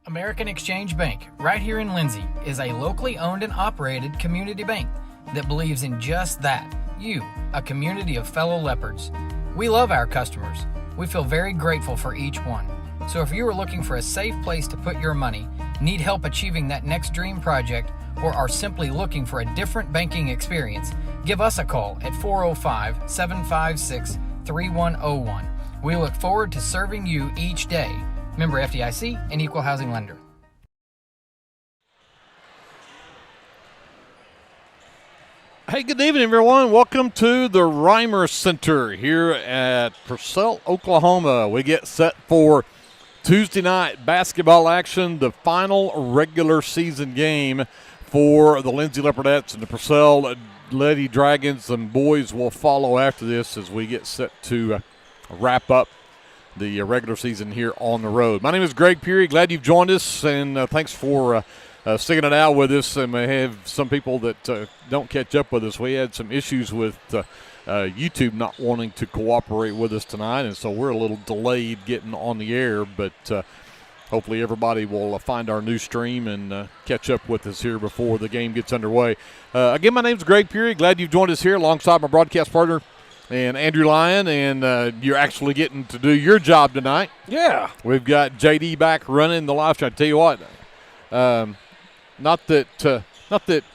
American Exchange Bank, right here in Lindsay, is a locally owned and operated community bank that believes in just that, you, a community of fellow leopards. We love our customers. We feel very grateful for each one. So if you are looking for a safe place to put your money, need help achieving that next dream project, or are simply looking for a different banking experience, give us a call at 405-756-3101. We look forward to serving you each day. Member FDIC and Equal Housing Lender. Hey, good evening, everyone. Welcome to the Reimer Center here at Purcell, Oklahoma. We get set for Tuesday night basketball action, the final regular season game for the Lindsay Leopardettes and the Purcell Lady Dragons. And boys will follow after this as we get set to wrap up the regular season here on the road. My name is Greg Peary. Glad you've joined us, and thanks for sticking it out with us. And we have some people that don't catch up with us. We had some issues with YouTube not wanting to cooperate with us tonight, and so we're a little delayed getting on the air, but hopefully everybody will find our new stream and catch up with us here before the game gets underway. Again, my name is Greg Peary. Glad you've joined us here alongside my broadcast partner and Andrew Lyon, and you're actually getting to do your job tonight. Yeah. We've got JD back running the live stream. I tell you what, not that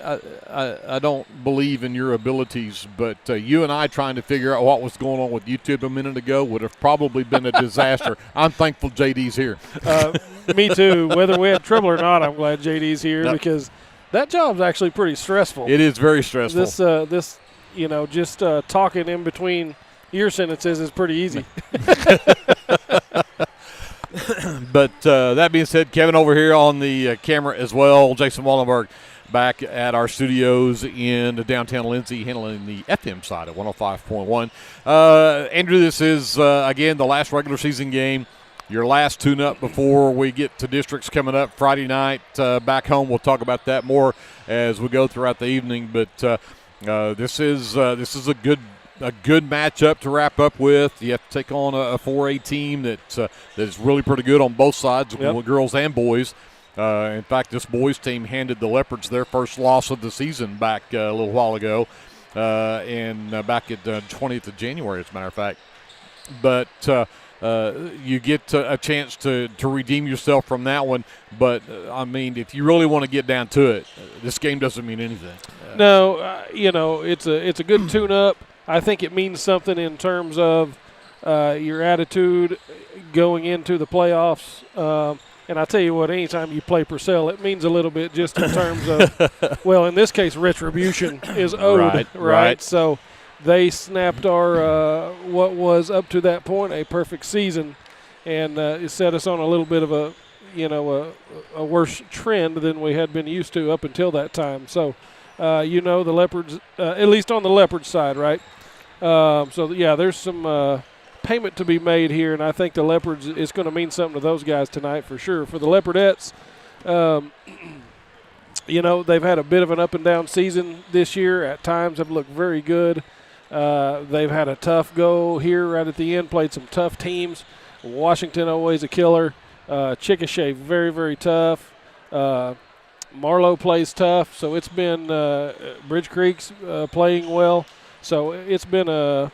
I don't believe in your abilities, but you and I trying to figure out what was going on with YouTube a minute ago would have probably been a disaster. I'm thankful JD's here. Me too. Whether we have trouble or not, I'm glad JD's here because that job's actually pretty stressful. It is very stressful. This just talking in between your sentences is pretty easy. But that being said, Kevin over here on the camera as well. Jason Wallenberg back at our studios in downtown Lindsay, handling the FM side at 105.1. Andrew, this is, again, the last regular season game, your last tune-up before we get to districts coming up Friday night back home. We'll talk about that more as we go throughout the evening. But this is a good matchup to wrap up with. You have to take on a 4A team that is really pretty good on both sides, girls and boys. In fact, this boys team handed the Leopards their first loss of the season back a little while ago, and back at 20th of January, as a matter of fact. But you get a chance to redeem yourself from that one. But, I mean, if you really want to get down to it, this game doesn't mean anything. No, it's a good tune-up. I think it means something in terms of your attitude going into the playoffs. And I tell you what, anytime you play Purcell, it means a little bit just in terms of, well, in this case, retribution is owed, right? So they snapped our what was up to that point a perfect season, and it set us on a little bit of a worse trend than we had been used to up until that time. So, the Leopards, at least on the Leopards side, right? There's some payment to be made here, and I think the Leopards, it's going to mean something to those guys tonight for sure. For the Leopardettes, they've had a bit of an up and down season this year. At times have looked very good. They've had a tough go here right at the end, played some tough teams. Washington always a killer. Chickasha very, very tough. Marlowe plays tough, so it's been Bridge Creek's playing well. So it's been a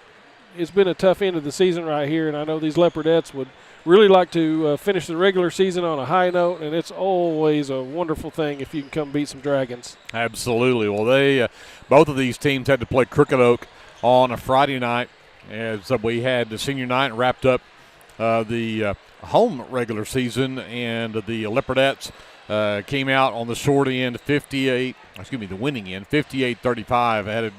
tough end of the season right here, and I know these Leopardettes would really like to finish the regular season on a high note, and it's always a wonderful thing if you can come beat some Dragons. Absolutely. Well, they both of these teams had to play Crooked Oak on a Friday night, as we had the senior night and wrapped up the home regular season, and the Leopardettes came out on the short end, the winning end, 58-35. Had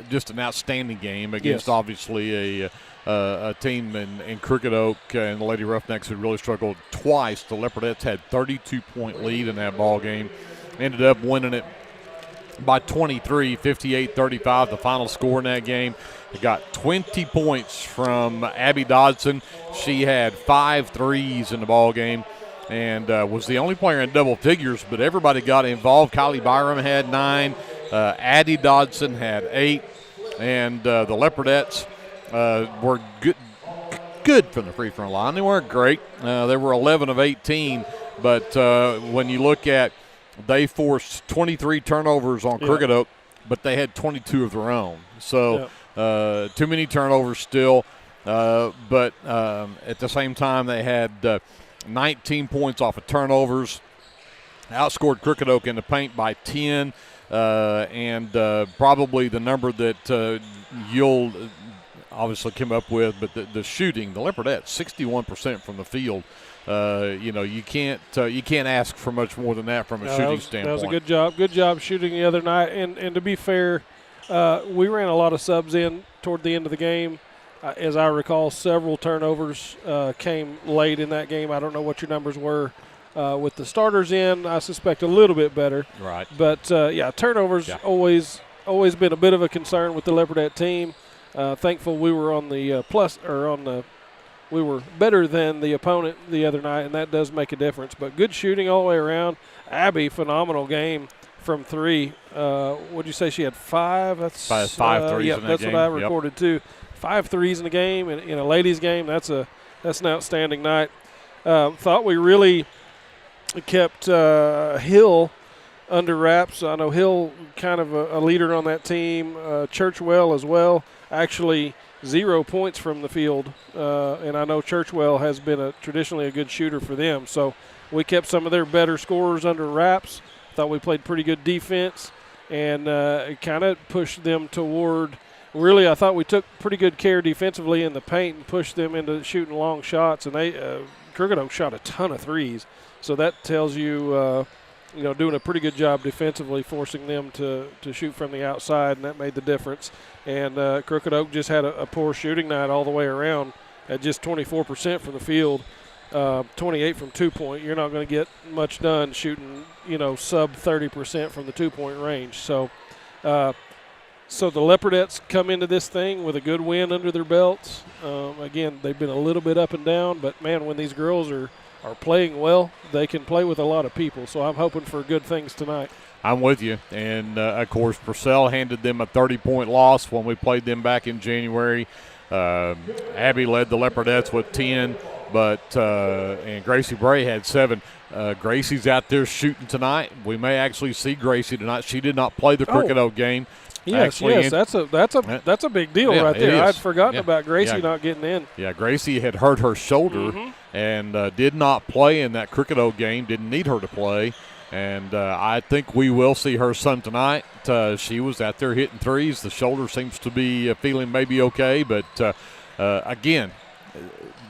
just an outstanding game against obviously a team in Crooked Oak and the Lady Roughnecks who really struggled twice. The Leopardettes had 32-point lead in that ball game, ended up winning it by 23, 58-35, the final score in that game. They got 20 points from Abby Dodson. She had 5 threes in the ball game and was the only player in double figures, but everybody got involved. Kylie Byram had 9. Addie Dodson had 8. And the Leopardettes were good, good from the free throw line. They weren't great. They were 11 of 18, but when you look at, they forced 23 turnovers on Crooked Oak, but they had 22 of their own. So too many turnovers still. But at the same time, they had 19 points off of turnovers, outscored Crooked Oak in the paint by 10, and probably the number that you'll obviously come up with, but the shooting, the Leopardettes, 61% from the field. You can't ask for much more than that from a shooting standpoint. That was a good job. Good job shooting the other night. And to be fair, we ran a lot of subs in toward the end of the game. As I recall, several turnovers came late in that game. I don't know what your numbers were with the starters in. I suspect a little bit better. Right. But turnovers always been a bit of a concern with the Leopardette team. Thankful we were on the we were better than the opponent the other night, and that does make a difference. But good shooting all the way around. Abby, phenomenal game from three. What'd you say she had 5? That's five threes in that that's game. what I recorded too. 5 threes in a game, and in a ladies' game, that's an outstanding night. Thought we really kept Hill under wraps. I know Hill kind of a leader on that team. Churchwell as well. Actually, 0 points from the field, and I know Churchwell has been traditionally a good shooter for them. So we kept some of their better scorers under wraps. Thought we played pretty good defense, and kind of pushed them toward. Really, I thought we took pretty good care defensively in the paint and pushed them into shooting long shots. And they Crooked Oak shot a ton of threes, so that tells you. Doing a pretty good job defensively, forcing them to shoot from the outside, and that made the difference. And Crooked Oak just had a poor shooting night all the way around at just 24% from the field, 28 from 2-point. You're not going to get much done shooting, sub 30% from the 2-point range. So the Leopardettes come into this thing with a good win under their belts. Again, they've been a little bit up and down, but, man, when these girls are playing well, they can play with a lot of people. So I'm hoping for good things tonight. I'm with you. And, of course, Purcell handed them a 30-point loss when we played them back in January. Abby led the Leopardettes with 10, and Gracie Bray had 7. Gracie's out there shooting tonight. We may actually see Gracie tonight. She did not play the Crooked Oak game. Yes, that's a big deal right there. I'd forgotten about Gracie not getting in. Yeah, Gracie had hurt her shoulder and did not play in that Crooked Oak game. Didn't need her to play, and I think we will see her some tonight. She was out there hitting threes. The shoulder seems to be feeling maybe okay, but again,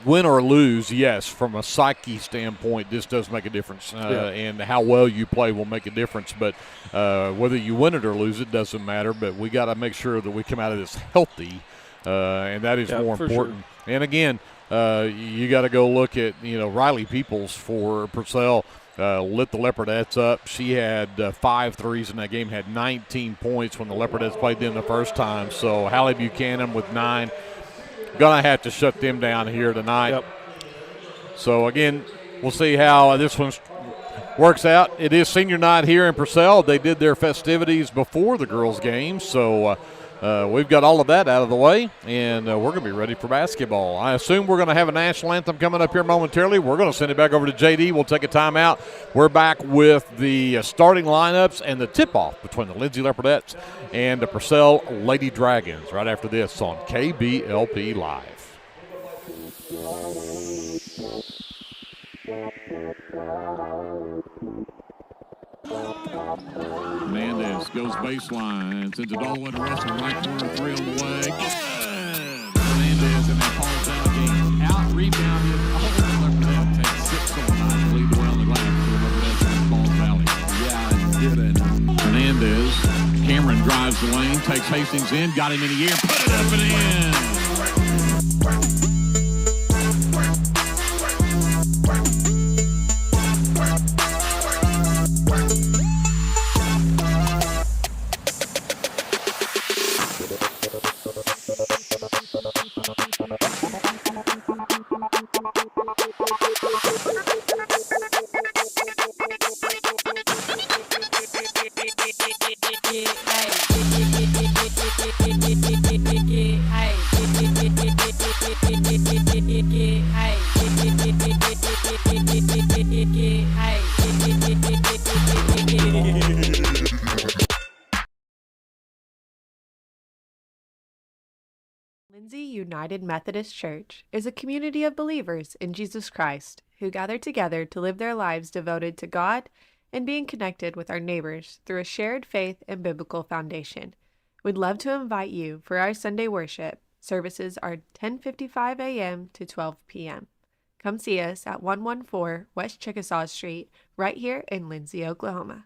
win or lose, yes, from a psyche standpoint, this does make a difference. And how well you play will make a difference. But whether you win it or lose it doesn't matter. But we got to make sure that we come out of this healthy, and that is more important. Sure. And, again, you got to go look at, Riley Peoples for Purcell. Lit the Leopardettes up. She had 5 threes in that game, had 19 points when the Leopardettes played them the first time. So Hallie Buchanan with 9. Going to have to shut them down here tonight. Yep. So, again, we'll see how this one works out. It is senior night here in Purcell. They did their festivities before the girls' game, so we've got all of that out of the way, and we're going to be ready for basketball. I assume we're going to have a national anthem coming up here momentarily. We're going to send it back over to JD. We'll take a timeout. We're back with the starting lineups and the tip-off between the Lindsay Leopardettes and the Purcell Lady Dragons right after this on KBLP Live. Hernandez goes baseline, sends it all the way to Russell, right corner, 3 on the way. Good! Hernandez and that falls out game. Out rebounded. Leopardette takes 6 on the night to lead the way on the glass for the Leopardettes in Falls Valley. Yeah, give it. Hernandez, Cameron drives the lane, takes Hastings in, got him in the air, put it up and in. Lindsay United Methodist Church is a community of believers in Jesus Christ who gather together to live their lives devoted to God and being connected with our neighbors through a shared faith and biblical foundation. We'd love to invite you for our Sunday worship. Services are 10:55 a.m. to 12 p.m. Come see us at 114 West Chickasaw Street, right here in Lindsay, Oklahoma.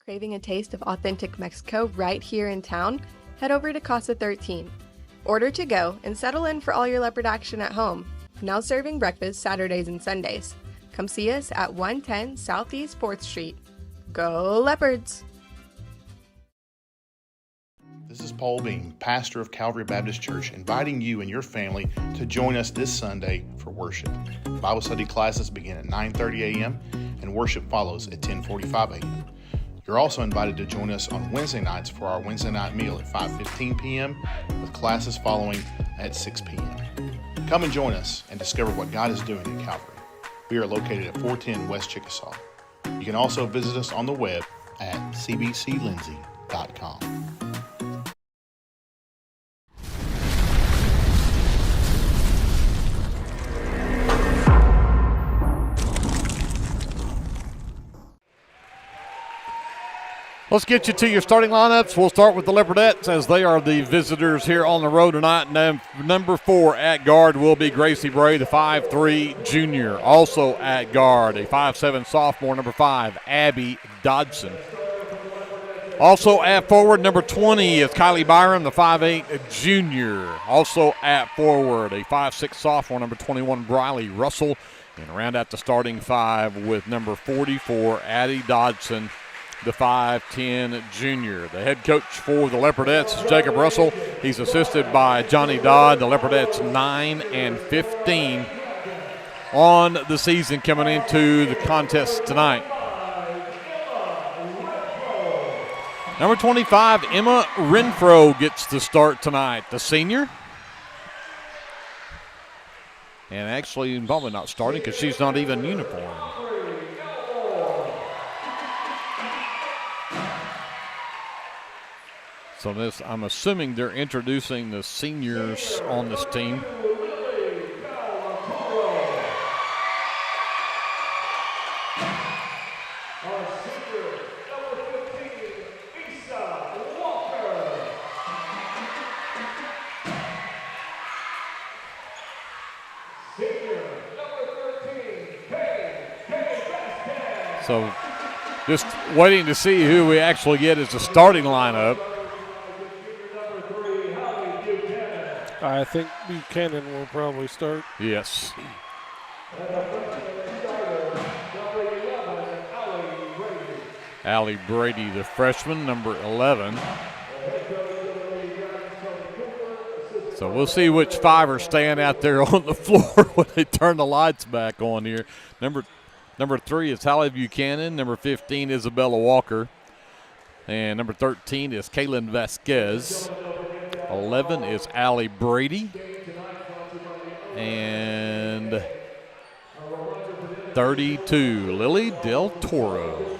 Craving a taste of authentic Mexico right here in town? Head over to Casa 13. Order to go and settle in for all your leopard action at home. Now serving breakfast Saturdays and Sundays. Come see us at 110 Southeast 4th Street. Go Leopards! This is Paul Beam, pastor of Calvary Baptist Church, inviting you and your family to join us this Sunday for worship. Bible study classes begin at 9:30 a.m. and worship follows at 10:45 a.m. You're also invited to join us on Wednesday nights for our Wednesday night meal at 5:15 p.m. with classes following at 6 p.m. Come and join us and discover what God is doing at Calvary. We are located at 410 West Chickasaw. You can also visit us on the web at cbclindsay.com. Let's get you to your starting lineups. We'll start with the Leopardettes as they are the visitors here on the road tonight. Number 4 at guard will be Gracie Bray, the 5'3 junior. Also at guard, a 5'7 sophomore, number 5, Abby Dodson. Also at forward, number 20 is Kylie Byram, the 5'8 junior. Also at forward, a 5'6 sophomore, number 21, Briley Russell. And round out the starting 5 with number 44, Addie Dodson, the 5'10 junior. The head coach for the Leopardettes is Jacob Russell. He's assisted by Johnny Dodd. The Leopardettes 9-15 on the season coming into the contest tonight. Number 25, Emma Renfro gets the start tonight, the senior. And actually probably not starting because she's not even uniform. So this, I'm assuming they're introducing the seniors on this team. So just waiting to see who we actually get as the starting lineup. I think Buchanan will probably start. Yes. Allie Brady, the freshman, number 11. So we'll see which 5 are staying out there on the floor when they turn the lights back on here. Number 3 is Hallie Buchanan. Number 15, Isabella Walker. And number 13 is Kaylin Vasquez. 11 is Allie Brady. And 32, Lily Del Toro.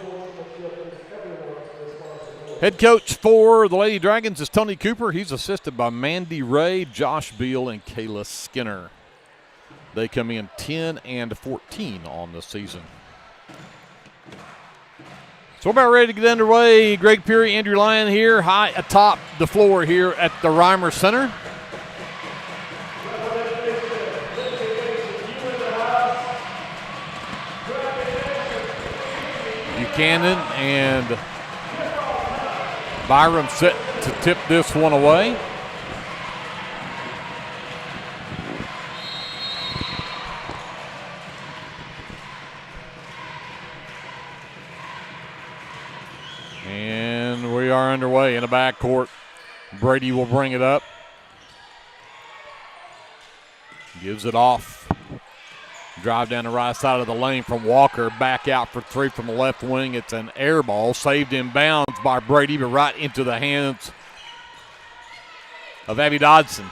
Head coach for the Lady Dragons is Tony Cooper. He's assisted by Mandy Ray, Josh Beal, and Kayla Skinner. They come in 10-14 on the season. So we're about ready to get underway. Greg Peary, Andrew Lyon here, high atop the floor here at the Reimer Center. Buchanan and Byram set to tip this one away. And we are underway in the backcourt. Brady will bring it up. Gives it off. Drive down the right side of the lane from Walker. Back out for 3 from the left wing. It's an air ball. Saved in bounds by Brady, but right into the hands of Abby Dodson.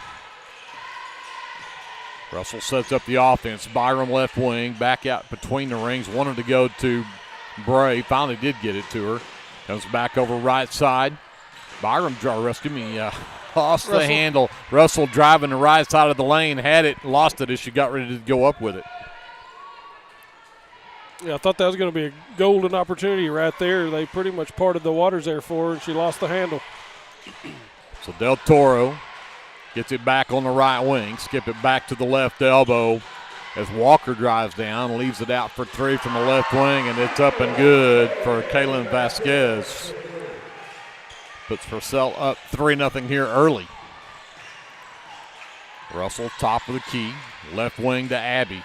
Russell sets up the offense. Byram left wing. Back out between the rings. Wanted to go to Bray. Finally did get it to her. Comes back over right side. Byram, lost the handle. Russell driving the right side of the lane, had it, lost it as she got ready to go up with it. Yeah, I thought that was going to be a golden opportunity right there. They pretty much parted the waters there for her, and she lost the handle. So Del Toro gets it back on the right wing, skip it back to the left elbow as Walker drives down, leaves it out for three from the left wing, and it's up and good for Kaylin Vasquez. Puts Purcell up 3-0 here early. Russell, top of the key, left wing to Abby.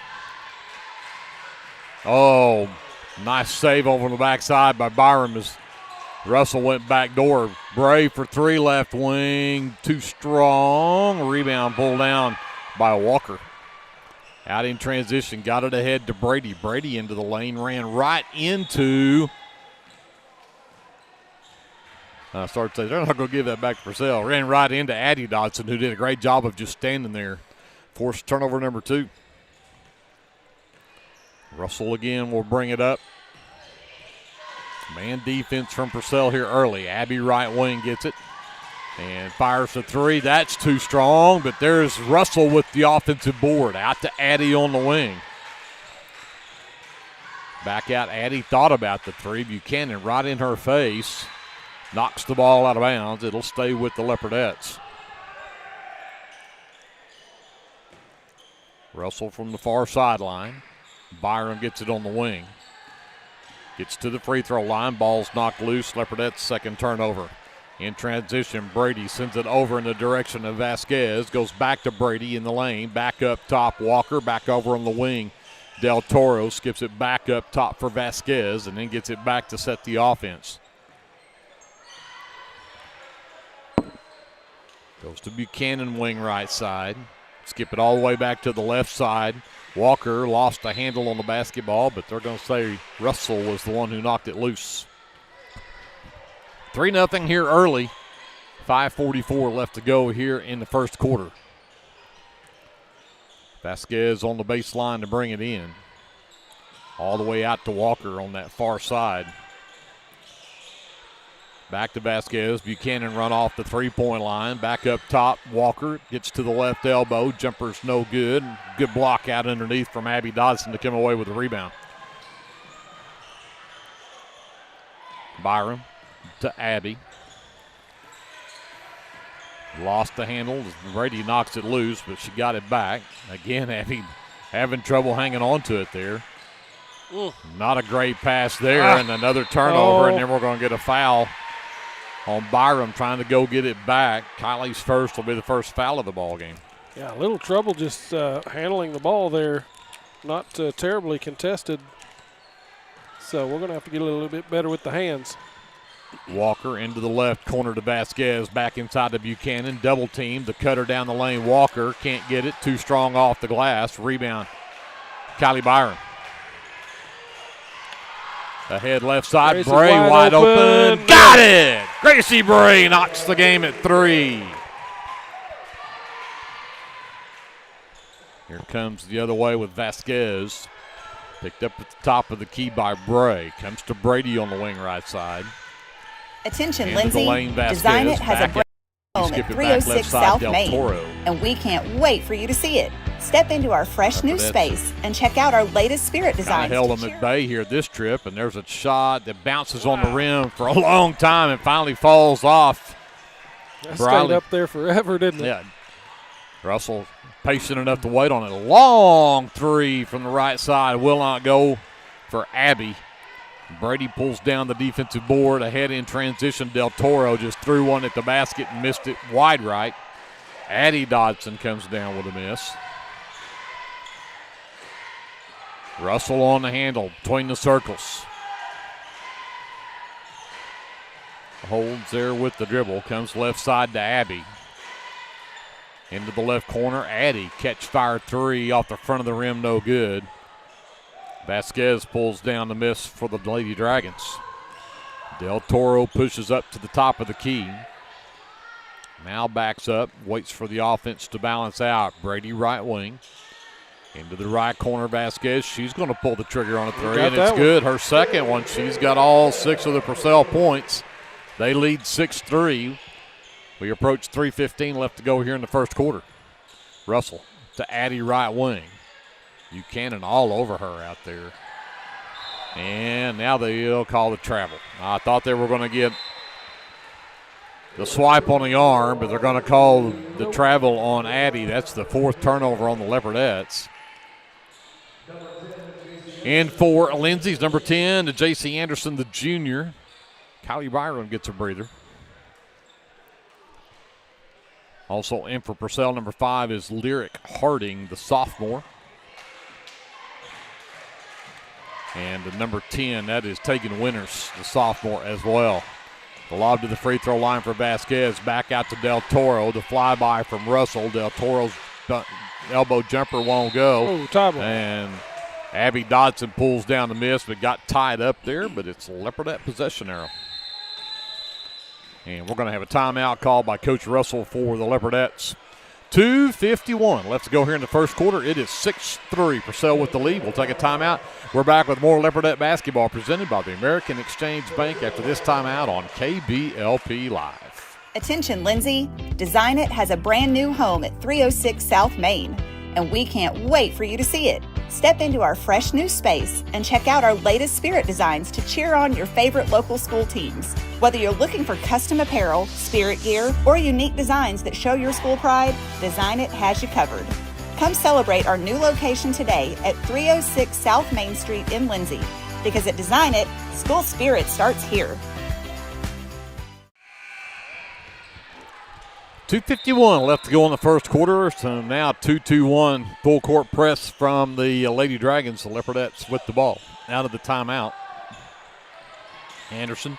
Oh, nice save over the backside by Byram as Russell went back door. Bray for three, left wing, too strong. Rebound pulled down by Walker. Out in transition, got it ahead to Brady. Brady into the lane, ran right into. I started to say, they're not going to give that back to Purcell. Ran right into Addie Dodson, who did a great job of just standing there. Forced turnover number 2. Russell again will bring it up. Man defense from Purcell here early. Abby right wing gets it and fires a three. That's too strong, but there's Russell with the offensive board. Out to Addie on the wing. Back out, Addie thought about the three. Buchanan right in her face. Knocks the ball out of bounds. It'll stay with the Leopardettes. Russell from the far sideline. Byram gets it on the wing. Gets to the free throw line. Ball's knocked loose. Leopardettes second turnover. In transition, Brady sends it over in the direction of Vasquez. Goes back to Brady in the lane. Back up top, Walker. Back over on the wing. Del Toro skips it back up top for Vasquez and then gets it back to set the offense. Goes to Buchanan, wing right side. Skip it all the way back to the left side. Walker lost a handle on the basketball, but they're going to say Russell was the one who knocked it loose. 3-0 here early. 5:44 left to go here in the first quarter. Vasquez on the baseline to bring it in. All the way out to Walker on that far side. Back to Vasquez. Buchanan run off the three-point line. Back up top. Walker gets to the left elbow. Jumper's no good. Good block out underneath from Abby Dodson to come away with the rebound. Byram to Abby. Lost the handle. Brady knocks it loose, but she got it back. Again, Abby having trouble hanging on to it there. Not a great pass there, and another turnover, and then we're going to get a foul on Byram trying to go get it back. Kylie's first will be the first foul of the ball game. Yeah, a little trouble just handling the ball there. Not terribly contested. So we're going to have to get a little bit better with the hands. Walker into the left corner to Vasquez. Back inside to Buchanan. Double team. The cutter down the lane. Walker can't get it. Too strong off the glass. Rebound. Kylie Byram. Ahead left side, Gracie Bray wide open. open. Got it! Gracie Bray knocks the game at 3. Here comes the other way with Vasquez. Picked up at the top of the key by Bray. Comes to Brady on the wing right side. Attention, Into the Lindsay. lane, Vasquez. Design It has a Back brand out. home Skip at it back left 306 side, South Del Main, Toro. and we can't wait for you to see it. Step into our fresh new Leopardettes space and check out our latest spirit Kind designs. of held them at bay here this trip, and there's a shot that bounces on the rim for a long time and finally falls off. That stayed up there forever, didn't it? Yeah. Russell patient enough to wait on it. A long three from the right side will not go for Abby. Brady pulls down the defensive board. Ahead in transition, Del Toro just threw one at the basket and missed it wide right. Addie Dodson comes down with a miss. Russell on the handle between the circles. Holds there with the dribble. Comes left side to Abby. Into the left corner. Addie catch fire three off the front of the rim, no good. Vasquez pulls down the miss for the Lady Dragons. Del Toro pushes up to the top of the key. Now backs up, waits for the offense to balance out. Brady right wing. Into the right corner, Vasquez. She's going to pull the trigger on a three, and it's good. Her second one. She's got all 6 of the Purcell points. They lead 6-3 We approach 3:15 left to go here in the first quarter. Russell to Addie right wing. Buchanan all over her out there. And now they'll call the travel. I thought they were going to get the swipe on the arm, but they're going to call the travel on Addie. That's the 4th turnover on the Leopardettes. And for Lindsay's number 10 to J.C. Anderson, the junior. Kylie Byron gets a breather. Also in for Purcell, number 5 is Lyric Harding, the sophomore. And the number 10, that is Tegan Winters, the sophomore as well. The lob to the free throw line for Vasquez. Back out to Del Toro. The flyby from Russell. Del Toro's elbow jumper won't go. Oh, tie ball. And Abby Dodson pulls down the miss, but got tied up there, but it's a Leopardette possession arrow. And we're going to have a timeout called by Coach Russell for the Leopardettes. 2:51 left to go here in the first quarter. It is 6-3. Purcell with the lead. We'll take a timeout. We're back with more Leopardette basketball presented by the American Exchange Bank after this timeout on KBLP Live. Attention, Lindsay. Design It has a brand new home at 306 South Main, and we can't wait for you to see it. Step into our fresh new space and check out our latest spirit designs to cheer on your favorite local school teams. Whether you're looking for custom apparel, spirit gear, or unique designs that show your school pride, Design It has you covered. Come celebrate our new location today at 306 South Main Street in Lindsay, because at Design It, school spirit starts here. 2:51 left to go in the first quarter, so now 2-2-1 full court press from the Lady Dragons. The Leopardettes with the ball out of the timeout. Anderson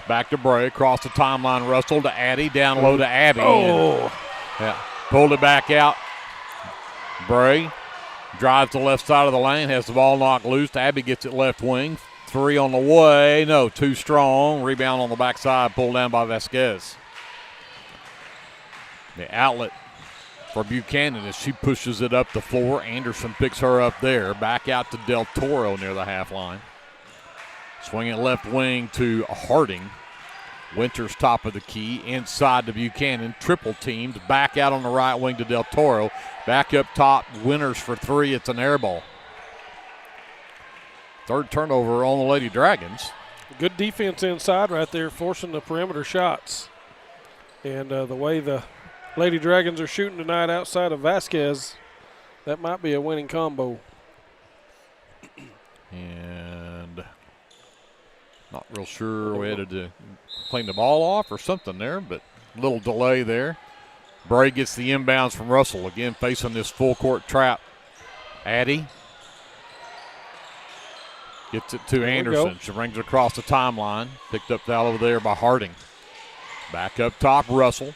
back to Bray, across the timeline. Russell to Addie, down low to Abby. Oh. Yeah, pulled it back out. Bray drives to the left side of the lane, has the ball knocked loose. Abby gets it left wing. 3 on the way. No, too strong. Rebound on the backside, pulled down by Vasquez. The outlet for Buchanan as she pushes it up the floor. Anderson picks her up there. Back out to Del Toro near the half line. Swing it left wing to Harding. Winters top of the key. Inside to Buchanan. Triple teamed. Back out on the right wing to Del Toro. Back up top. Winters for 3. It's an air ball. 3rd turnover on the Lady Dragons. Good defense inside right there, forcing the perimeter shots. And the way the Lady Dragons are shooting tonight outside of Vasquez, that might be a winning combo. And not real sure we had to clean the ball off or something there, but a little delay there. Bray gets the inbounds from Russell, again facing this full court trap. Addie gets it to Anderson. She brings it across the timeline. Picked up that over there by Harding. Back up top, Russell.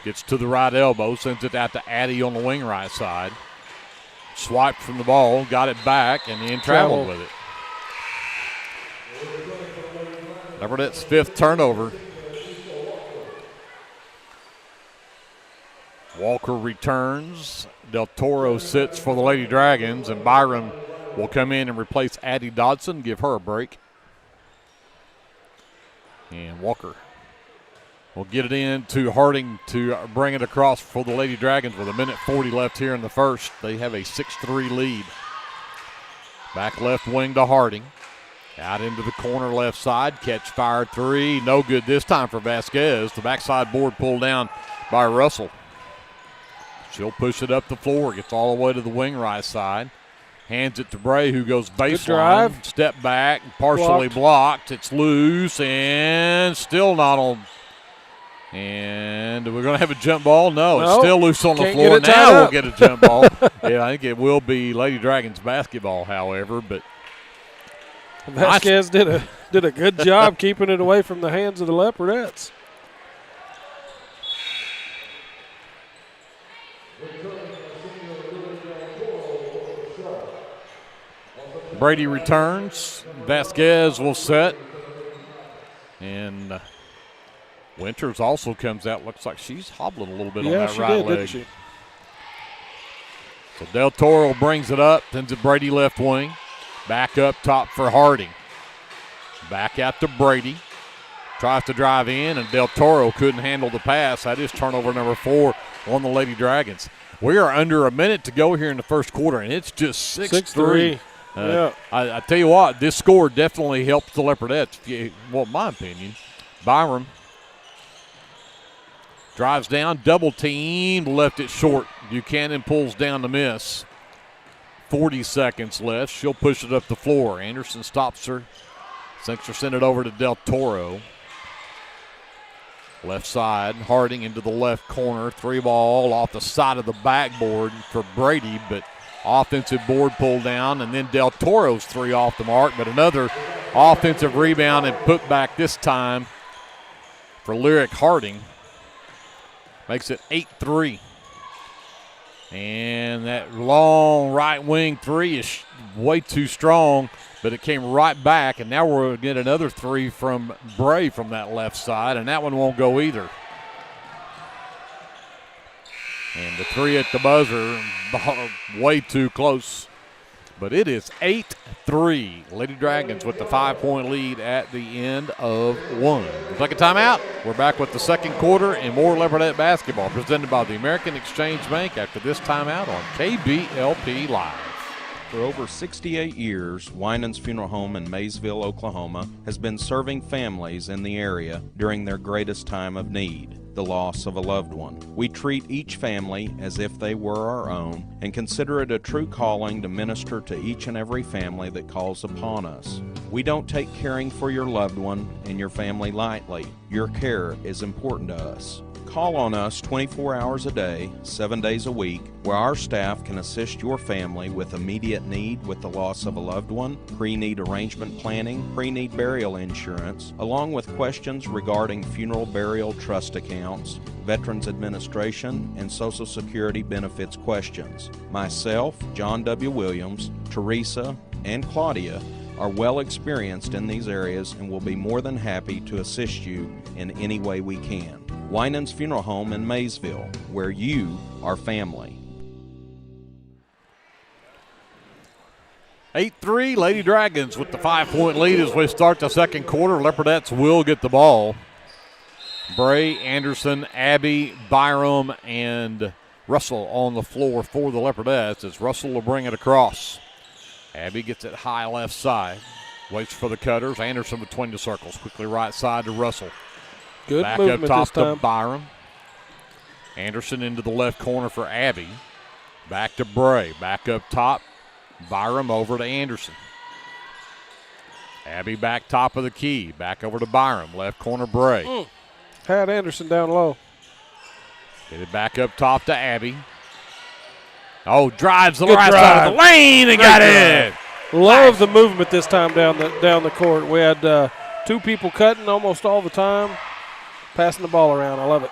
Gets to the right elbow, sends it out to Addie on the wing right side. Swiped from the ball, got it back, and then traveled with it. Leopardette's 5th turnover. Walker returns. Del Toro sits for the Lady Dragons, and Byron will come in and replace Addie Dodson, give her a break. And Walker will get it in to Harding to bring it across for the Lady Dragons with 1:40 left here in the first. They have a 6-3 lead. Back left wing to Harding. Out into the corner left side. Catch fired 3. No good this time for Vasquez. The backside board pulled down by Russell. She'll push it up the floor. Gets all the way to the wing right side. Hands it to Bray, who goes baseline. Step back, partially blocked. It's loose and still not on. And we're going to have a jump ball? No, it's still loose on the floor. Now we'll get a jump ball. Yeah, I think it will be Lady Dragons basketball, however. But Vasquez did a good job keeping it away from the hands of the Leopardettes. Brady returns. Vasquez will set. And Winters also comes out. Looks like she's hobbling a little bit on that right leg. Didn't she? So Del Toro brings it up. Sends it Brady left wing. Back up top for Harding. Back out to Brady. Tries to drive in, and Del Toro couldn't handle the pass. That is turnover number 4 on the Lady Dragons. We are under a minute to go here in the first quarter, and it's just 6-3. Yeah. I tell you what, this score definitely helps the Leopardettes, well, in my opinion. Byram drives down, double team, left it short. Buchanan pulls down the miss. 40 seconds left. She'll push it up the floor. Anderson stops her. Thinks her send it over to Del Toro. Left side, Harding into the left corner. 3-ball off the side of the backboard for Brady, but offensive board pulled down, and then Del Toro's 3 off the mark, but another offensive rebound and put back this time for Lyric Harding. Makes it 8-3. And that long right wing 3 is way too strong, but it came right back, and now we're going to get another 3 from Bray from that left side, and that one won't go either. And the 3 at the buzzer, way too close. But it is 8-3. Lady Dragons with the 5-point lead at the end of 1. We'll take a timeout. We're back with the second quarter and more Leopardette basketball presented by the American Exchange Bank after this timeout on KBLP Live. For over 68 years, Winans Funeral Home in Maysville, Oklahoma, has been serving families in the area during their greatest time of need, the loss of a loved one. We treat each family as if they were our own and consider it a true calling to minister to each and every family that calls upon us. We don't take caring for your loved one and your family lightly. Your care is important to us. Call on us 24 hours a day, 7 days a week, where our staff can assist your family with immediate need with the loss of a loved one, pre-need arrangement planning, pre-need burial insurance, along with questions regarding funeral burial trust accounts, Veterans Administration, and Social Security benefits questions. Myself, John W. Williams, Teresa, and Claudia are well experienced in these areas and will be more than happy to assist you in any way we can. Winans Funeral Home in Maysville, where you are family. 8-3, Lady Dragons with the 5-point lead as we start the second quarter. Leopardettes will get the ball. Bray, Anderson, Abby, Byram, and Russell on the floor for the Leopardettes as Russell will bring it across. Abby gets it high left side. Waits for the cutters. Anderson between the circles. Quickly right side to Russell. Good back movement up top this time. to Byram. Anderson into the left corner for Abby. Back to Bray. Back up top. Byram over to Anderson. Abby back top of the key. Back over to Byram. Left corner Bray. Had Anderson down low. Get it back up top to Abby. Oh, drives the Good right drive. side of the lane and got it. Love the movement this time down the court. We had 2 people cutting almost all the time, passing the ball around. I love it.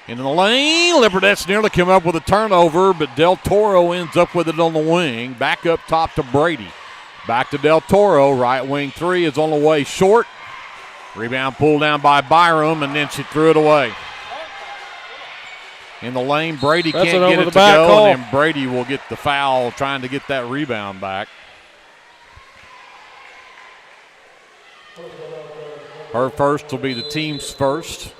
In the lane, Leopardettes nearly come up with a turnover, but Del Toro ends up with it on the wing. Back up top to Brady. Back to Del Toro. Right wing 3 is on the way short. Rebound pulled down by Byram, and then she threw it away. In the lane, Brady That's can't an get it to over-the-back go, call. and then Brady will get the foul trying to get that rebound back. Her first will be the team's first.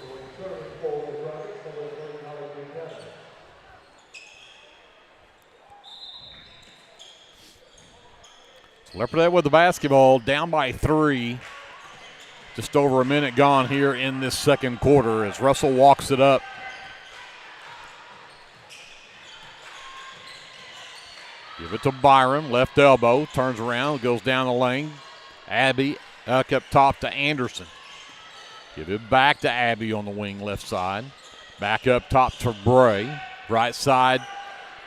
Leopardette with the basketball, down by 3. Just over a minute gone here in this second quarter as Russell walks it up. Give it to Byram, left elbow, turns around, goes down the lane. Abby up top to Anderson. Give it back to Abby on the wing left side. Back up top to Bray. Right side,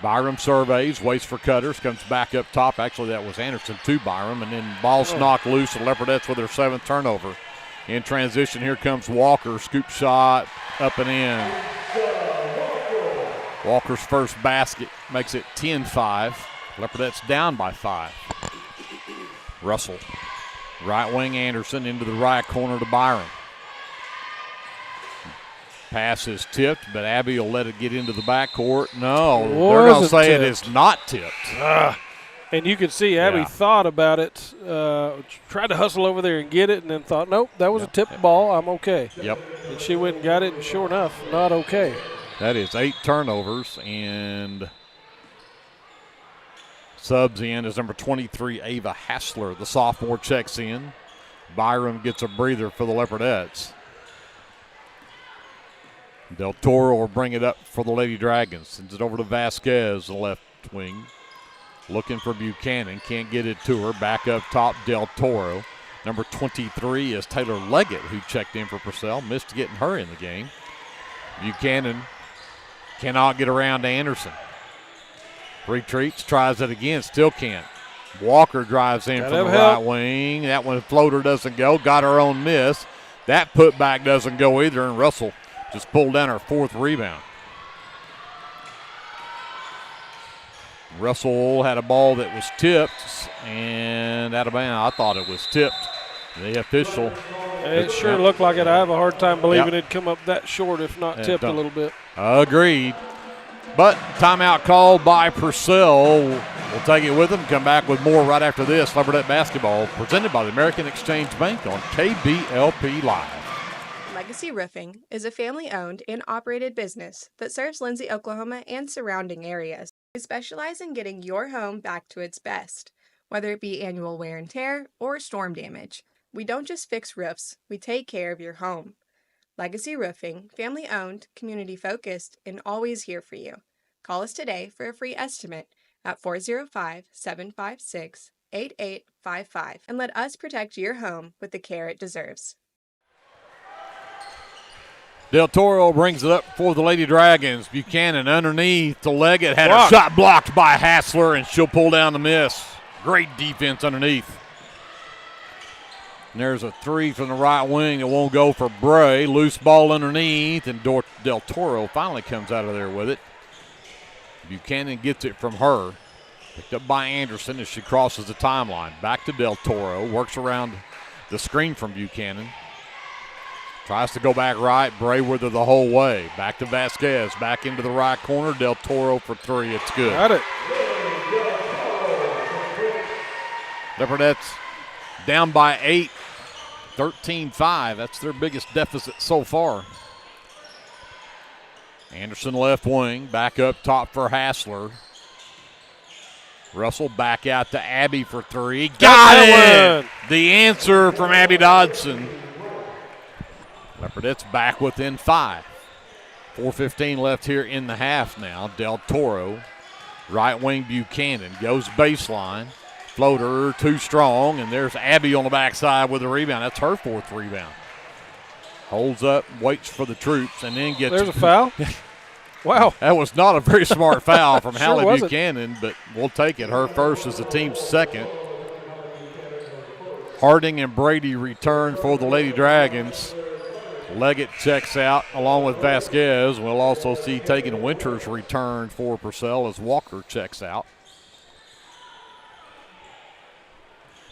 Byram surveys, waits for cutters, comes back up top. Actually, that was Anderson to Byram, and then ball's knocked loose, and Leopardettes with their 7th turnover. In transition, here comes Walker, scoop shot, up and in. Walker's first basket makes it 10-5. Leopardettes down by 5. Russell, right wing Anderson into the right corner to Byram. Pass is tipped, but Abby will let it get into the backcourt. No, they're going to say it is not tipped. And you could see Abby thought about it, tried to hustle over there and get it, and then thought, nope, that was a tipped ball. I'm okay. Yep. And she went and got it, and sure enough, not okay. That is 8 turnovers, and subs in is number 23, Ava Hassler. The sophomore checks in. Byram gets a breather for the Leopardettes. Del Toro will bring it up for the Lady Dragons. Sends it over to Vasquez, the left wing. Looking for Buchanan. Can't get it to her. Back up top, Del Toro. Number 23 is Taylor Leggett, who checked in for Purcell. Missed getting her in the game. Buchanan cannot get around to Anderson. Retreats, tries it again, still can't. Walker drives in from the right wing. That one floater doesn't go. Got her own miss. That putback doesn't go either, and Russell just pulled down her 4th rebound. Russell had a ball that was tipped and out of bounds. I thought it was tipped. The official. It sure looked like it. I have a hard time believing it'd come up that short if not tipped a little bit. Agreed. But timeout called by Purcell. We'll take it with them. Come back with more right after this. Leopardette basketball presented by the American Exchange Bank on KBLP Live. Legacy Roofing is a family-owned and operated business that serves Lindsay, Oklahoma and surrounding areas. We specialize in getting your home back to its best, whether it be annual wear and tear or storm damage. We don't just fix roofs, we take care of your home. Legacy Roofing, family-owned, community-focused, and always here for you. Call us today for a free estimate at 405-756-8855 and let us protect your home with the care it deserves. Del Toro brings it up for the Lady Dragons. Buchanan underneath to Leggett. Had her shot blocked by Hassler, and she'll pull down the miss. Great defense underneath. And there's a 3 from the right wing that won't go for Bray. Loose ball underneath, and Del Toro finally comes out of there with it. Buchanan gets it from her. Picked up by Anderson as she crosses the timeline. Back to Del Toro. Works around the screen from Buchanan. Tries to go back right. Bray with her the whole way. Back to Vasquez. Back into the right corner. Del Toro for 3. It's good. Got it. Leopardettes down by 8. 13-5. That's their biggest deficit so far. Anderson left wing. Back up top for Hassler. Russell back out to Abby for 3. Got it! The answer from Abby Dodson. Leopardettes back within 5. 4:15 left here in the half now. Del Toro, right wing Buchanan, goes baseline. Floater too strong, and there's Abby on the backside with a rebound. That's her 4th rebound. Holds up, waits for the troops, and then gets. There's a foul? Wow. That was not a very smart foul from Sure Hallie wasn't. Buchanan, but we'll take it. Her first is the team's 2nd. Harding and Brady return for the Lady Dragons. Leggett checks out along with Vasquez. We'll also see Tegan Winters return for Purcell as Walker checks out.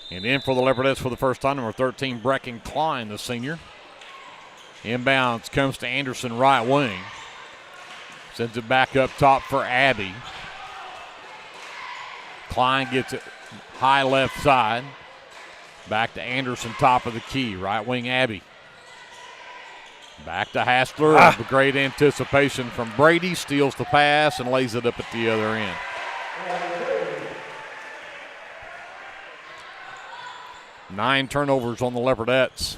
And in for the Leopardettes for the first time, number 13, Brecken Klein, the senior. Inbounds comes to Anderson, right wing. Sends it back up top for Abby. Klein gets it high left side. Back to Anderson, top of the key. Right wing, Abby. Back to Hassler. Great anticipation from Brady. Steals the pass and lays it up at the other end. Nine turnovers on the Leopardettes.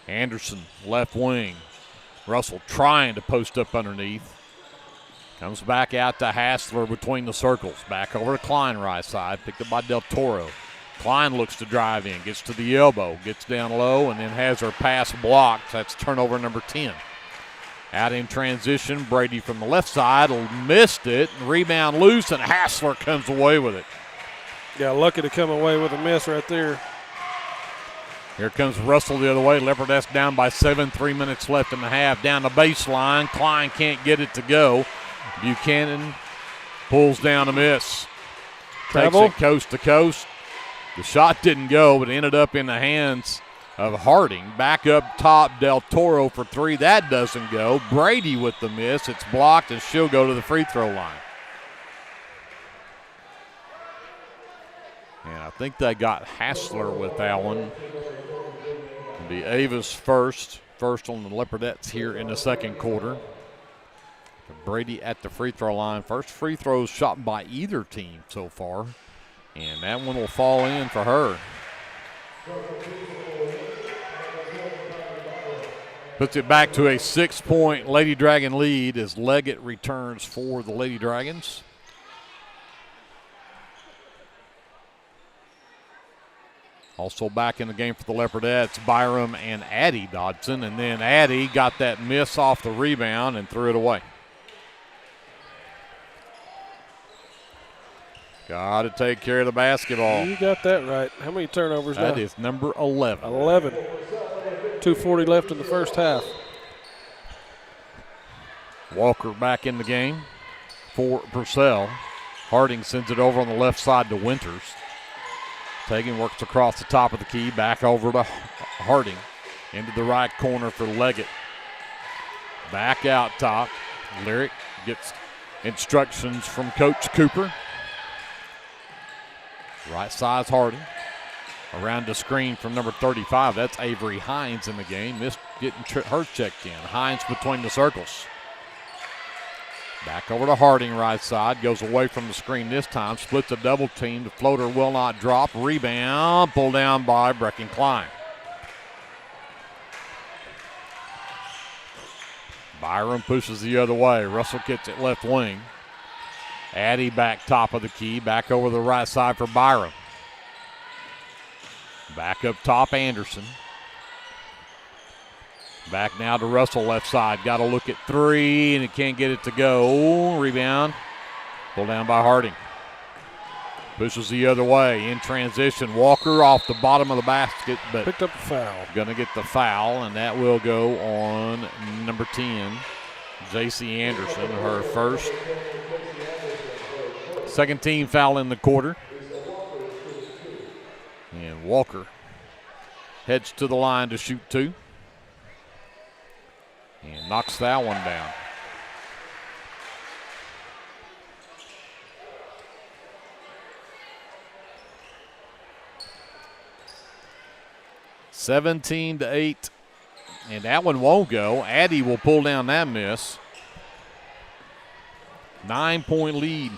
Anderson, left wing. Russell trying to post up underneath. Comes back out to Hassler between the circles. Back over to Klein, right side. Picked up by Del Toro. Klein looks to drive in, gets to the elbow, gets down low, and then has her pass blocked. That's turnover number 10. Out in transition, Brady from the left side missed it. Rebound loose, and Hassler comes away with it. Yeah, lucky to come away with a miss right there. Here comes Russell the other way. Leopardettes down by 7, 3 minutes left in the half. Down the baseline. Klein can't get it to go. Buchanan pulls down a miss. Takes it coast to coast. The shot didn't go, but ended up in the hands of Harding. Back up top, Del Toro for 3. That doesn't go. Brady with the miss. It's blocked, and she'll go to the free throw line. And I think they got Hassler with that one. It'll be Ava's first on the Leopardettes here in the second quarter. Brady at the free throw line. First free throws shot by either team so far. And that one will fall in for her. Puts it back to a 6-point Lady Dragon lead as Leggett returns for the Lady Dragons. Also back in the game for the Leopardettes, Byram and Addie Dodson. And then Addie got that miss off the rebound and threw it away. Got to take care of the basketball. You got that right. How many turnovers now? That is number 11. 11. 2:40 left in the first half. Walker back in the game for Purcell. Harding sends it over on the left side to Winters. Tegan works across the top of the key, back over to Harding. Into the right corner for Leggett. Back out top. Lyric gets instructions from Coach Cooper. Right side's Harding. Around the screen from number 35. That's Avery Hines in the game. Missed getting her checked in. Hines between the circles. Back over to Harding, right side. Goes away from the screen this time. Splits a double team. The floater will not drop. Rebound. Pulled down by Brecken Klein. Byram pushes the other way. Russell gets it left wing. Addie back top of the key. Back over the right side for Byram. Back up top, Anderson. Back now to Russell, left side. Got to look at three, and it can't get it to go. Rebound. Pulled down by Harding. Pushes the other way. In transition. Walker off the bottom of the basket, but picked up a foul. Going to get the foul, and that will go on number 10, J.C. Anderson, her first. Second team foul in the quarter. And Walker heads to the line to shoot two. And knocks that one down. (17-8), and that one won't go. Addie will pull down that miss. 9-point lead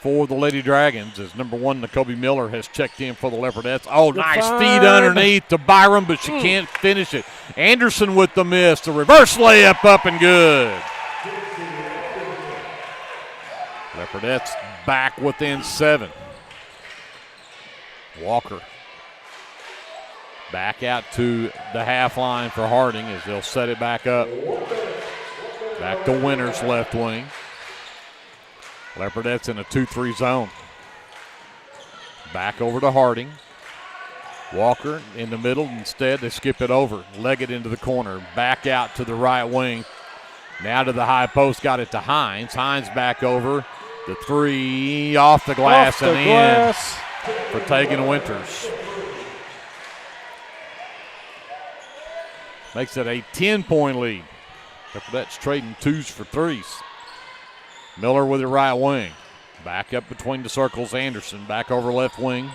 for the Lady Dragons as number 1, Nakobe Miller, has checked in for the Leopardettes. Oh, nice feed underneath to Byram, but she can't finish it. Anderson with the miss. The reverse layup up and good. Leopardettes back within 7. Walker back out to the half line for Harding as they'll set it back up. Back to Winters left wing. Leopardettes in a 2-3 zone. Back over to Harding. Walker in the middle. Instead, they skip it over. Leggett into the corner. Back out to the right wing. Now to the high post. Got it to Hines. Hines back over. The three off the glass and in for Tegan Winters. Makes it a 10-point lead. Leopardettes trading 2s for 3s. Miller with the right wing. Back up between the circles. Anderson back over left wing.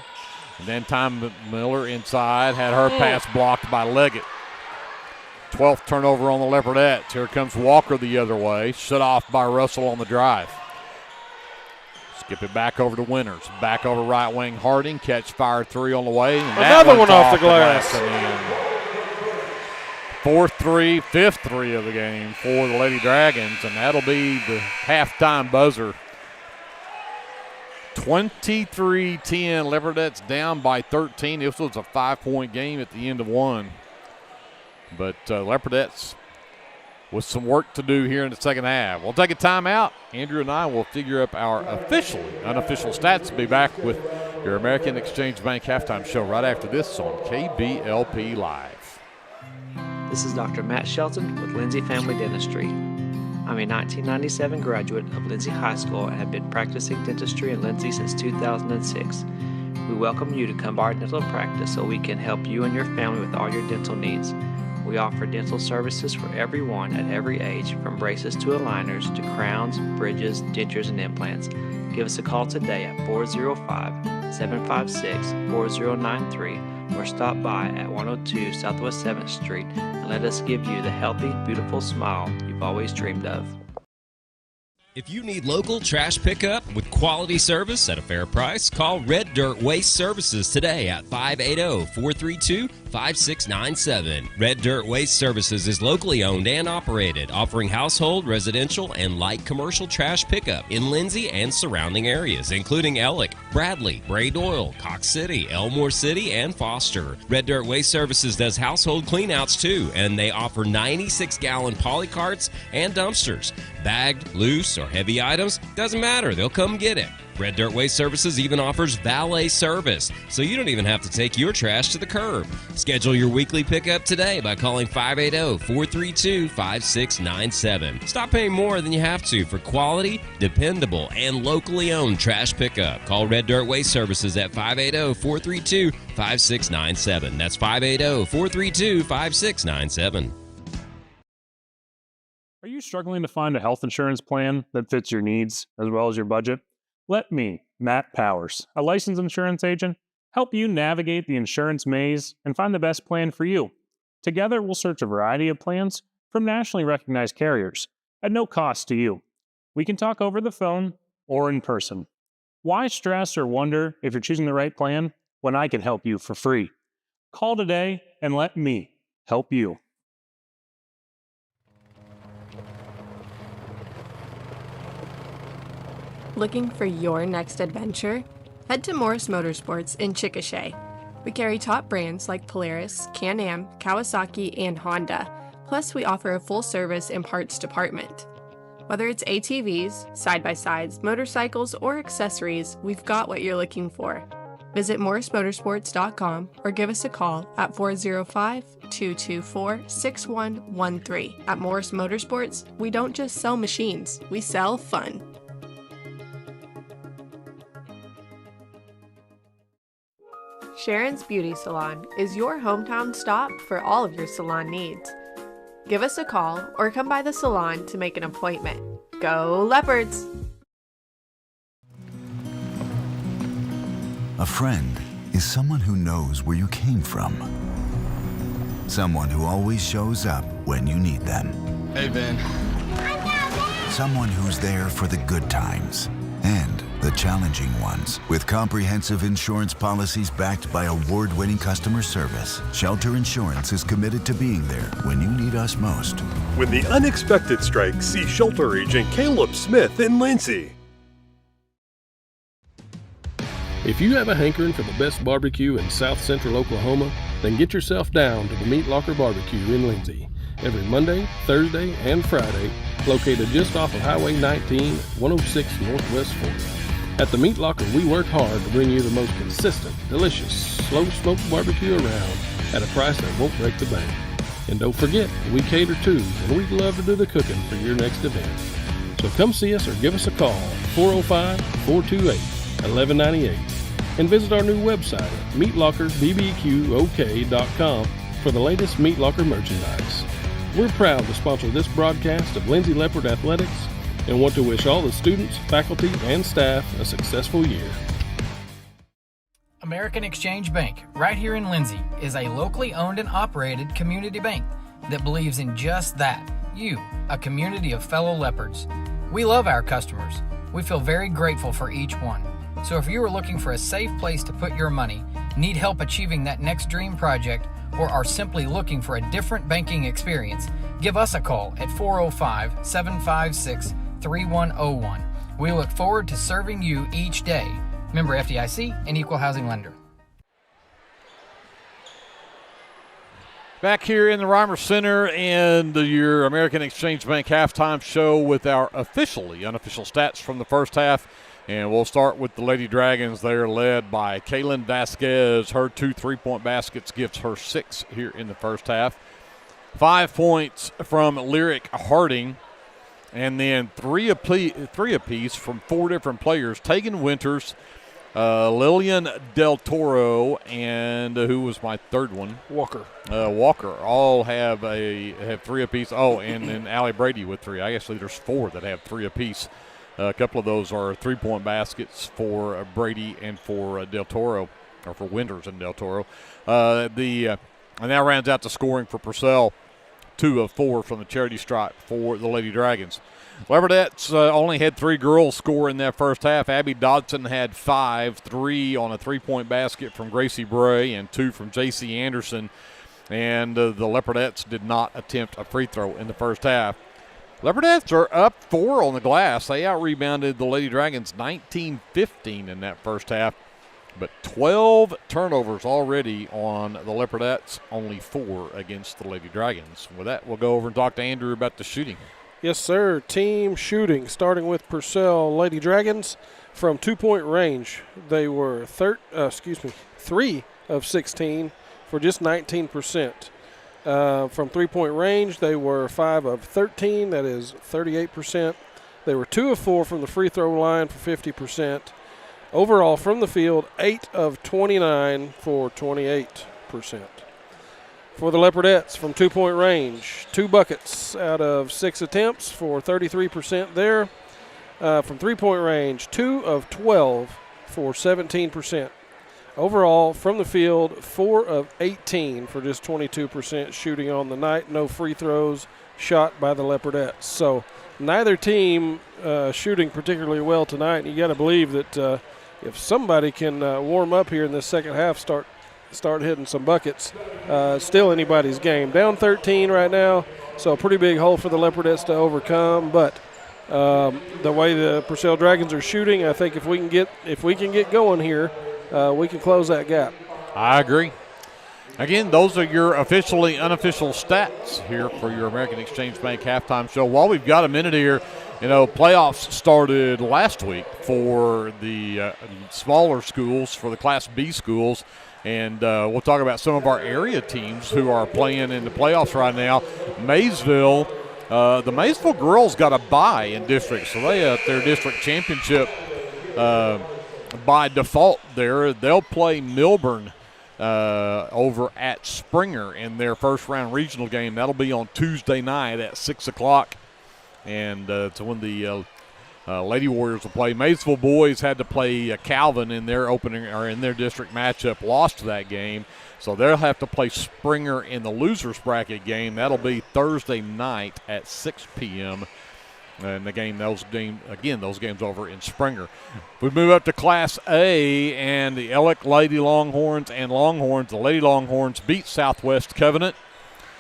And then time Miller inside. Had her pass blocked by Leggett. 12th turnover on the Leopardettes. Here comes Walker the other way. Shut off by Russell on the drive. Skip it back over to Winters. Back over right wing. Harding. Catch fire three on the way. And another one off the glass. Fourth three, fifth three of the game for the Lady Dragons, and that'll be the halftime buzzer. 23-10, Leopardettes down by 13. This was a 5-point game at the end of one. But Leopardettes with some work to do here in the second half. We'll take a timeout. Andrew and I will figure up our unofficial stats. Be back with your American Exchange Bank halftime show right after this on KBLP Live. This is Dr. Matt Shelton with Lindsay Family Dentistry. I'm a 1997 graduate of Lindsay High School and have been practicing dentistry in Lindsay since 2006. We welcome you to come to our dental practice so we can help you and your family with all your dental needs. We offer dental services for everyone at every age, from braces to aligners to crowns, bridges, dentures, and implants. Give us a call today at 405 756-4093 or stop by at 102 Southwest 7th Street and let us give you the healthy, beautiful smile you've always dreamed of. If you need local trash pickup with quality service at a fair price, call Red Dirt Waste Services today at 580-432-5697. Red Dirt Waste Services is locally owned and operated, offering household, residential, and light commercial trash pickup in Lindsay and surrounding areas, including Ellick, Bradley, Bray Doyle, Cox City, Elmore City, and Foster. Red Dirt Waste Services does household cleanouts too, and they offer 96-gallon poly carts and dumpsters. Bagged, loose, or heavy items, doesn't matter, they'll come get it. Red Dirt Waste Services even offers valet service, so you don't even have to take your trash to the curb. Schedule your weekly pickup today by calling 580-432-5697. Stop paying more than you have to for quality, dependable, and locally owned trash pickup. Call Red Dirt Waste Services at 580-432-5697. That's 580-432-5697. Are you struggling to find a health insurance plan that fits your needs as well as your budget? Let me, Matt Powers, a licensed insurance agent, help you navigate the insurance maze and find the best plan for you. Together, we'll search a variety of plans from nationally recognized carriers at no cost to you. We can talk over the phone or in person. Why stress or wonder if you're choosing the right plan when I can help you for free? Call today and let me help you. Looking for your next adventure? Head to Morris Motorsports in Chickasha. We carry top brands like Polaris, Can-Am, Kawasaki, and Honda. Plus, we offer a full-service and parts department. Whether it's ATVs, side-by-sides, motorcycles, or accessories, we've got what you're looking for. Visit morrismotorsports.com or give us a call at 405-224-6113. At Morris Motorsports, we don't just sell machines, we sell fun. Sharon's Beauty Salon is your hometown stop for all of your salon needs. Give us a call or come by the salon to make an appointment. Go Leopards! A friend is someone who knows where you came from. Someone who always shows up when you need them. Hey, Ben. Someone who's there for the good times and the challenging ones. With comprehensive insurance policies backed by award-winning customer service, Shelter Insurance is committed to being there when you need us most. When the unexpected strikes, see Shelter Agent Caleb Smith in Lindsay. If you have a hankering for the best barbecue in South Central Oklahoma, then get yourself down to the Meat Locker Barbecue in Lindsay. Every Monday, Thursday, and Friday, located just off of Highway 19, 106 Northwest 40th. At the Meat Locker, we work hard to bring you the most consistent, delicious, slow-smoked barbecue around at a price that won't break the bank. And don't forget, we cater too, and we'd love to do the cooking for your next event. So come see us or give us a call at 405-428-1198 and visit our new website at meatlockerbbqok.com for the latest Meat Locker merchandise. We're proud to sponsor this broadcast of Lindsay Leopard Athletics and want to wish all the students, faculty, and staff a successful year. American Exchange Bank, right here in Lindsay, is a locally owned and operated community bank that believes in just that, you, a community of fellow leopards. We love our customers. We feel very grateful for each one. So if you are looking for a safe place to put your money, need help achieving that next dream project, or are simply looking for a different banking experience, give us a call at 405-756-3101. We look forward to serving you each day. Member FDIC and Equal Housing Lender. Back here in the Reimer Center and your American Exchange Bank halftime show with our officially unofficial stats from the first half. And we'll start with the Lady Dragons. They're led by Kaylin Vasquez. Her 2 3-point baskets gives her 6 here in the first half. 5 points from Lyric Harding. And then three apiece from 4 different players. Tegan Winters, Lillian Del Toro, and who was my third one? Walker. Walker. All have 3 apiece. Oh, and then Allie Brady with 3. I guess there's 4 that have 3 apiece. A couple of those are three-point baskets for Brady and for Del Toro, or for Winters and Del Toro. And that rounds out the scoring for Purcell. 2 of 4 from the charity stripe for the Lady Dragons. Leopardettes only had 3 girls score in that first half. Abby Dodson had 5, 3 on a three-point basket from Gracie Bray and 2 from J.C. Anderson. And the Leopardettes did not attempt a free throw in the first half. Leopardettes are up 4 on the glass. They out-rebounded the Lady Dragons 19-15 in that first half. But 12 turnovers already on the Leopardettes, only 4 against the Lady Dragons. With that, we'll go over and talk to Andrew about the shooting. Yes, sir. Team shooting, starting with Purcell Lady Dragons from 2-point range. They were 3 of 16 for just 19%. From 3-point range, they were 5 of 13, that is 38%. They were 2 of 4 from the free throw line for 50%. Overall, from the field, 8 of 29 for 28%. For the Leopardettes, from 2-point range, 2 buckets out of 6 attempts for 33% there. From 3-point range, 2 of 12 for 17%. Overall, from the field, 4 of 18 for just 22% shooting on the night. No free throws shot by the Leopardettes. So neither team shooting particularly well tonight. You got to believe that if somebody can warm up here in the second half, start hitting some buckets, still anybody's game. Down 13 right now, so a pretty big hole for the Leopardettes to overcome. But the way the Purcell Dragons are shooting, I think if we can get going here, we can close that gap. I agree. Again, those are your officially unofficial stats here for your American Exchange Bank halftime show. While we've got a minute here, playoffs started last week for the smaller schools, for the Class B schools, and we'll talk about some of our area teams who are playing in the playoffs right now. Maysville, the Maysville girls got a bye in district, so they at their district championship by default there. They'll play Milburn over at Springer in their first-round regional game. That'll be on Tuesday night at 6 o'clock. And it's when the Lady Warriors will play. Maysville boys had to play Calvin in their in their district matchup, lost that game, so they'll have to play Springer in the losers bracket game. That'll be Thursday night at 6 p.m. And those games over in Springer. We move up to Class A, and the Ellick Lady Longhorns and Longhorns. The Lady Longhorns beat Southwest Covenant.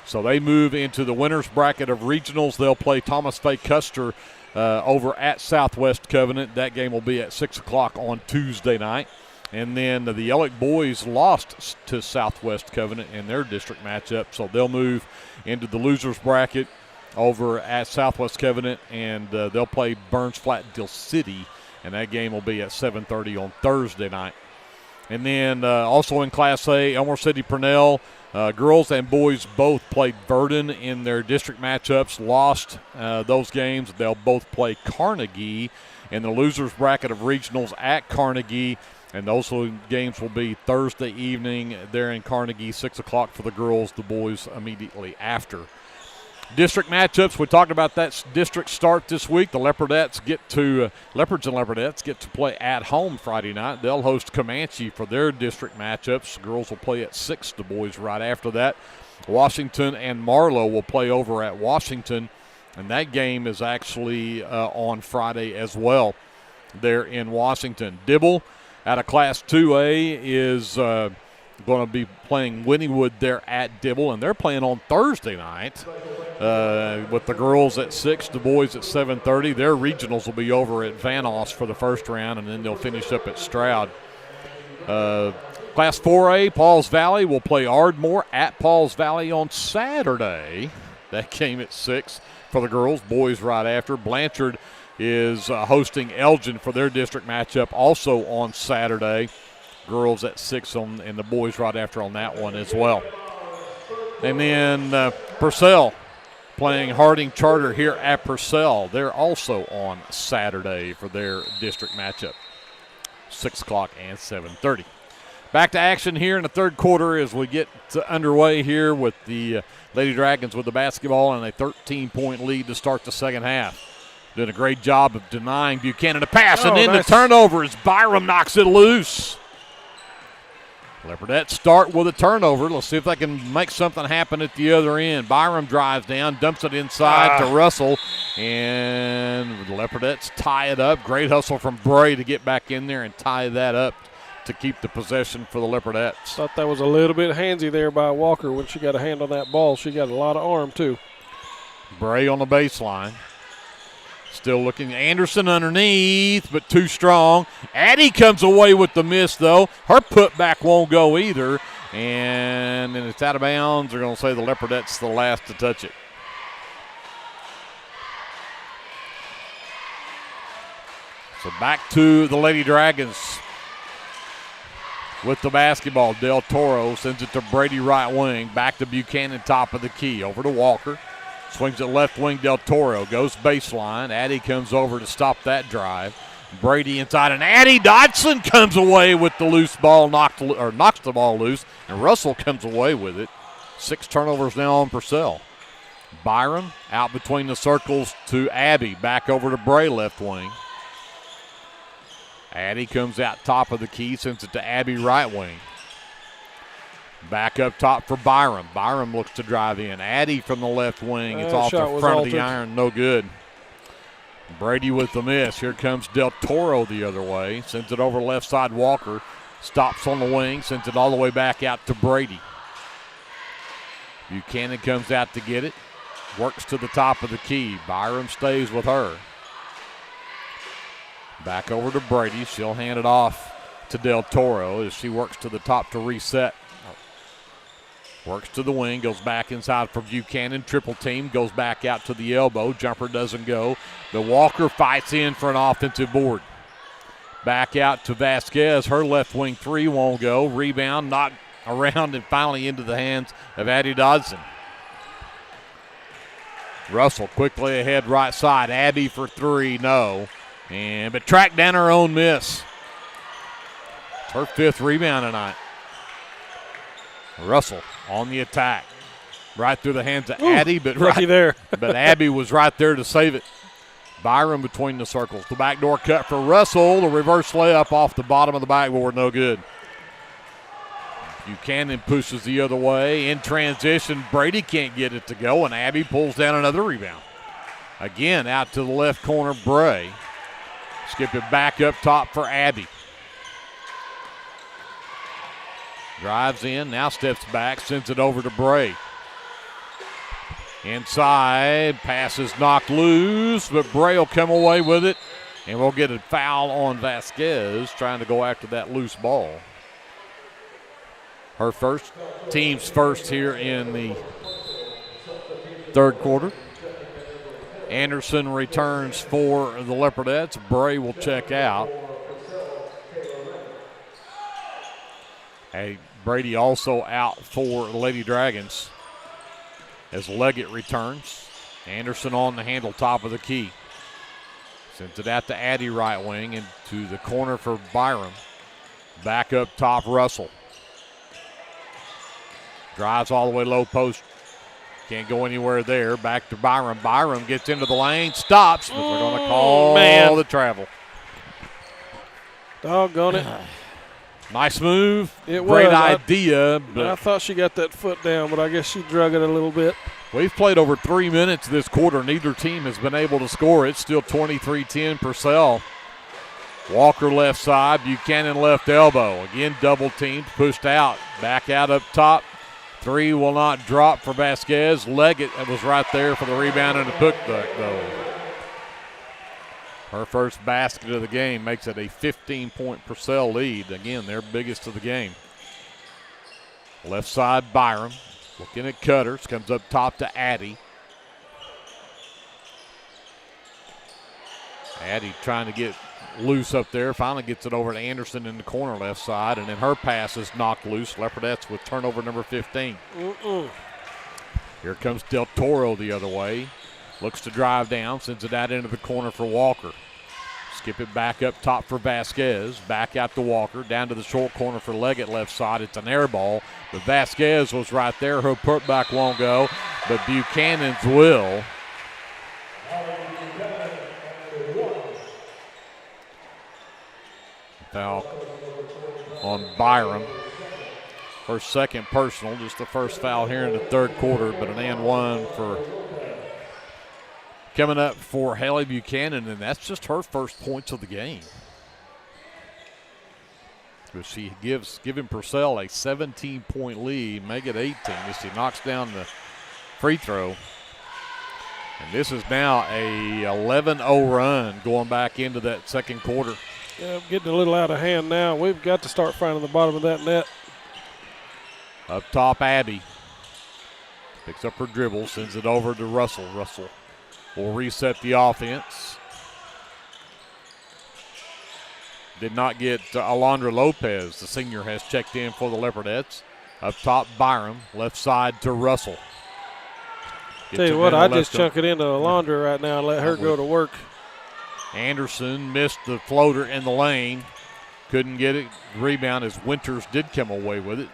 So they move into the winner's bracket of regionals. They'll play Thomas Fay Custer over at Southwest Covenant. That game will be at 6 o'clock on Tuesday night. And then the Ellick boys lost to Southwest Covenant in their district matchup, so they'll move into the loser's bracket over at Southwest Covenant, and they'll play Burns Flat Dill City, and that game will be at 7:30 on Thursday night. And then also in Class A, Elmore City Purnell, girls and boys both played Verdon in their district matchups, lost those games. They'll both play Carnegie in the loser's bracket of regionals at Carnegie, and those games will be Thursday evening there in Carnegie, 6 o'clock for the girls, the boys immediately after. District matchups, we talked about that district start this week. The Leopards and Leopardettes get to play at home Friday night. They'll host Comanche for their district matchups. Girls will play at 6, the boys right after that. Washington and Marlow will play over at Washington, and that game is actually on Friday as well there in Washington. Dibble out of Class 2A is going to be playing Wynnewood there at Dibble, and they're playing on Thursday night with the girls at 6, the boys at 7:30. Their regionals will be over at Van Oss for the first round, and then they'll finish up at Stroud. Class 4A, Pauls Valley will play Ardmore at Pauls Valley on Saturday. That game at 6 for the girls, boys right after. Blanchard is hosting Elgin for their district matchup also on Saturday. Girls at 6 and the boys right after on that one as well. And then Purcell playing Harding Charter here at Purcell. They're also on Saturday for their district matchup, 6 o'clock and 7:30. Back to action here in the third quarter as we get underway here with the Lady Dragons with the basketball and a 13-point lead to start the second half. Doing a great job of denying Buchanan a pass, and then nice. the turnover as Byram knocks it loose. Leopardettes start with a turnover. Let's see if they can make something happen at the other end. Byram drives down, dumps it inside to Russell, and the Leopardettes tie it up. Great hustle from Bray to get back in there and tie that up to keep the possession for the Leopardettes. Thought that was a little bit handsy there by Walker when she got a hand on that ball. She got a lot of arm, too. Bray on the baseline. Still looking. Anderson underneath, but too strong. Addie comes away with the miss, though. Her putback won't go either. And then it's out of bounds. They're going to say the Leopardettes the last to touch it. So back to the Lady Dragons with the basketball. Del Toro sends it to Brady right wing. Back to Buchanan, top of the key. Over to Walker. Swings it left wing, Del Toro. Goes baseline. Addie comes over to stop that drive. Brady inside, and Addie Dodson comes away with the loose ball, knocks the ball loose, and Russell comes away with it. 6 turnovers now on Purcell. Byram out between the circles to Abby. Back over to Bray, left wing. Addie comes out top of the key, sends it to Abby, right wing. Back up top for Byram. Byram looks to drive in. Addie from the left wing. It's off the front of the iron. No good. Brady with the miss. Here comes Del Toro the other way. Sends it over left side. Walker stops on the wing. Sends it all the way back out to Brady. Buchanan comes out to get it. Works to the top of the key. Byram stays with her. Back over to Brady. She'll hand it off to Del Toro as she works to the top to reset. Works to the wing, goes back inside for Buchanan. Triple team, goes back out to the elbow. Jumper doesn't go. But Walker fights in for an offensive board. Back out to Vasquez. Her left wing three won't go. Rebound, knocked around and finally into the hands of Addie Dodson. Russell quickly ahead right side. Abby for three, no. But tracked down her own miss. It's her 5th rebound tonight. Russell on the attack. Right through the hands of Addie, but but Abby was right there to save it. Byram between the circles. The backdoor cut for Russell. The reverse layup off the bottom of the backboard, no good. Buchanan pushes the other way. In transition, Brady can't get it to go, and Abby pulls down another rebound. Again, out to the left corner, Bray. Skip it back up top for Abby. Drives in, now steps back, sends it over to Bray. Inside, pass is knocked loose, but Bray will come away with it, and we'll get a foul on Vasquez trying to go after that loose ball. Her first, team's first here in the 3rd quarter. Anderson returns for the Leopardettes. Bray will check out. Brady also out for the Lady Dragons as Leggett returns. Anderson on the handle, top of the key. Sends it out to Addie, right wing, and to the corner for Byram. Back up top, Russell. Drives all the way low post. Can't go anywhere there. Back to Byram. Byram gets into the lane, stops, but they're going to call the travel. Doggone it. Nice move. It was. Great idea. But I thought she got that foot down, but I guess she drug it a little bit. We've played over 3 minutes this quarter. Neither team has been able to score. It's still 23-10 Purcell. Walker left side. Buchanan left elbow. Again, double teamed, pushed out. Back out up top. 3 will not drop for Vasquez. Leggett was right there for the rebound and the putback, though. Her first basket of the game makes it a 15-point Purcell lead. Again, their biggest of the game. Left side, Byram. Looking at Cutters. Comes up top to Addie. Addie trying to get loose up there. Finally gets it over to Anderson in the corner left side. And then her pass is knocked loose. Leopardettes with turnover number 15. Here comes Del Toro the other way. Looks to drive down, sends it out into the corner for Walker. Skip it back up top for Vasquez. Back out to Walker, down to the short corner for Leggett left side. It's an air ball, but Vasquez was right there. Her putback won't go, but Buchanan's will. foul on Byram. Her second personal, just the first foul here in the third quarter, but an and one for coming up for Haley Buchanan, and that's just her first points of the game. So she giving Purcell a 17-point lead, make it 18 as she knocks down the free throw. And this is now a 11-0 run going back into that second quarter. Yeah, getting a little out of hand now. We've got to start finding the bottom of that net. Up top, Abby picks up her dribble, sends it over to Russell. Russell will reset the offense. Did not get Alondra Lopez. The senior has checked in for the Leopardettes. Up top, Byram. Left side to Russell. Tell you what, I just chunk it into Alondra right now and let her go to work. Anderson missed the floater in the lane. Couldn't get it. Rebound as Winters did come away with it.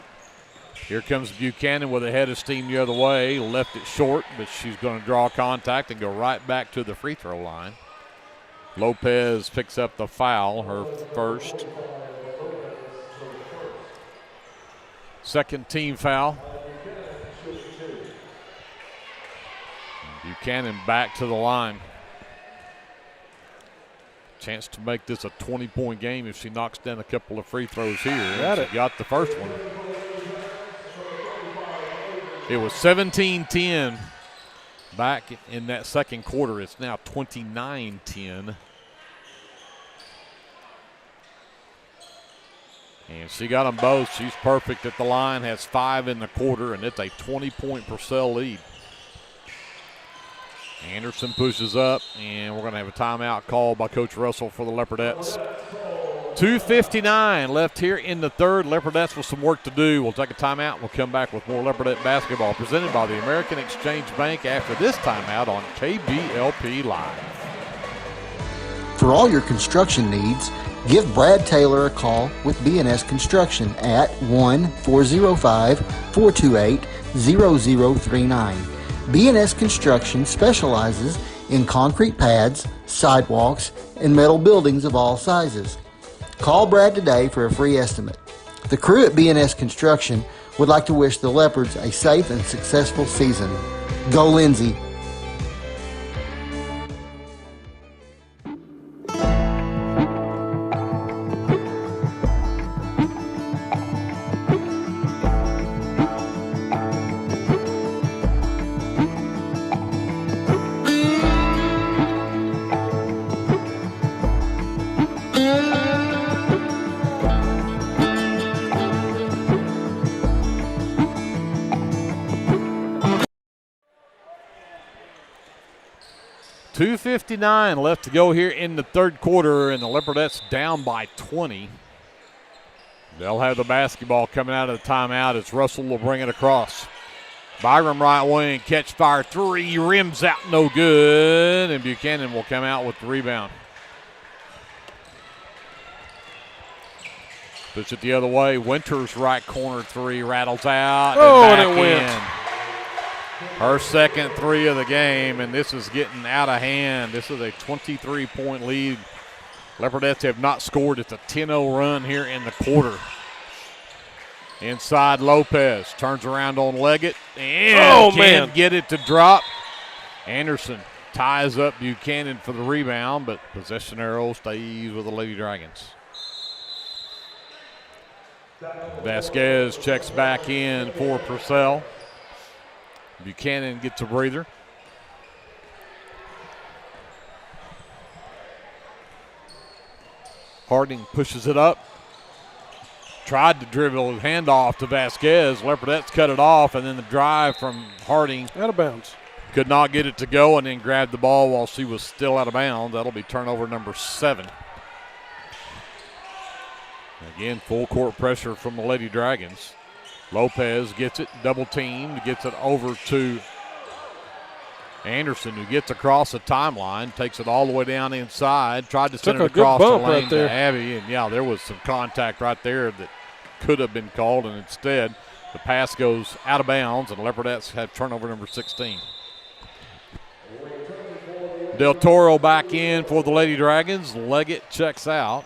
Here comes Buchanan with a head of steam the other way. Left it short, but she's going to draw contact and go right back to the free throw line. Lopez picks up the foul, her first. Second team foul. Buchanan back to the line. Chance to make this a 20-point game if she knocks down a couple of free throws here. She got the first one. It was 17-10 back in that second quarter. It's now 29-10. And she got them both. She's perfect at the line, has 5 in the quarter, and it's a 20-point Purcell lead. Anderson pushes up, and we're going to have a timeout called by Coach Russell for the Leopardettes. 2:59 left here in the third. Leopardettes with some work to do. We'll take a timeout. We'll come back with more Leopardette basketball presented by the American Exchange Bank after this timeout on KBLP Live. For all your construction needs, give Brad Taylor a call with B&S Construction at 1-405-428-0039. B&S Construction specializes in concrete pads, sidewalks, and metal buildings of all sizes. Call Brad today for a free estimate. The crew at B&S Construction would like to wish the Leopards a safe and successful season. Go Lindsay! .259 left to go here in the third quarter, and the Leopardettes down by 20. They'll have the basketball coming out of the timeout as Russell will bring it across. Byram right wing, catch fire three, rims out, no good, and Buchanan will come out with the rebound. Push it the other way. Winters right corner three, rattles out, and it went. Her second three of the game, and this is getting out of hand. This is a 23-point lead. Leopardettes have not scored. It's a 10-0 run here in the quarter. Inside Lopez, turns around on Leggett, and can't get it to drop. Anderson ties up Buchanan for the rebound, but possession arrow stays with the Lady Dragons. Vasquez checks back in for Purcell. Buchanan gets a breather. Harding pushes it up. Tried to dribble, handoff to Vasquez. Leopardettes cut it off, and then the drive from Harding. Out of bounds. Could not get it to go, and then grabbed the ball while she was still out of bounds. That'll be turnover number 7. Again, full court pressure from the Lady Dragons. Lopez gets it, double teamed, gets it over to Anderson, who gets across the timeline, takes it all the way down inside, tried to send it across the lane to Abby, and yeah, there was some contact right there that could have been called, and instead the pass goes out of bounds, and Leopardettes have turnover number 16. Del Toro back in for the Lady Dragons. Leggett checks out.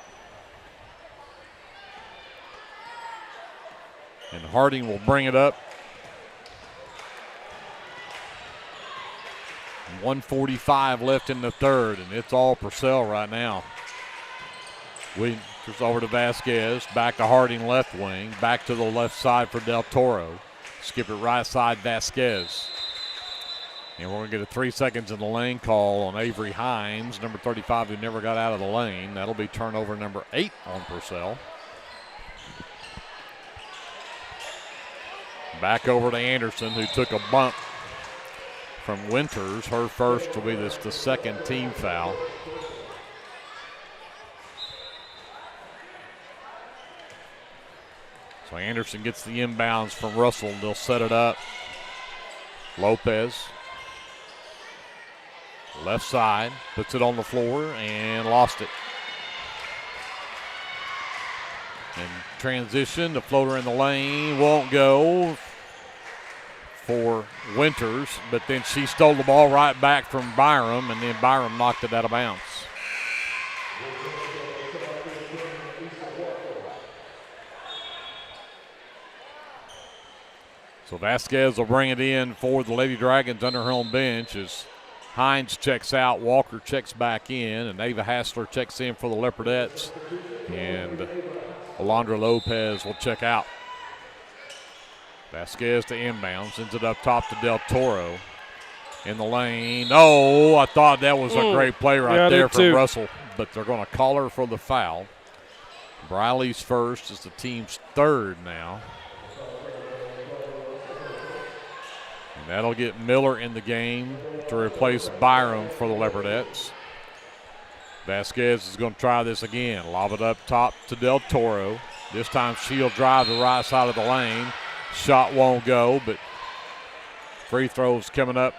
And Harding will bring it up. 1:45 left in the third, and it's all Purcell right now. Winters over to Vasquez, back to Harding left wing, back to the left side for Del Toro. Skip it right side, Vasquez. And we're going to get a 3 seconds in the lane call on Avery Hines, number 35, who never got out of the lane. That'll be turnover number 8 on Purcell. Back over to Anderson, who took a bump from Winters. Her first will be the second team foul. So Anderson gets the inbounds from Russell. They'll set it up. Lopez. Left side. Puts it on the floor and lost it. And transition. The floater in the lane won't go for Winters. But then she stole the ball right back from Byram. And then Byram knocked it out of bounds. So Vasquez will bring it in for the Lady Dragons under her own bench as Hines checks out, Walker checks back in, and Ava Hassler checks in for the Leopardettes. And Alondra Lopez will check out. Vasquez to inbound, sends it up top to Del Toro. In the lane. Oh, I thought that was a great play right there from Russell, but they're going to call her for the foul. Briley's first is the team's third now. That'll get Miller in the game to replace Byram for the Leopardettes. Vasquez is going to try this again. Lob it up top to Del Toro. This time she'll drive the right side of the lane. Shot won't go, but free throws coming up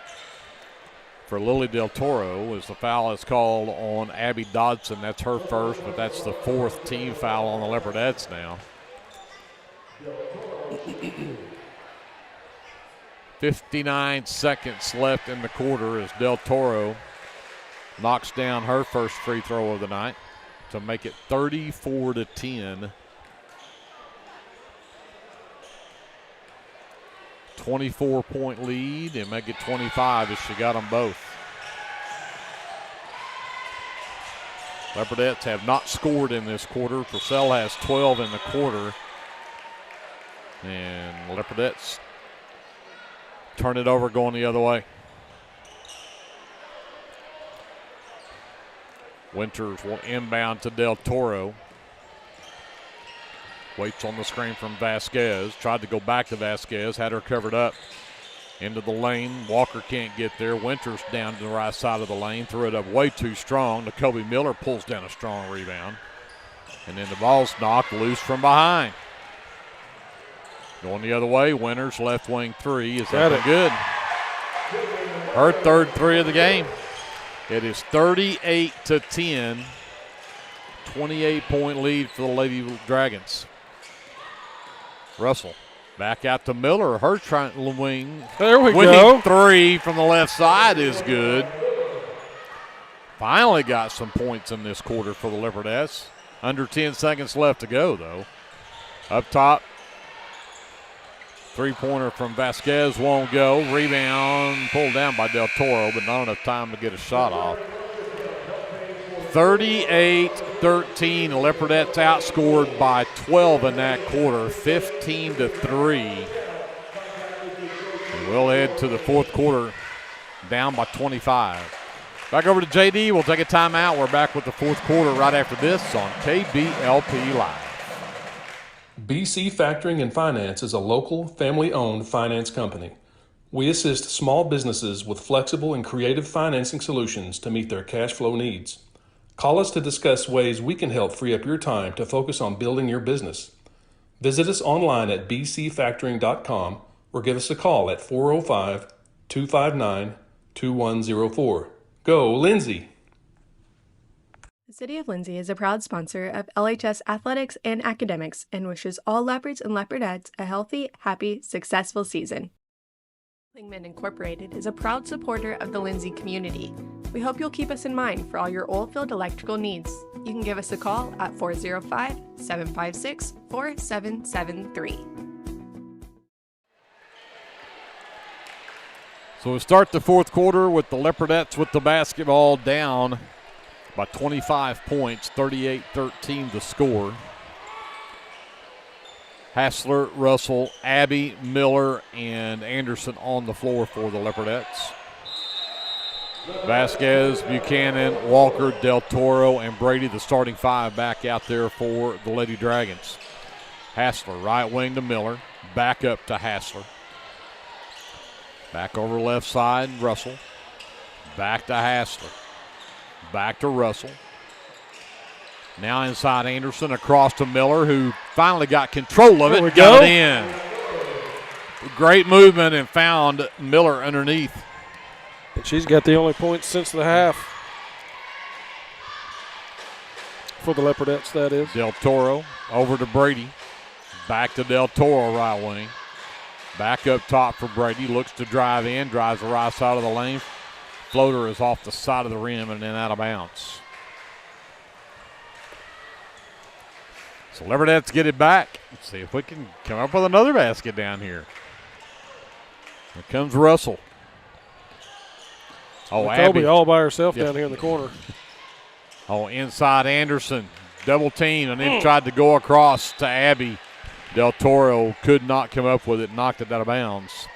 for Lily Del Toro as the foul is called on Abby Dodson. That's her first, but that's the fourth team foul on the Leopardettes now. 59 seconds left in the quarter as Del Toro knocks down her first free throw of the night to make it 34-10. 24-point lead and make it 25 as she got them both. Leopardettes have not scored in this quarter. Purcell has 12 in the quarter. And Leopardettes turn it over going the other way. Winters will inbound to Del Toro. Waits on the screen from Vasquez. Tried to go back to Vasquez. Had her covered up. Into the lane. Walker can't get there. Winters down to the right side of the lane. Threw it up way too strong. Nakobe Miller pulls down a strong rebound. And then the ball's knocked loose from behind. Going the other way, Winters left wing three is up and good. Her third three of the game. It is 38-10. 28-point lead for the Lady Dragons. Russell back out to Miller. Her trying wing. There we winning go. Three from the left side is good. Finally got some points in this quarter for the Leopardettes. Under 10 seconds left to go, though. Up top. Three-pointer from Vasquez won't go. Rebound pulled down by Del Toro, but not enough time to get a shot off. 38-13. Leopardettes outscored by 12 in that quarter, 15-3. And we'll head to the fourth quarter down by 25. Back over to JD. We'll take a timeout. We're back with the fourth quarter right after this on KBLP Live. BC Factoring and Finance is a local, family-owned finance company. We assist small businesses with flexible and creative financing solutions to meet their cash flow needs. Call us to discuss ways we can help free up your time to focus on building your business. Visit us online at bcfactoring.com or give us a call at 405-259-2104. Go, Lindsay! The City of Lindsay is a proud sponsor of LHS athletics and academics and wishes all leopards and leopardettes a healthy, happy, successful season. Lingman Incorporated is a proud supporter of the Lindsay community. We hope you'll keep us in mind for all your oilfield electrical needs. You can give us a call at 405-756-4773. So we start the fourth quarter with the Leopardettes with the basketball down by 25 points, 38-13 the score. Hassler, Russell, Abbey, Miller, and Anderson on the floor for the Leopardettes. Vasquez, Buchanan, Walker, Del Toro, and Brady, the starting five, back out there for the Lady Dragons. Hassler, right wing to Miller, back up to Hassler. Back over left side, Russell. Back to Hassler. Back to Russell. Now inside Anderson, across to Miller, who finally got control of it and got it in. Great movement and found Miller underneath. And she's got the only points since the half. For the Leopardettes, that is. Del Toro over to Brady. Back to Del Toro, right wing. Back up top for Brady. Looks to drive in. Drives the right side of the lane. Floater is off the side of the rim and then out of bounds. So Leopardettes get it back. Let's see if we can come up with another basket down here. Here comes Russell. Oh, Abby Abby all by herself down here in the corner. Oh, inside Anderson. Double team and then tried to go across to Abby. Del Toro could not come up with it, knocked it out of bounds.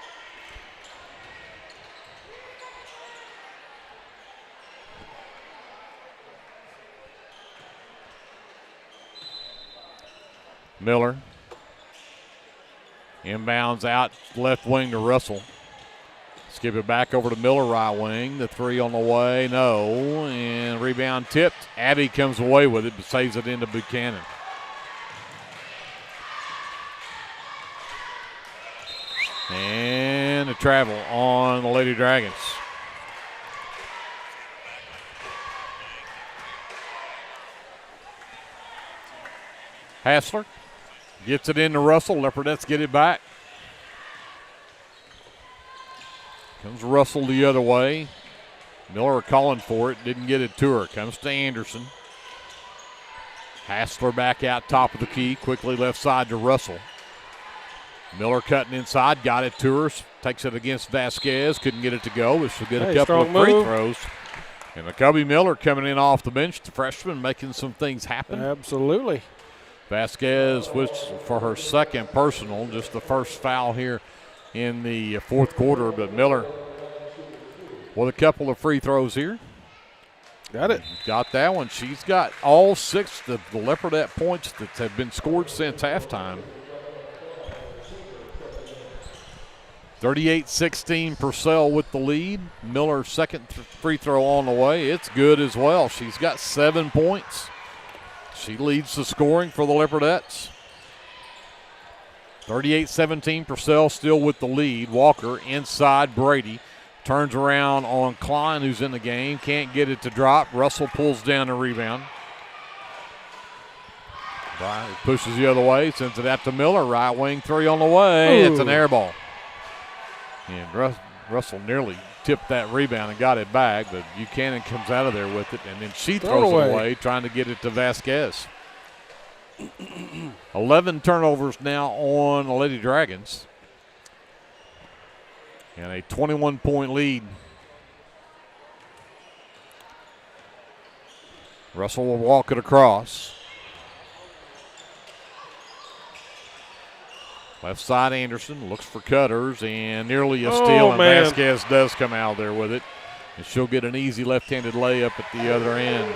Miller. Inbounds out left wing to Russell. Skip it back over to Miller, right wing. The three on the way, no. And rebound tipped. Abby comes away with it, but saves it into Buchanan. And a travel on the Lady Dragons. Hassler gets it into Russell. Leopardettes get it back. Comes Russell the other way. Miller calling for it. Didn't get it to her. Comes to Anderson. Hassler back out top of the key. Quickly left side to Russell. Miller cutting inside. Got it to her. Takes it against Vasquez. Couldn't get it to go, but she'll get a couple of free throws. And McCubby Miller coming in off the bench, the freshman, making some things happen. Absolutely. Vasquez for her second personal, just the first foul here in the fourth quarter, but Miller with a couple of free throws here. Got it. Got that one. She's got all six of the Leopardette points that have been scored since halftime. 38-16 Purcell with the lead. Miller's second free throw on the way. It's good as well. She's got 7 points. She leads the scoring for the Leopardettes. 38-17, Purcell still with the lead. Walker inside Brady. Turns around on Klein, who's in the game. Can't get it to drop. Russell pulls down a rebound. Brian pushes the other way, sends it out to Miller. Right wing three on the way. Ooh. It's an air ball. And Russell nearly tipped that rebound and got it back, but Buchanan comes out of there with it, and then she throws it away, trying to get it to Vasquez. 11 turnovers now on the Lady Dragons. And a 21-point lead. Russell will walk it across. Left side Anderson looks for cutters and nearly a steal, and Vasquez does come out there with it. And she'll get an easy left-handed layup at the other end.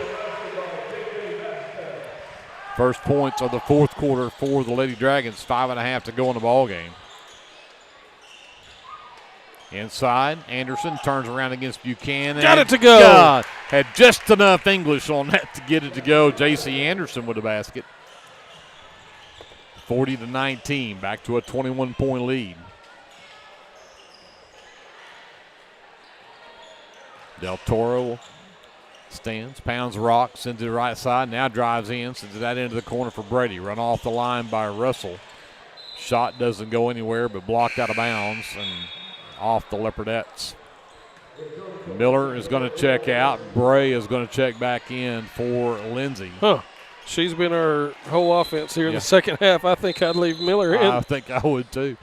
First points of the fourth quarter for the Lady Dragons, 5.5 to go in the ball game. Inside, Anderson turns around against Buchanan. Got it to go. God, had just enough English on that to get it to go. J.C. Anderson with a basket. 40-19, back to a 21-point lead. Del Toro stands, pounds the rock, sends it to the right side, now drives in, sends that into the corner for Brady. Run off the line by Russell. Shot doesn't go anywhere, but blocked out of bounds and off the Leopardettes. Miller is going to check out. Bray is going to check back in for Lindsay. She's been our whole offense here in the second half. I think I'd leave Miller in. I think I would too.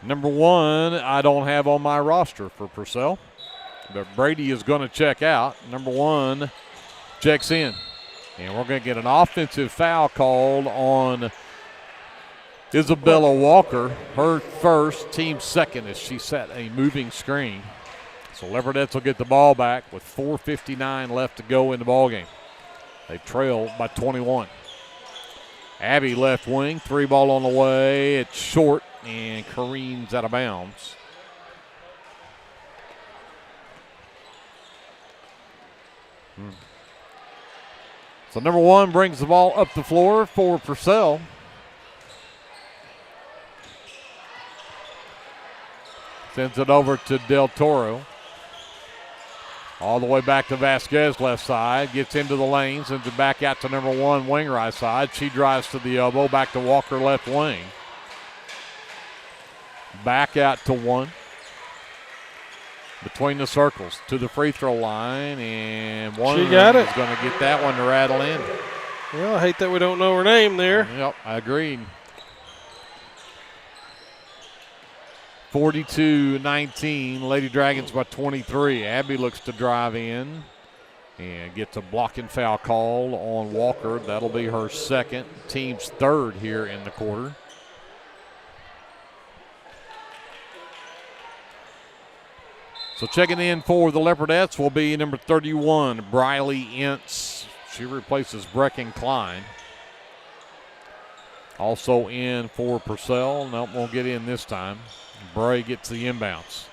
Number 1, I don't have on my roster for Purcell, but Brady is going to check out. Number 1 checks in, and we're going to get an offensive foul called on Isabella Walker, her first, team second, as she set a moving screen. So Leopardettes will get the ball back with 4:59 left to go in the ballgame. They trail by 21. Abby left wing, 3 ball on the way. It's short and careens out of bounds. So number 1 brings the ball up the floor for Purcell. Sends it over to Del Toro. All the way back to Vasquez left side. Gets into the lane. Sends it back out to number 1 wing right side. She drives to the elbow. Back to Walker left wing. Back out to 1. Between the circles to the free throw line. And 1 she got it. is going to get that one to rattle in. Well, I hate that we don't know her name there. Yep, I agreed. 42-19, Lady Dragons by 23. Abby looks to drive in and gets a blocking foul call on Walker. That'll be her second, team's third here in the quarter. So checking in for the Leopardettes will be number 31, Briley Ince. She replaces Brecken Klein. Also in for Purcell. Nope, won't get in this time. Bray gets the inbounds.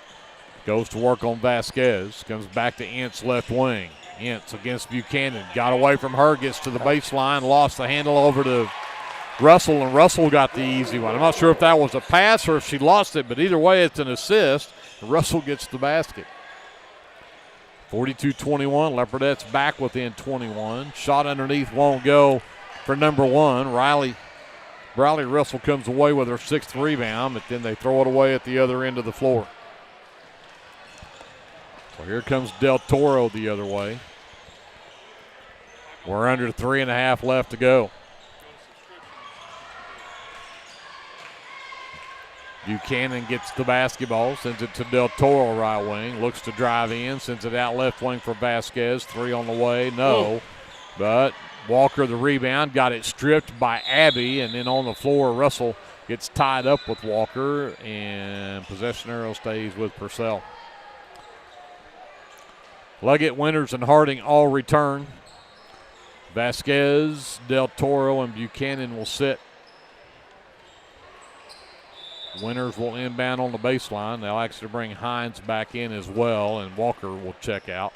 Goes to work on Vasquez. Comes back to Ince left wing. Ince against Buchanan. Got away from her. Gets to the baseline. Lost the handle over to Russell, and Russell got the easy one. I'm not sure if that was a pass or if she lost it, but either way it's an assist. Russell gets the basket. 42-21. Leopardettes back within 21. Shot underneath won't go for number 1. Briley Russell comes away with her 6th rebound, but then they throw it away at the other end of the floor. So here comes Del Toro the other way. We're under 3.5 left to go. Buchanan gets the basketball, sends it to Del Toro right wing, looks to drive in, sends it out left wing for Vasquez. 3 on the way, no. But Walker the rebound, got it stripped by Abby, and then on the floor Russell gets tied up with Walker, and possession arrow stays with Purcell. Leggett, Winters, and Harding all return. Vasquez, Del Toro, and Buchanan will sit. Winters will inbound on the baseline. They'll actually bring Hines back in as well, and Walker will check out.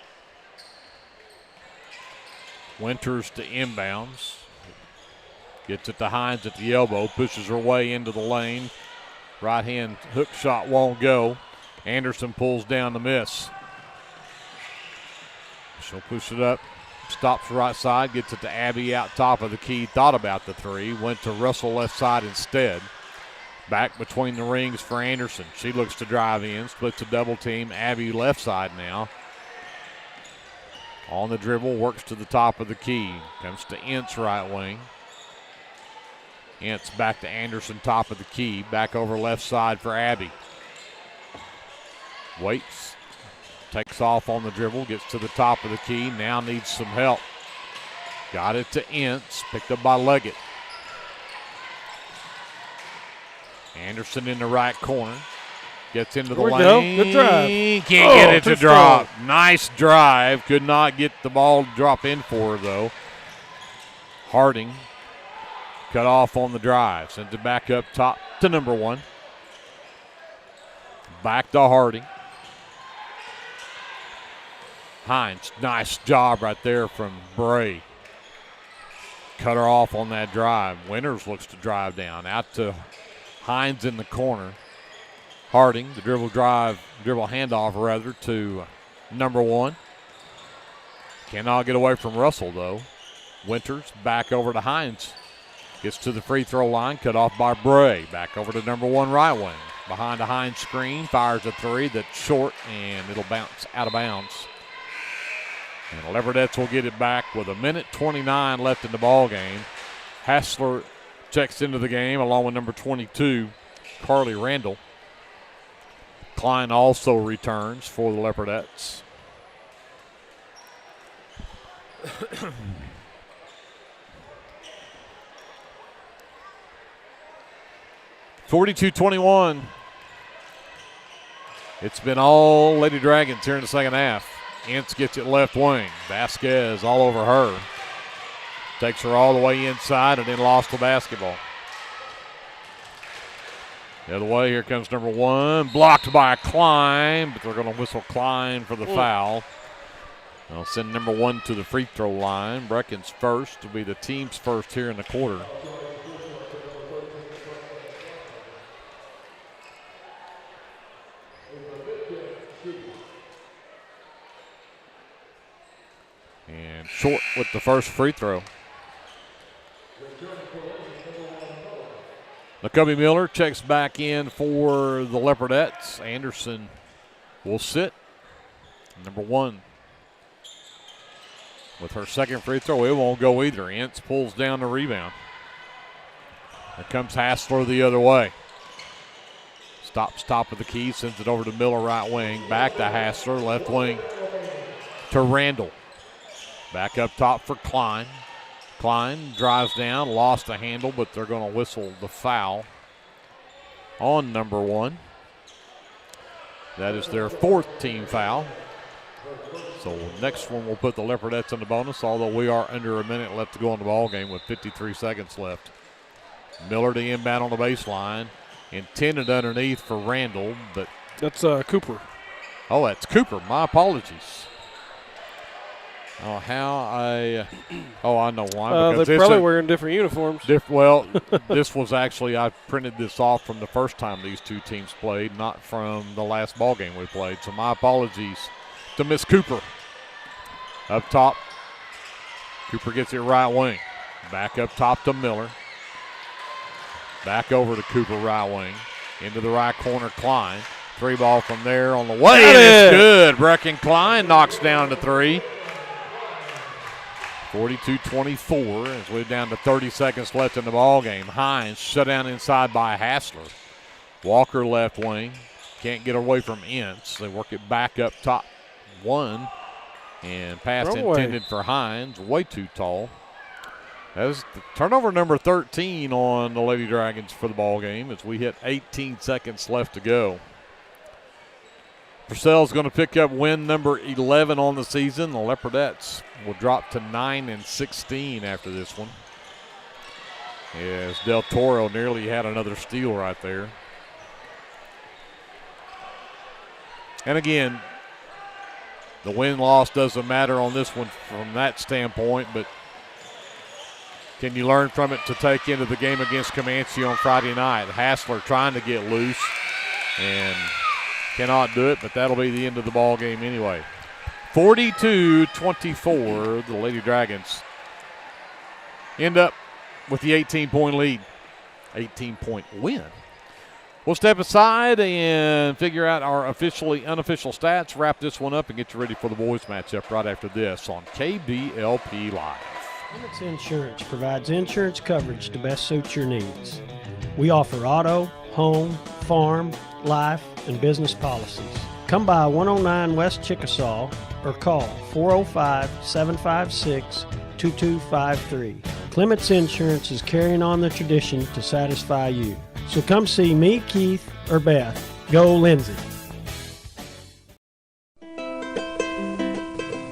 Winters to inbounds. Gets it to Hines at the elbow. Pushes her way into the lane. Right hand hook shot won't go. Anderson pulls down the miss. She'll push it up. Stops right side. Gets it to Abby out top of the key. Thought about the 3. Went to Russell left side instead. Back between the rings for Anderson. She looks to drive in. Splits a double team. Abby left side now. On the dribble, works to the top of the key. Comes to Ince right wing. Ince back to Anderson, top of the key. Back over left side for Abby. Waits. Takes off on the dribble, gets to the top of the key. Now needs some help. Got it to Ince, picked up by Leggett. Anderson in the right corner. Gets into the lane. Good drive. Can't get it to drop. Nice drive. Could not get the ball to drop in for her, though. Harding cut off on the drive. Sends it back up top to number 1. Back to Harding. Hines, nice job right there from Bray. Cut her off on that drive. Winters looks to drive down. Out to Hines in the corner. Harding, the dribble handoff rather to number 1. Cannot get away from Russell though. Winters back over to Hines. Gets to the free throw line, cut off by Bray. Back over to number 1 right wing. Behind a Hines screen, fires a 3 that's short and it'll bounce out of bounds. And the Leopardettes will get it back with 1:29 left in the ball game. Hassler checks into the game along with number 22, Carly Randall. Klein also returns for the Leopardettes. (42-21). It's been all Lady Dragons here in the second half. Ince gets it left wing. Vasquez all over her. Takes her all the way inside and then lost the basketball. The other way, here comes number 1. Blocked by Klein, but they're going to whistle Klein for the foul. They'll send number 1 to the free throw line. Brecken's first will be the team's first here in the quarter. And short with the first free throw. Jacoby Miller checks back in for the Leopardettes. Anderson will sit. Number 1. With her second free throw, it won't go either. Ince pulls down the rebound. Here comes Hassler the other way. Stops top of the key, sends it over to Miller right wing. Back to Hassler, left wing to Randall. Back up top for Klein. Klein drives down, lost the handle, but they're going to whistle the foul on number 1. That is their 4th team foul. So next one will put the Leopardettes in the bonus, although we are under a minute left to go in the ball game with 53 seconds left. Miller to inbound on the baseline. Intended underneath for Randall, but that's Cooper. Oh, that's Cooper. My apologies. Oh, I know why. They're probably wearing different uniforms. This was actually, I printed this off from the first time these two teams played, not from the last ball game we played. So my apologies to Miss Cooper. Up top, Cooper gets it right wing. Back up top to Miller. Back over to Cooper right wing. Into the right corner, Klein. 3 ball from there on the way, and it's good. Brecken Klein knocks down the 3. 42-24 as we're down to 30 seconds left in the ball game. Hines shut down inside by Hassler. Walker left wing. Can't get away from Ince. They work it back up top. 1. And pass intended for Hines. Way too tall. That is the turnover number 13 on the Lady Dragons for the ball game as we hit 18 seconds left to go. Purcell's going to pick up win number 11 on the season. The Leopardettes will drop to 9-16 after this one. As Del Toro nearly had another steal right there. And again, the win-loss doesn't matter on this one from that standpoint, but can you learn from it to take into the game against Comanche on Friday night? Hassler trying to get loose and cannot do it, but that'll be the end of the ball game anyway. 42-24, the Lady Dragons end up with the 18-point lead. 18-point win. We'll step aside and figure out our officially unofficial stats, wrap this one up, and get you ready for the boys matchup right after this on KBLP Live. Limits Insurance provides insurance coverage to best suit your needs. We offer auto, home, farm, life, and business policies. Come by 109 West Chickasaw or call 405-756-2253. Clements Insurance is carrying on the tradition to satisfy you. So come see me, Keith, or Beth. Go Lindsay.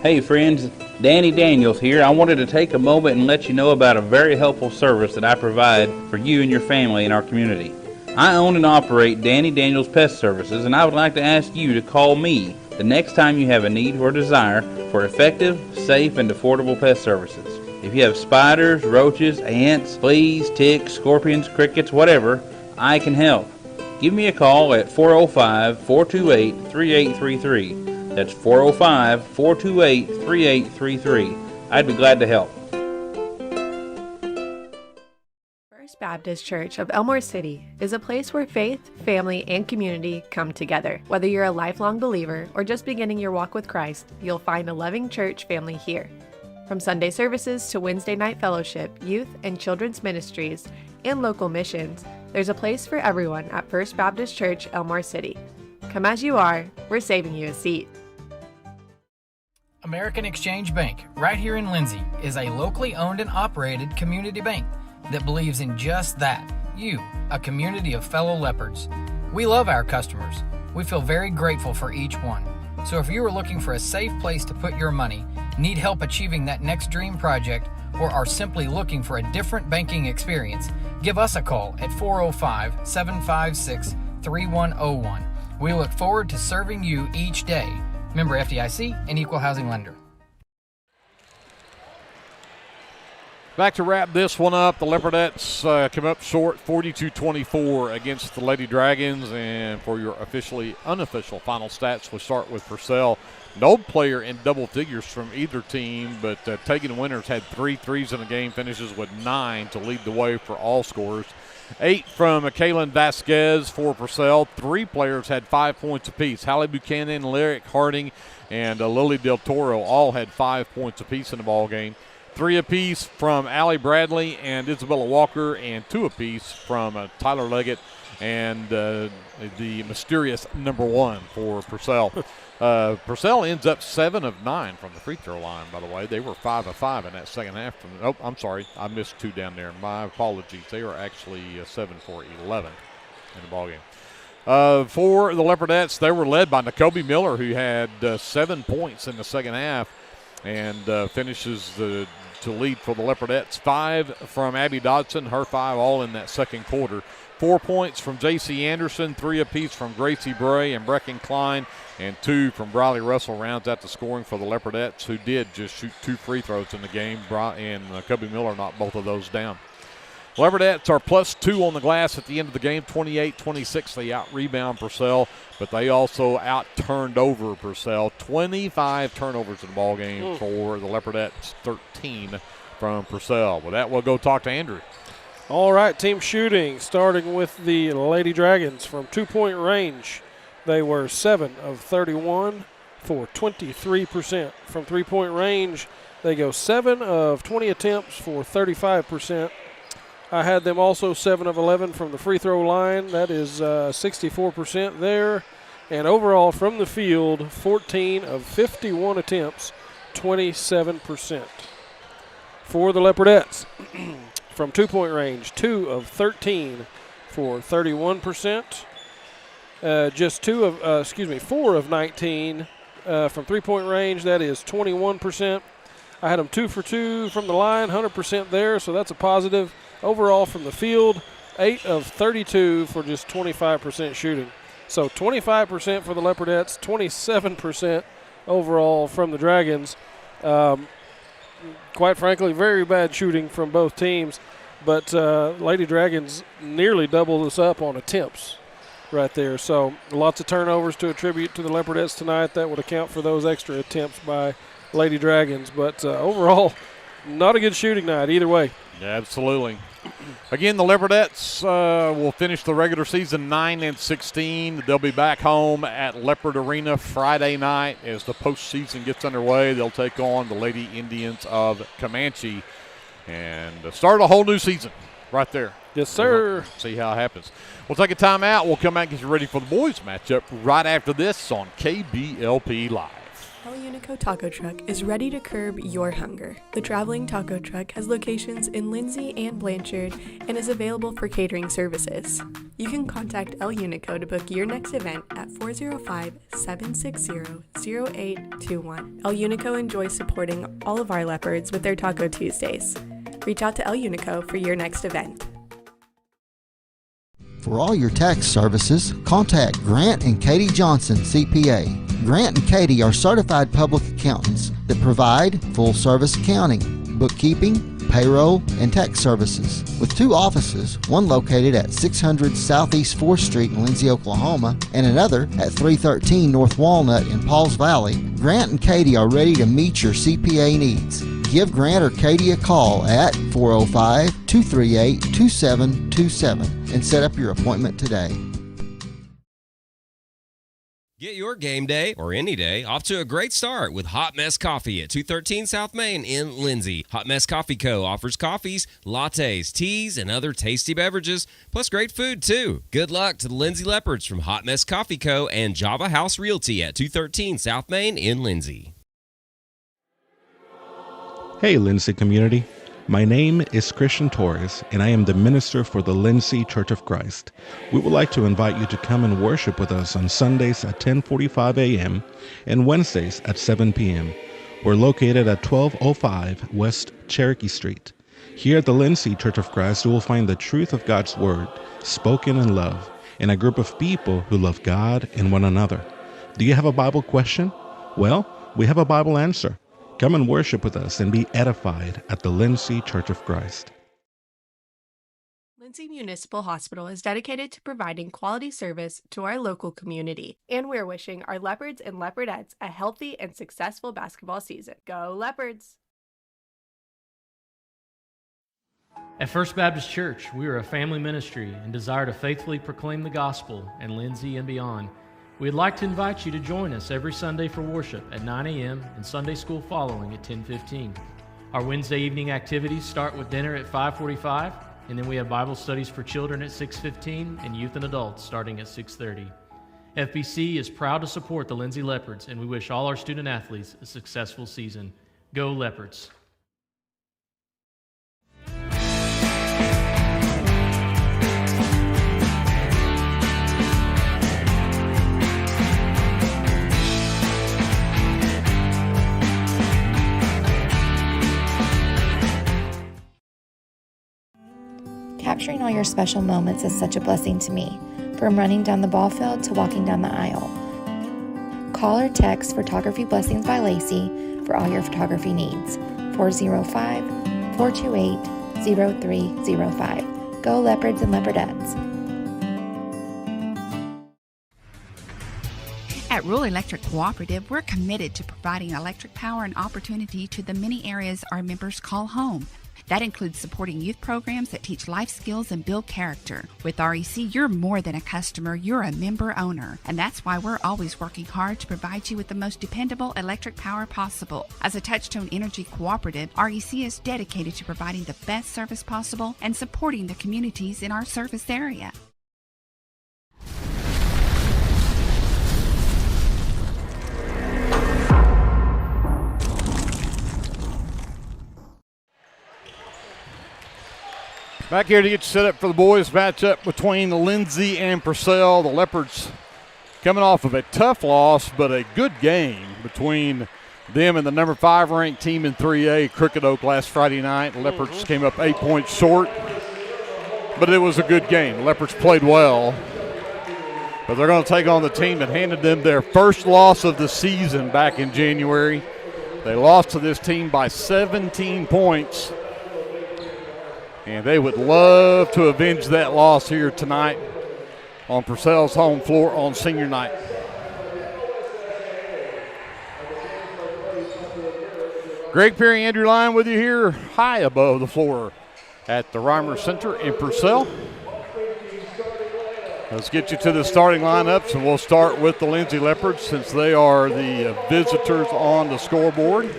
Hey friends, Danny Daniels here. I wanted to take a moment and let you know about a very helpful service that I provide for you and your family in our community. I own and operate Danny Daniels Pest Services, and I would like to ask you to call me the next time you have a need or desire for effective, safe, and affordable pest services. If you have spiders, roaches, ants, fleas, ticks, scorpions, crickets, whatever, I can help. Give me a call at 405-428-3833. That's 405-428-3833. I'd be glad to help. First Baptist Church of Elmore City is a place where faith, family, and community come together. Whether you're a lifelong believer or just beginning your walk with Christ, you'll find a loving church family here. From Sunday services to Wednesday night fellowship, youth and children's ministries, and local missions, there's a place for everyone at First Baptist Church, Elmore City. Come as you are, we're saving you a seat. American Exchange Bank, right here in Lindsay, is a locally owned and operated community bank that believes in just that, you, a community of fellow leopards. We love our customers. We feel very grateful for each one. So if you are looking for a safe place to put your money, need help achieving that next dream project, or are simply looking for a different banking experience, give us a call at 405-756-3101. We look forward to serving you each day. Member FDIC and Equal Housing Lender. Back to wrap this one up, the Leopardettes come up short 42-24 against the Lady Dragons. And for your unofficial final stats, we'll start with Purcell. No player in double figures from either team, but Tegan Winters had 3 threes in the game, finishes with 9 to lead the way for all scorers. 8 from Kaylin Vasquez for Purcell. 3 players had 5 points apiece. Hallie Buchanan, Lyric Harding, and Lily Del Toro all had 5 points apiece in the ball game. 3 apiece from Allie Bradley and Isabella Walker, and 2 apiece from Tyler Leggett and the mysterious number 1 for Purcell. Purcell ends up 7 of 9 from the free throw line, by the way. They were 5 of 5 in that second half. I'm sorry. I missed 2 down there. My apologies. They were actually 7 for 11 in the ballgame. For the Leopardettes, they were led by Nakobe Miller, who had 7 points in the second half and finishes to lead for the Leopardettes. 5 from Abby Dodson, her 5 all in that second quarter. 4 points from J.C. Anderson, 3 apiece from Gracie Bray and Brecken Klein, and 2 from Briley Russell rounds out the scoring for the Leopardettes, who did just shoot 2 free throws in the game, and Kobe Miller knocked both of those down. Leopardettes are +2 on the glass at the end of the game, 28-26. They out-rebound Purcell, but they also out-turned over Purcell. 25 turnovers in the ball game for the Leopardettes, 13 from Purcell. With that, we'll go talk to Andrew. All right, team shooting, starting with the Lady Dragons from 2-point range. They were 7 of 31 for 23%. From 3-point range, they go 7 of 20 attempts for 35%. I had them also 7 of 11 from the free throw line. That is 64% there. And overall from the field, 14 of 51 attempts, 27%. For the Leopardettes, from 2-point range, 2 of 13 for 31%. Just 4 of 19 from 3-point range. That is 21%. I had them 2 for 2 from the line, 100% there, so that's a positive. Overall from the field, 8 of 32 for just 25% shooting. So 25% for the Leopardettes, 27% overall from the Dragons. Quite frankly, very bad shooting from both teams, but Lady Dragons nearly doubled us up on attempts right there. So lots of turnovers to attribute to the Leopardettes tonight. That would account for those extra attempts by Lady Dragons. But overall, not a good shooting night either way. Yeah, absolutely. Again, the Leopardettes will finish the regular season 9-16. They'll be back home at Leopard Arena Friday night as the postseason gets underway. They'll take on the Lady Indians of Comanche and start a whole new season right there. Yes, sir. See how it happens. We'll take a timeout. We'll come back and get you ready for the boys matchup right after this on KBLP Live. El Unico Taco Truck is ready to curb your hunger. The traveling taco truck has locations in Lindsay and Blanchard and is available for catering services. You can contact El Unico to book your next event at 405-760-0821. El Unico enjoys supporting all of our leopards with their Taco Tuesdays. Reach out to El Unico for your next event. For all your tax services, contact Grant and Katie Johnson, CPA. Grant and Katie are certified public accountants that provide full-service accounting, bookkeeping, payroll, and tax services. With 2 offices, one located at 600 Southeast 4th Street in Lindsay, Oklahoma, and another at 313 North Walnut in Pauls Valley, Grant and Katie are ready to meet your CPA needs. Give Grant or Katie a call at 405-238-2727 and set up your appointment today. Get your game day, or any day, off to a great start with Hot Mess Coffee at 213 South Main in Lindsay. Hot Mess Coffee Co. offers coffees, lattes, teas, and other tasty beverages, plus great food, too. Good luck to the Lindsay Leopards from Hot Mess Coffee Co. and Java House Realty at 213 South Main in Lindsay. Hey, Lindsay community. My name is Christian Torres, and I am the minister for the Lindsay Church of Christ. We would like to invite you to come and worship with us on Sundays at 10:45 a.m. and Wednesdays at 7 p.m. We're located at 1205 West Cherokee Street. Here at the Lindsay Church of Christ, you will find the truth of God's Word, spoken in love, and a group of people who love God and one another. Do you have a Bible question? Well, we have a Bible answer. Come and worship with us and be edified at the Lindsay Church of Christ. Lindsay Municipal Hospital is dedicated to providing quality service to our local community, and we're wishing our Leopards and Leopardettes a healthy and successful basketball season. Go Leopards! At First Baptist Church, we are a family ministry and desire to faithfully proclaim the gospel in Lindsay and beyond. We'd like to invite you to join us every Sunday for worship at 9 a.m. and Sunday school following at 10:15. Our Wednesday evening activities start with dinner at 5:45, and then we have Bible studies for children at 6:15 and youth and adults starting at 6:30. FBC is proud to support the Lindsay Leopards, and we wish all our student athletes a successful season. Go Leopards! Capturing all your special moments is such a blessing to me, from running down the ball field to walking down the aisle. Call or text Photography Blessings by Lacey for all your photography needs. 405-428-0305. Go Leopards and Leopardettes. At Rural Electric Cooperative, we're committed to providing electric power and opportunity to the many areas our members call home. That includes supporting youth programs that teach life skills and build character. With REC, you're more than a customer, you're a member owner. And that's why we're always working hard to provide you with the most dependable electric power possible. As a Touchstone Energy Cooperative, REC is dedicated to providing the best service possible and supporting the communities in our service area. Back here to get you set up for the boys matchup between Lindsay and Purcell. The Leopards coming off of a tough loss, but a good game between them and the number 5 ranked team in 3A, Crooked Oak, last Friday night. The Leopards came up 8 points short, but it was a good game. The Leopards played well, but they're going to take on the team that handed them their first loss of the season back in January. They lost to this team by 17 points. And they would love to avenge that loss here tonight on Purcell's home floor on senior night. Greg Perry, Andrew Lyon with you here high above the floor at the Reimer Center in Purcell. Let's get you to the starting lineups, and we'll start with the Lindsay Leopards since they are the visitors on the scoreboard.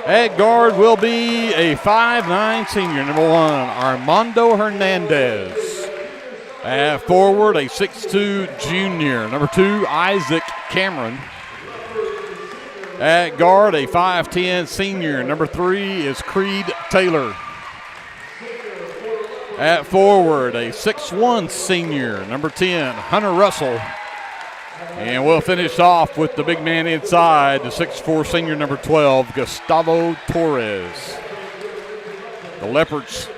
At guard will be a 5'9" senior, number 1, Armando Hernandez. At forward, a 6'2" junior, number 2, Isaac Cameron. At guard, a 5'10" senior, number 3 is Creed Taylor. At forward, a 6'1" senior, number 10, Hunter Russell. And we'll finish off with the big man inside, the 6'4" senior, number 12, Gustavo Torres. The Leopards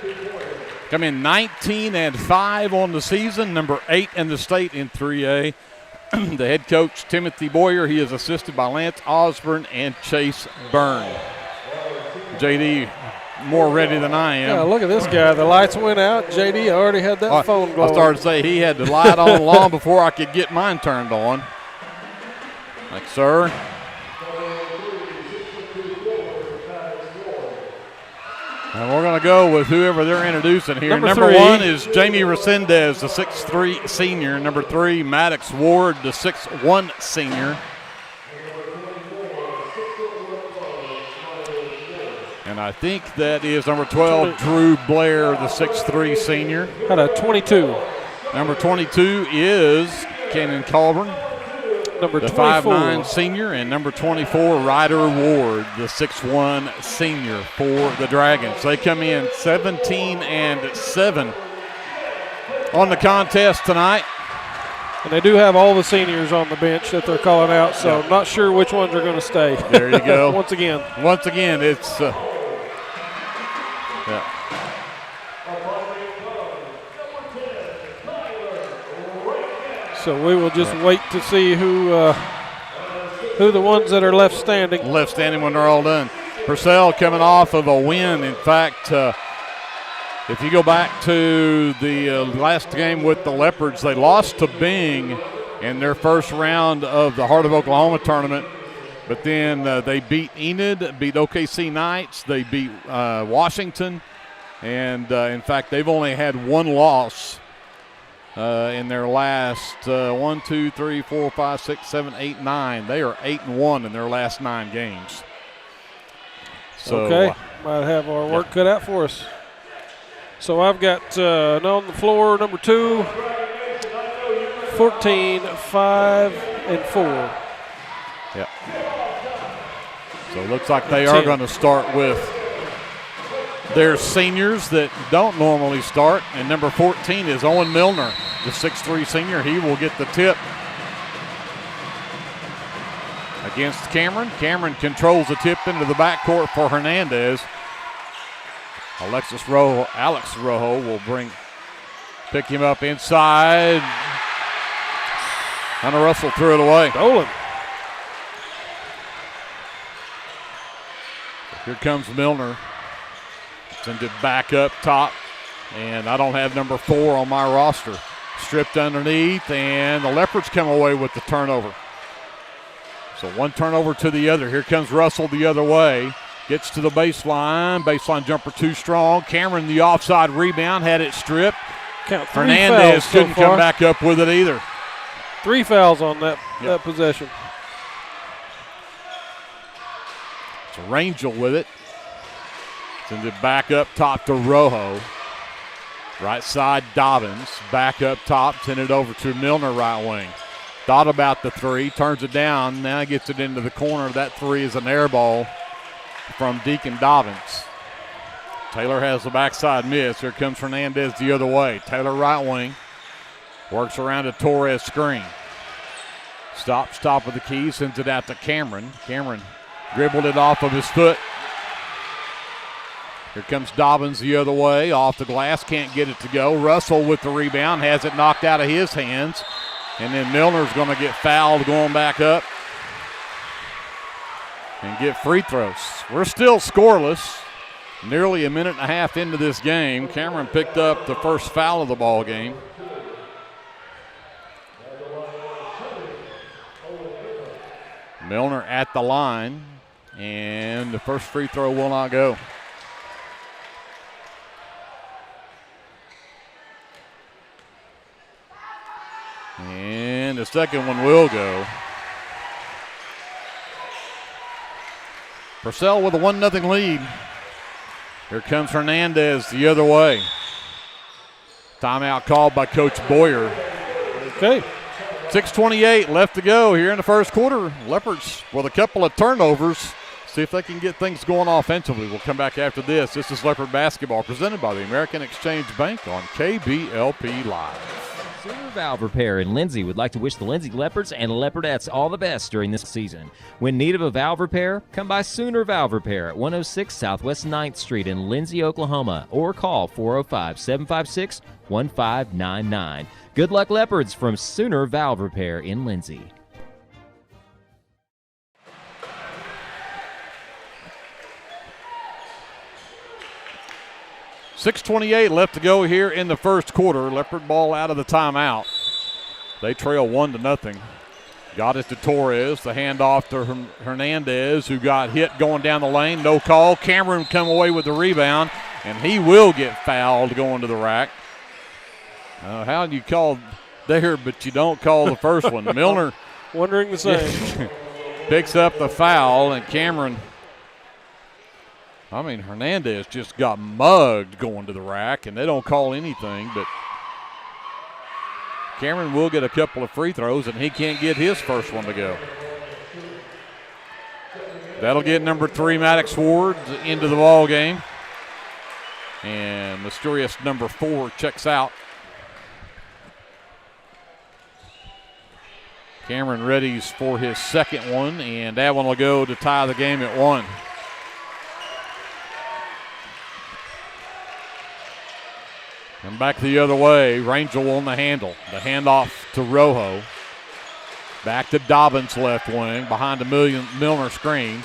come in 19-5 on the season, number 8 in the state in 3A. The head coach, Timothy Boyer, he is assisted by Lance Osborne and Chase Byrne. JD, more ready than I am. Yeah, look at this guy. The lights went out. JD already had that phone glowing. I started to say he had the light on long before I could get mine turned on. Like, sir. And we're going to go with whoever they're introducing here. Number 1 is Jamie Resendez, the 6'3 senior. Number 3, Maddox Ward, the 6'1 senior. And I think that is number 12, Drew Blair, the 6'3 senior. Got a 22. Number 22 is Cannon Colburn, number the 24. 5'9 senior, and number 24, Ryder Ward, the 6'1 senior for the Dragons. They come in 17-7 on the contest tonight. And they do have all the seniors on the bench that they're calling out, so I'm not sure which ones are going to stay. There you go. Once again, it's So we will just wait to see who the ones that are left standing. Left standing when they're all done. Purcell coming off of a win. In fact, if you go back to the last game with the Leopards, they lost to Bing in their first round of the Heart of Oklahoma tournament. But then they beat Enid, beat OKC Knights, they beat Washington. And, in fact, they've only had one loss in their last 1, 2, 3, 4, 5, 6, 7, 8, 9. They are 8-1 in their last 9 games. So, okay, might have our work cut out for us. So I've got on the floor, number 2, 14, 5, and 4. Yep. So it looks like they are going to start with their seniors that don't normally start. And number 14 is Owen Milner, the 6'3 senior. He will get the tip against Cameron. Cameron controls the tip into the backcourt for Hernandez. Alex Rojo will pick him up inside. Hunter Russell threw it away. Stolen. Here comes Milner. Send it back up top. And I don't have number 4 on my roster. Stripped underneath, and the Leopards come away with the turnover. So one turnover to the other. Here comes Russell the other way. Gets to the baseline. Baseline jumper too strong. Cameron, the offside rebound, had it stripped. Count 3 Hernandez fouls couldn't so far. come back up with it either. 3 fouls on that possession. It's Rangel with it. Send it back up top to Rojo. Right side Dobbins. Back up top. Send it over to Milner right wing. Thought about the 3. Turns it down. Now gets it into the corner. That 3 is an air ball from Deacon Dobbins. Taylor has the backside miss. Here comes Hernandez the other way. Taylor right wing. Works around a Torres screen. Stops top of the key. Sends it out to Cameron. Cameron dribbled it off of his foot. Here comes Dobbins the other way. Off the glass. Can't get it to go. Russell with the rebound. Has it knocked out of his hands. And then Milner's going to get fouled going back up and get free throws. We're still scoreless. Nearly a minute and a half into this game. Cameron picked up the first foul of the ball game. Milner at the line, and the first free throw will not go. And the second one will go. Purcell with a 1-0 lead. Here comes Hernandez the other way. Timeout called by Coach Boyer. Okay. 6:28 left to go here in the first quarter. Leopards with a couple of turnovers. See if they can get things going offensively. We'll come back after this. This is Leopard basketball presented by the American Exchange Bank on KBLP Live. Sooner Valve Repair in Lindsay would like to wish the Lindsay Leopards and Leopardettes all the best during this season. When in need of a valve repair, come by Sooner Valve Repair at 106 Southwest 9th Street in Lindsay, Oklahoma, or call 405-756-1599. Good luck, Leopards, from Sooner Valve Repair in Lindsay. .628 left to go here in the first quarter. Leopard ball out of the timeout. They trail 1-0. Got it to Torres. The handoff to Hernandez, who got hit going down the lane. No call. Cameron come away with the rebound. And he will get fouled going to the rack. How do you call there, but you don't call the first one? Milner. Wondering the same. Picks up the foul, and Cameron. Hernandez just got mugged going to the rack, and they don't call anything, but Cameron will get a couple of free throws, and he can't get his first one to go. That'll get number 3, Maddox Ward, into the ball game. And mysterious number 4 checks out. Cameron readies for his second one, and that one will go to tie the game at 1. And back the other way, Rangel on the handle. The handoff to Rojo. Back to Dobbins left wing, behind the Milner screen.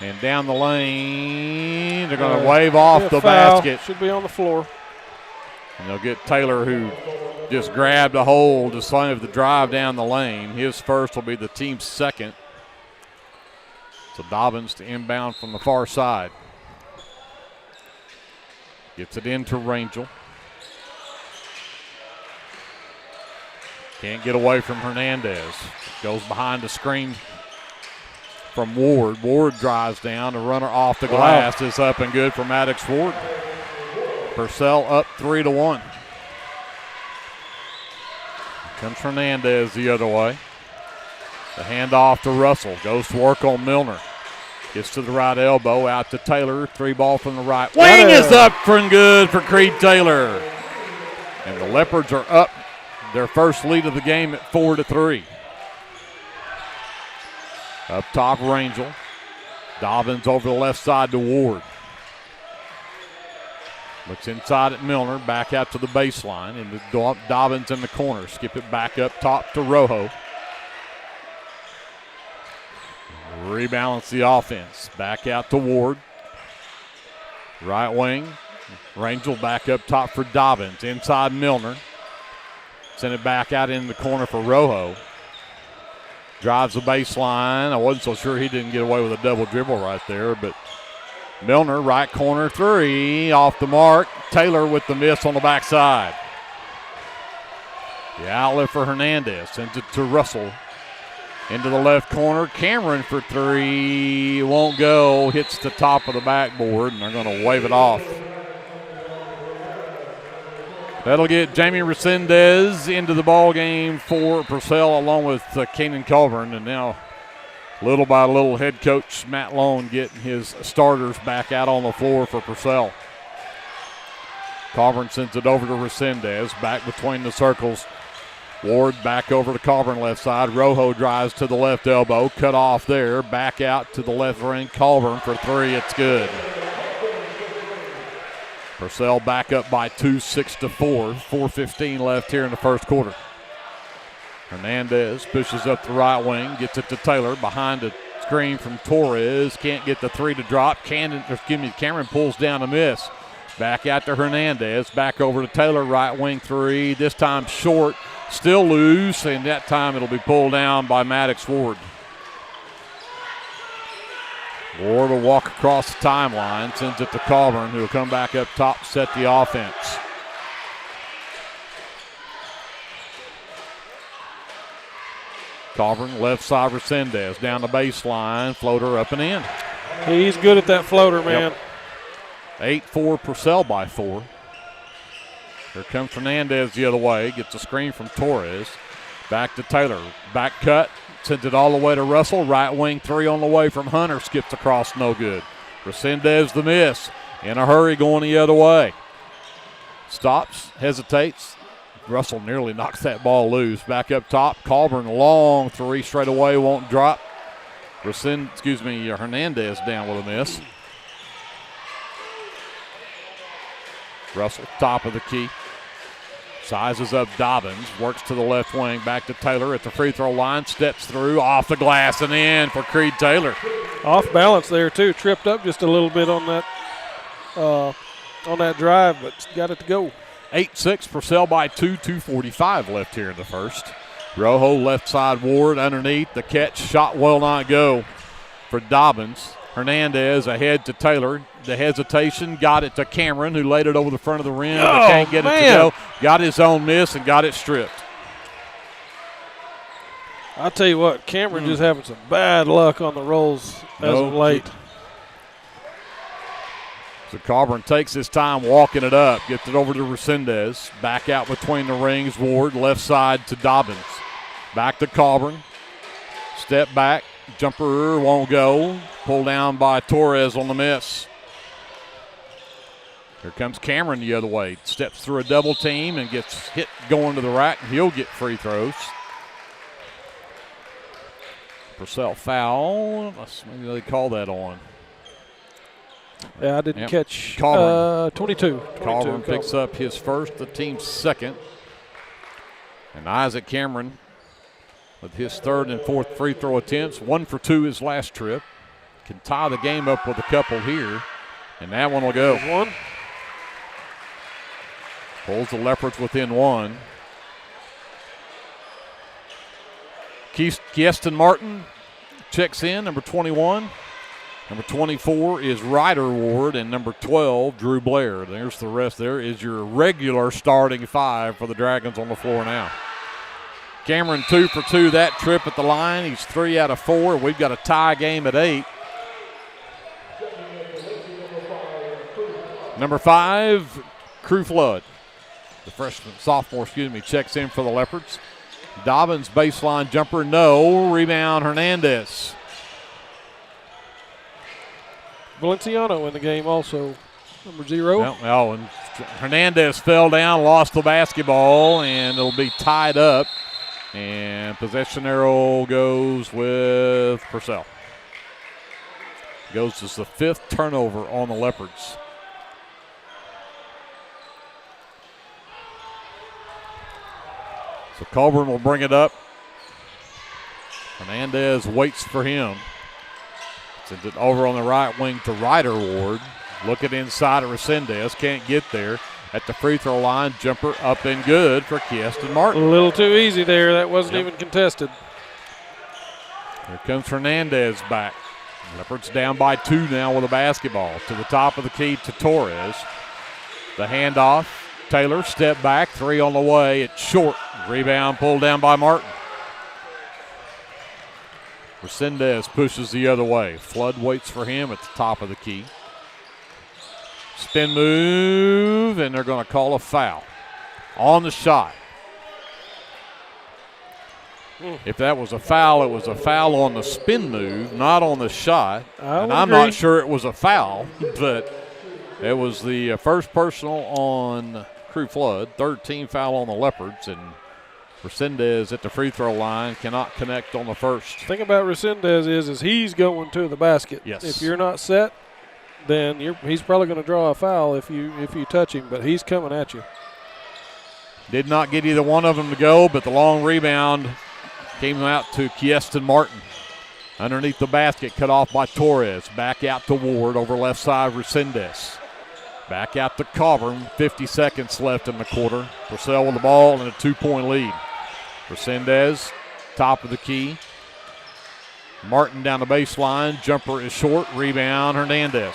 And down the lane, they're going to wave off the basket. Should be on the floor. And they'll get Taylor, who just grabbed a hold to save the drive down the lane. His first will be the team's second. So Dobbins to inbound from the far side. Gets it into Rangel. Can't get away from Hernandez. Goes behind the screen from Ward. Ward drives down. The runner off the glass is up and good for Maddox Ward. Purcell up 3-1. Comes Hernandez the other way. The handoff to Russell. Goes to work on Milner. Gets to the right elbow. Out to Taylor. 3 ball from the right. Wing is up and good for Creed Taylor. And the Leopards are up their first lead of the game at 4-3. Up top, Rangel. Dobbins over the left side to Ward. Looks inside at Milner, back out to the baseline, and Dobbins in the corner. Skip it back up top to Rojo. Rebalance the offense. Back out to Ward. Right wing. Rangel back up top for Dobbins. Inside Milner. Send it back out in the corner for Rojo. Drives the baseline. I wasn't so sure he didn't get away with a double dribble right there, but Milner, right corner 3, off the mark. Taylor with the miss on the backside. The outlet for Hernandez. Sends it to Russell. Into the left corner. Cameron for 3. Won't go. Hits the top of the backboard, and they're going to wave it off. That'll get Jamie Resendez into the ball game for Purcell, along with Kanan Colburn. And now, little by little, head coach Matt Lone getting his starters back out on the floor for Purcell. Colburn sends it over to Resendez, back between the circles. Ward back over to Colburn left side. Rojo drives to the left elbow, cut off there, back out to the left ring. Colburn for 3, it's good. Purcell back up by 2, 6-4. 4:15 left here in the first quarter. Hernandez pushes up the right wing, gets it to Taylor behind a screen from Torres. Can't get the 3 to drop. Cameron pulls down a miss. Back out to Hernandez. Back over to Taylor, right wing 3. This time short, still loose, and that time it'll be pulled down by Maddox Ward. Ward will walk across the timeline, sends it to Colburn, who will come back up top, set the offense. Colburn, left side, Resendez, down the baseline, floater up and in. He's good at that floater, man. Yep. 8-4, Purcell by 4. Here comes Hernandez the other way, gets a screen from Torres. Back to Taylor, back cut. Sends it all the way to Russell. Right wing 3 on the way from Hunter. Skips across, no good. Resendez the miss. In a hurry going the other way. Stops, hesitates. Russell nearly knocks that ball loose. Back up top. Colburn long 3 straight away, won't drop. Hernandez down with a miss. Russell, top of the key. Sizes up Dobbins, works to the left wing, back to Taylor at the free throw line, steps through, off the glass and in for Creed Taylor. Off balance there too, tripped up just a little bit on that drive, but got it to go. 8-6, Purcell by 2, 2:45 left here in the first. Rojo left side, Ward underneath, the catch, shot will not go for Dobbins. Hernandez ahead to Taylor, the hesitation, got it to Cameron, who laid it over the front of the rim, but Oh, can't get it to man. go. Got his own miss and got it stripped. I'll tell you what, Cameron just having some bad luck on the rolls as of late. So Coburn takes his time walking it up, gets it over to Resendez. Back out between the rings, Ward, left side to Dobbins. Back to Coburn. Step back, jumper won't go. Pulled down by Torres on the miss. Here comes Cameron the other way. Steps through a double team and gets hit going to the rack, and he'll get free throws. Purcell foul. Maybe they call that on. Yeah, I didn't catch. Coburn. 22. Coburn picks up his first, the team's second. And Isaac Cameron with his third and fourth free throw attempts. 1 for 2 his last trip. Can tie the game up with a couple here. And that one will go. One. Pulls the Leopards within 1. Kieston Martin checks in, number 21. Number 24 is Ryder Ward, and number 12, Drew Blair. There's the rest. There is your regular starting 5 for the Dragons on the floor now. Cameron 2 for 2 that trip at the line. He's 3 out of 4. We've got a tie game at 8. Number 5, Crew Flood. The sophomore, checks in for the Leopards. Dobbins baseline jumper, no. Rebound, Hernandez. Valenciano in the game also, number 0. Oh, and Hernandez fell down, lost the basketball, and it'll be tied up. And possession arrow goes with Purcell. Goes as the 5th turnover on the Leopards. So Coburn will bring it up. Hernandez waits for him. Sends it over on the right wing to Ryder Ward. Looking inside at Resendez. Can't get there. At the free throw line, jumper up and good for Kieston Martin. A little too easy there. That wasn't even contested. Here comes Hernandez back. Leopards down by 2 now with a basketball. To the top of the key to Torres. The handoff. Taylor, step back. 3 on the way. It's short. Rebound pulled down by Martin. Resendez pushes the other way. Flood waits for him at the top of the key. Spin move, and they're going to call a foul on the shot. If that was a foul, it was a foul on the spin move, not on the shot. And I'm not sure it was a foul, but it was the first personal on Crew Flood, 3rd team foul on the Leopards, and Resendez at the free throw line cannot connect on the first. The thing about Resendez is he's going to the basket. Yes. If you're not set, then he's probably going to draw a foul if you touch him, but he's coming at you. Did not get either one of them to go, but the long rebound came out to Kieston Martin. Underneath the basket, cut off by Torres. Back out to Ward over left side, Resendez. Back out to Coburn, 50 seconds left in the quarter. Purcell with the ball and a 2-point lead. Resendez, top of the key. Martin down the baseline. Jumper is short. Rebound, Hernandez.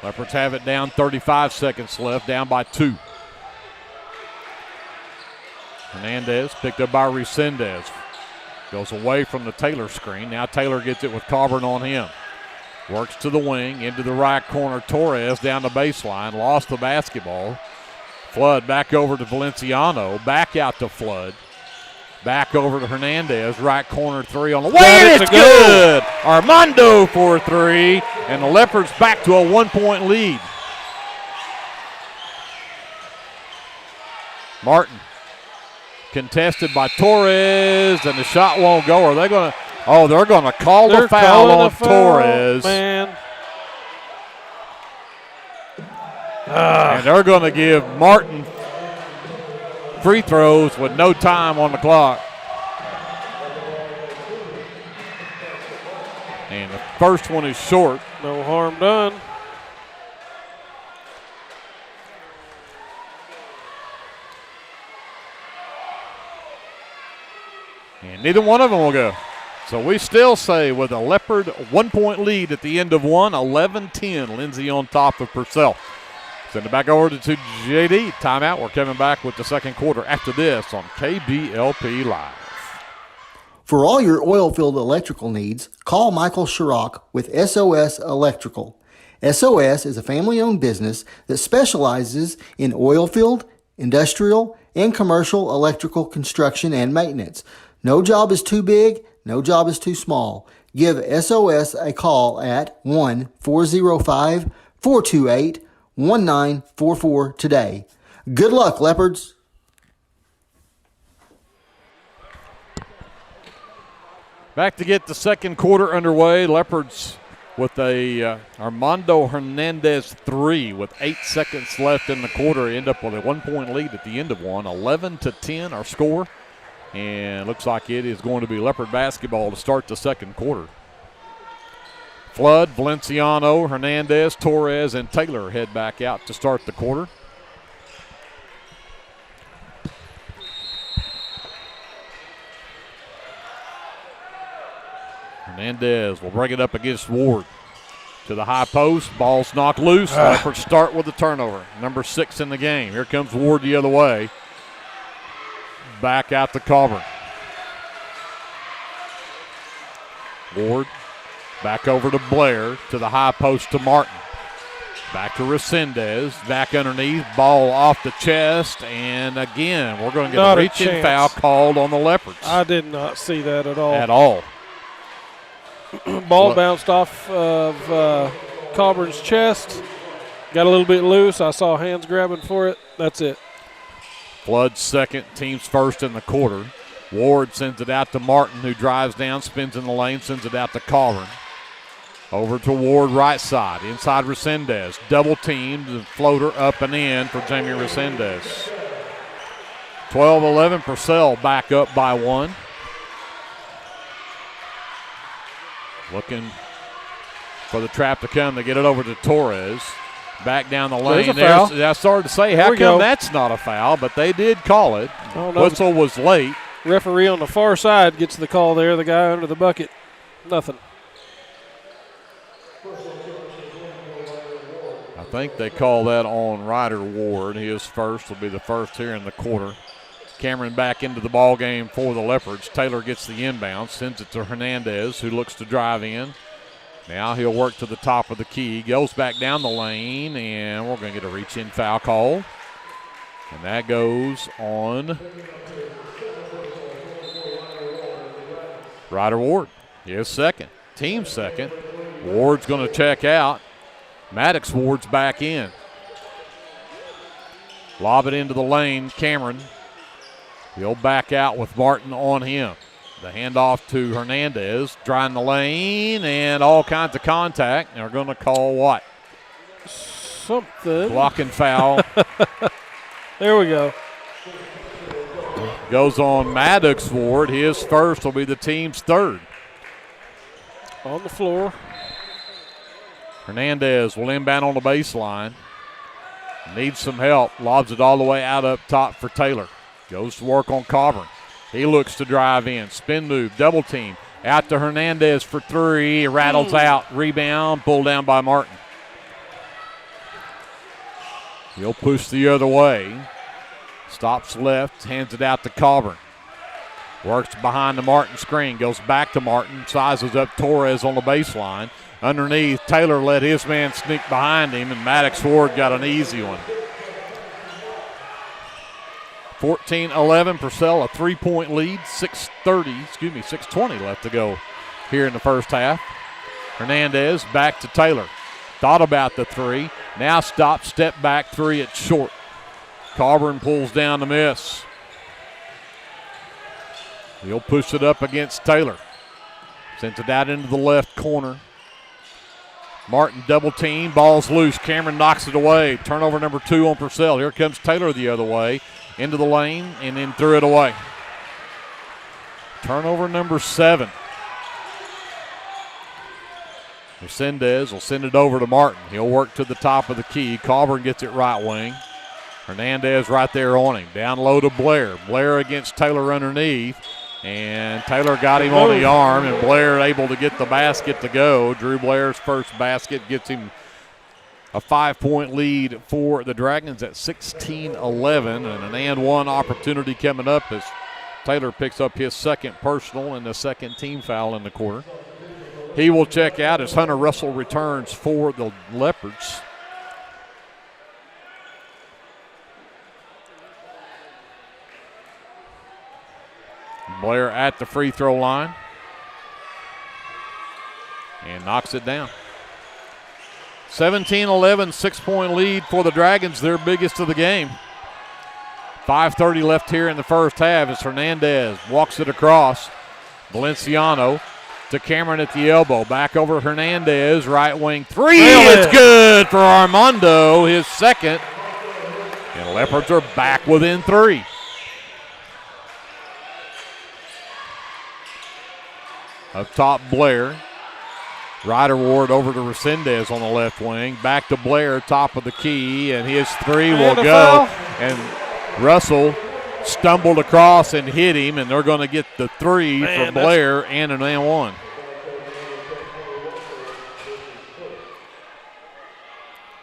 Leopards have it down, 35 seconds left, down by 2. Hernandez picked up by Resendez. Goes away from the Taylor screen. Now Taylor gets it with Coburn on him. Works to the wing, into the right corner. Torres down the baseline. Lost the basketball. Flood back over to Valenciano. Back out to Flood. Back over to Hernandez. Right corner 3 on the way. And it's good. Armando for 3. And the Leopards back to a 1-point lead. Martin contested by Torres, and the shot won't go. Are they going to? Oh, they're going to call the foul on Torres. Man. And they're going to give Martin free throws with no time on the clock. And the first one is short. No harm done. And neither one of them will go. So we still say with a Leopard 1-point lead at the end of one, 11-10, Lindsay on top of Purcell. Send it back over to JD. Timeout. We're coming back with the second quarter after this on KBLP Live. For all your oil-filled electrical needs, call Michael Sharrock with SOS Electrical. SOS is a family-owned business that specializes in oil-filled, industrial, and commercial electrical construction and maintenance. No job is too big, no job is too small. Give SOS a call at 1-405-428-1944 today. Good luck, Leopards. Back to get the second quarter underway. Leopards with a Armando Hernandez 3 with 8 seconds left in the quarter. End up with a 1-point lead at the end of one. 11-10 our score. And looks like it is going to be Leopard basketball to start the second quarter. Flood, Valenciano, Hernandez, Torres, and Taylor head back out to start the quarter. Hernandez will bring it up against Ward. To the high post, ball's knocked loose. Leopards start with the turnover. Number 6 in the game. Here comes Ward the other way. Back out to Coburn. Ward back over to Blair, to the high post to Martin. Back to Resendez, back underneath, ball off the chest, and again, we're going to get a reach-in foul called on the Leopards. I did not see that at all. At all. Ball bounced off of Coburn's chest, got a little bit loose. I saw hands grabbing for it. That's it. Flood's second, team's first in the quarter. Ward sends it out to Martin, who drives down, spins in the lane, sends it out to Coburn. Over to Ward, right side, inside Resendez. Double teamed, the floater up and in for Jamie Resendez. 12-11, Purcell back up by 1. Looking for the trap to come. They get it over to Torres. Back down the lane. There's a foul. I started to say, how come that's not a foul? But they did call it. Whistle was late. Referee on the far side gets the call there. The guy under the bucket, nothing. I think they call that on Ryder Ward. His first will be the first here in the quarter. Cameron back into the ball game for the Leopards. Taylor gets the inbound, sends it to Hernandez, who looks to drive in. Now he'll work to the top of the key, goes back down the lane, and we're going to get a reach-in foul call. And that goes on Ryder Ward. His second, team second. Ward's going to check out. Maddox Ward's back in. Lob it into the lane, Cameron. He'll back out with Martin on him. The handoff to Hernandez, drawing the lane, and all kinds of contact. They're going to call what? Something. Blocking foul. There we go. Goes on Maddox Ward. His first will be the team's third. On the floor. Hernandez will inbound on the baseline. Needs some help. Lobs it all the way out up top for Taylor. Goes to work on Coburn. He looks to drive in. Spin move, double team. Out to Hernandez for 3. Rattles out. Rebound, pulled down by Martin. He'll push the other way. Stops left, hands it out to Coburn. Works behind the Martin screen. Goes back to Martin. Sizes up Torres on the baseline. Underneath, Taylor let his man sneak behind him, and Maddox Ward got an easy one. 14-11, Purcell a 3-point lead, 6:20 left to go here in the first half. Hernandez back to Taylor. Thought about the 3. Now stop, step back 3, it's short. Coburn pulls down the miss. He'll push it up against Taylor. Sends it out into the left corner. Martin double team, ball's loose. Cameron knocks it away. Turnover number 2 on Purcell. Here comes Taylor the other way. Into the lane and then threw it away. Turnover number 7. Resendez will send it over to Martin. He'll work to the top of the key. Coburn gets it right wing. Hernandez right there on him. Down low to Blair. Blair against Taylor underneath. And Taylor got him on the arm, and Blair able to get the basket to go. Drew Blair's first basket gets him a 5-point lead for the Dragons at 16-11, and an and-one opportunity coming up as Taylor picks up his second personal and the second team foul in the quarter. He will check out as Hunter Russell returns for the Leopards. Blair at the free throw line and knocks it down. 17-11, 6-point lead for the Dragons, their biggest of the game. 5:30 left here in the first half as Hernandez walks it across. Valenciano to Cameron at the elbow. Back over Hernandez, right wing three. It's good for Armando, his second. And Leopards are back within 3. Up top, Blair. Ryder Ward over to Resendez on the left wing. Back to Blair, top of the key, and his three will go. And Russell stumbled across and hit him, and they're going to get the three for Blair and an and one.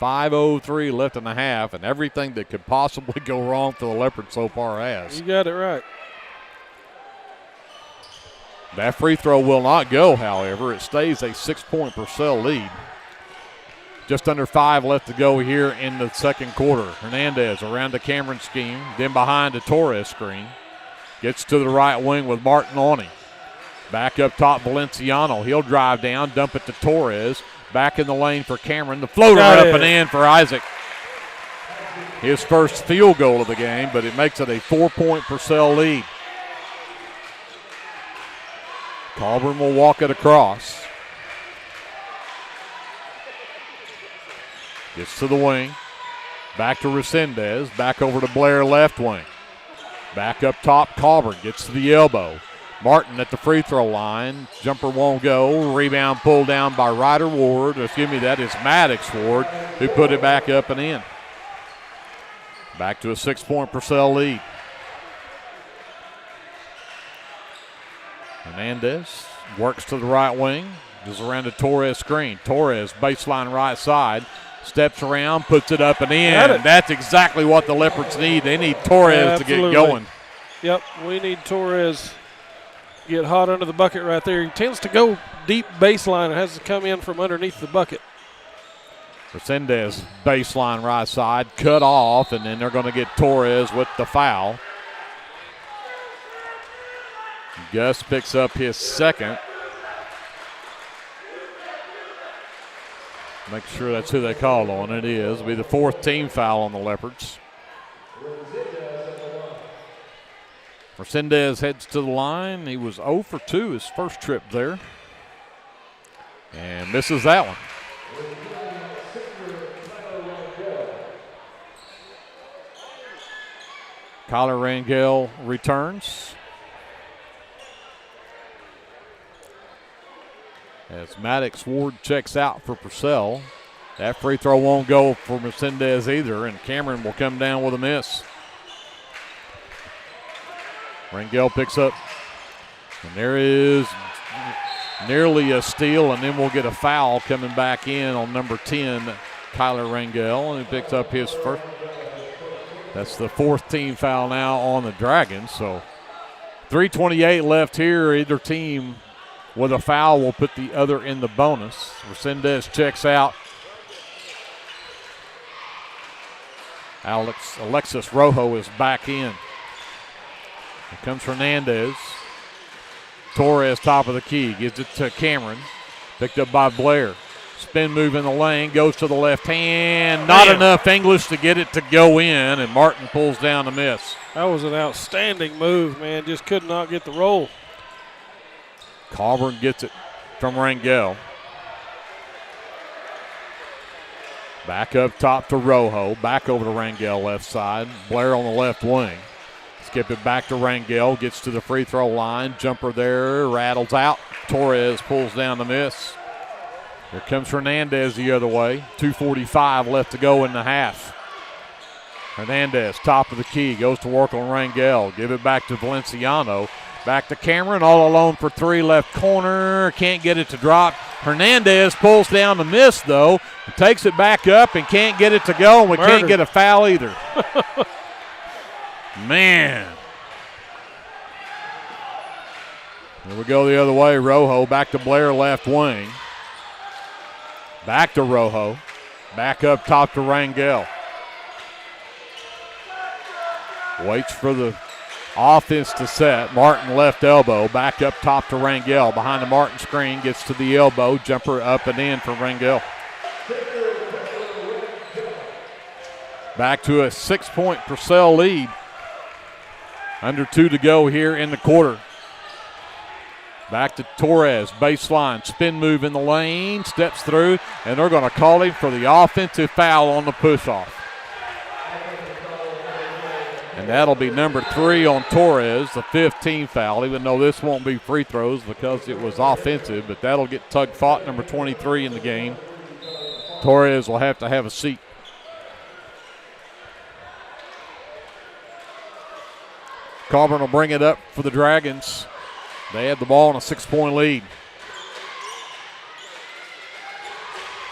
.503 left in the half, and everything that could possibly go wrong for the Leopards so far has. You got it right. That free throw will not go, however. It stays a 6-point Purcell lead. Just under 5 left to go here in the second quarter. Hernandez around the Cameron scheme, then behind the Torres screen. Gets to the right wing with Martin on him. Back up top, Valenciano. He'll drive down, dump it to Torres. Back in the lane for Cameron. The floater up and in for Isaac. His first field goal of the game, but it makes it a 4-point Purcell lead. Colburn will walk it across. Gets to the wing. Back to Resendez. Back over to Blair left wing. Back up top, Colburn gets to the elbow. Martin at the free throw line. Jumper won't go. Rebound pulled down by Ryder Ward. Excuse me, that is Maddox Ward who put it back up and in. Back to a 6-point Purcell lead. Hernandez works to the right wing, goes around the Torres screen. Torres, baseline right side, steps around, puts it up and in. That's exactly what the Leopards need. They need Torres to get going. Yep, we need Torres to get hot under the bucket right there. He tends to go deep baseline and has to come in from underneath the bucket. Resendez, baseline right side, cut off, and then they're going to get Torres with the foul. Gus picks up his second. Make sure that's who they called on. It is. It'll be the 4th team foul on the Leopards. Resendez heads to the line. He was 0 for 2 his first trip there. And misses that one. Kyler Rangel returns. As Maddox Ward checks out for Purcell. That free throw won't go for Resendez either, and Cameron will come down with a miss. Rangel picks up, and there is nearly a steal, and then we'll get a foul coming back in on number 10, Kyler Rangel, and he picks up his first. That's the 4th team foul now on the Dragons, so 3:28 left here. Either team with a foul will put the other in the bonus. Resendez checks out. Alexis Rojo is back in. Here comes Hernandez. Torres top of the key. Gives it to Cameron. Picked up by Blair. Spin move in the lane. Goes to the left hand. Not enough English to get it to go in, and Martin pulls down the miss. That was an outstanding move, man. Just could not get the roll. Colburn gets it from Rangel. Back up top to Rojo. Back over to Rangel left side. Blair on the left wing. Skip it back to Rangel. Gets to the free throw line. Jumper there. Rattles out. Torres pulls down the miss. Here comes Hernandez the other way. 2:45 left to go in the half. Hernandez, top of the key, goes to work on Rangel. Give it back to Valenciano. Back to Cameron, all alone for three, left corner. Can't get it to drop. Hernandez pulls down the miss, though. Takes it back up and can't get it to go, and we can't get a foul either. Man. Here we go the other way. Rojo back to Blair, left wing. Back to Rojo. Back up top to Rangel. Waits for the offense to set. Martin left elbow. Back up top to Rangel. Behind the Martin screen. Gets to the elbow. Jumper up and in for Rangel. Back to a 6-point Purcell lead. Under 2 to go here in the quarter. Back to Torres, baseline, spin move in the lane, steps through, and they're going to call him for the offensive foul on the push-off. And that'll be number 3 on Torres, the 15th foul, even though this won't be free throws because it was offensive, but that'll get Tug Fought, number 23 in the game. Torres will have to have a seat. Carver will bring it up for the Dragons. They had the ball in a 6-point lead.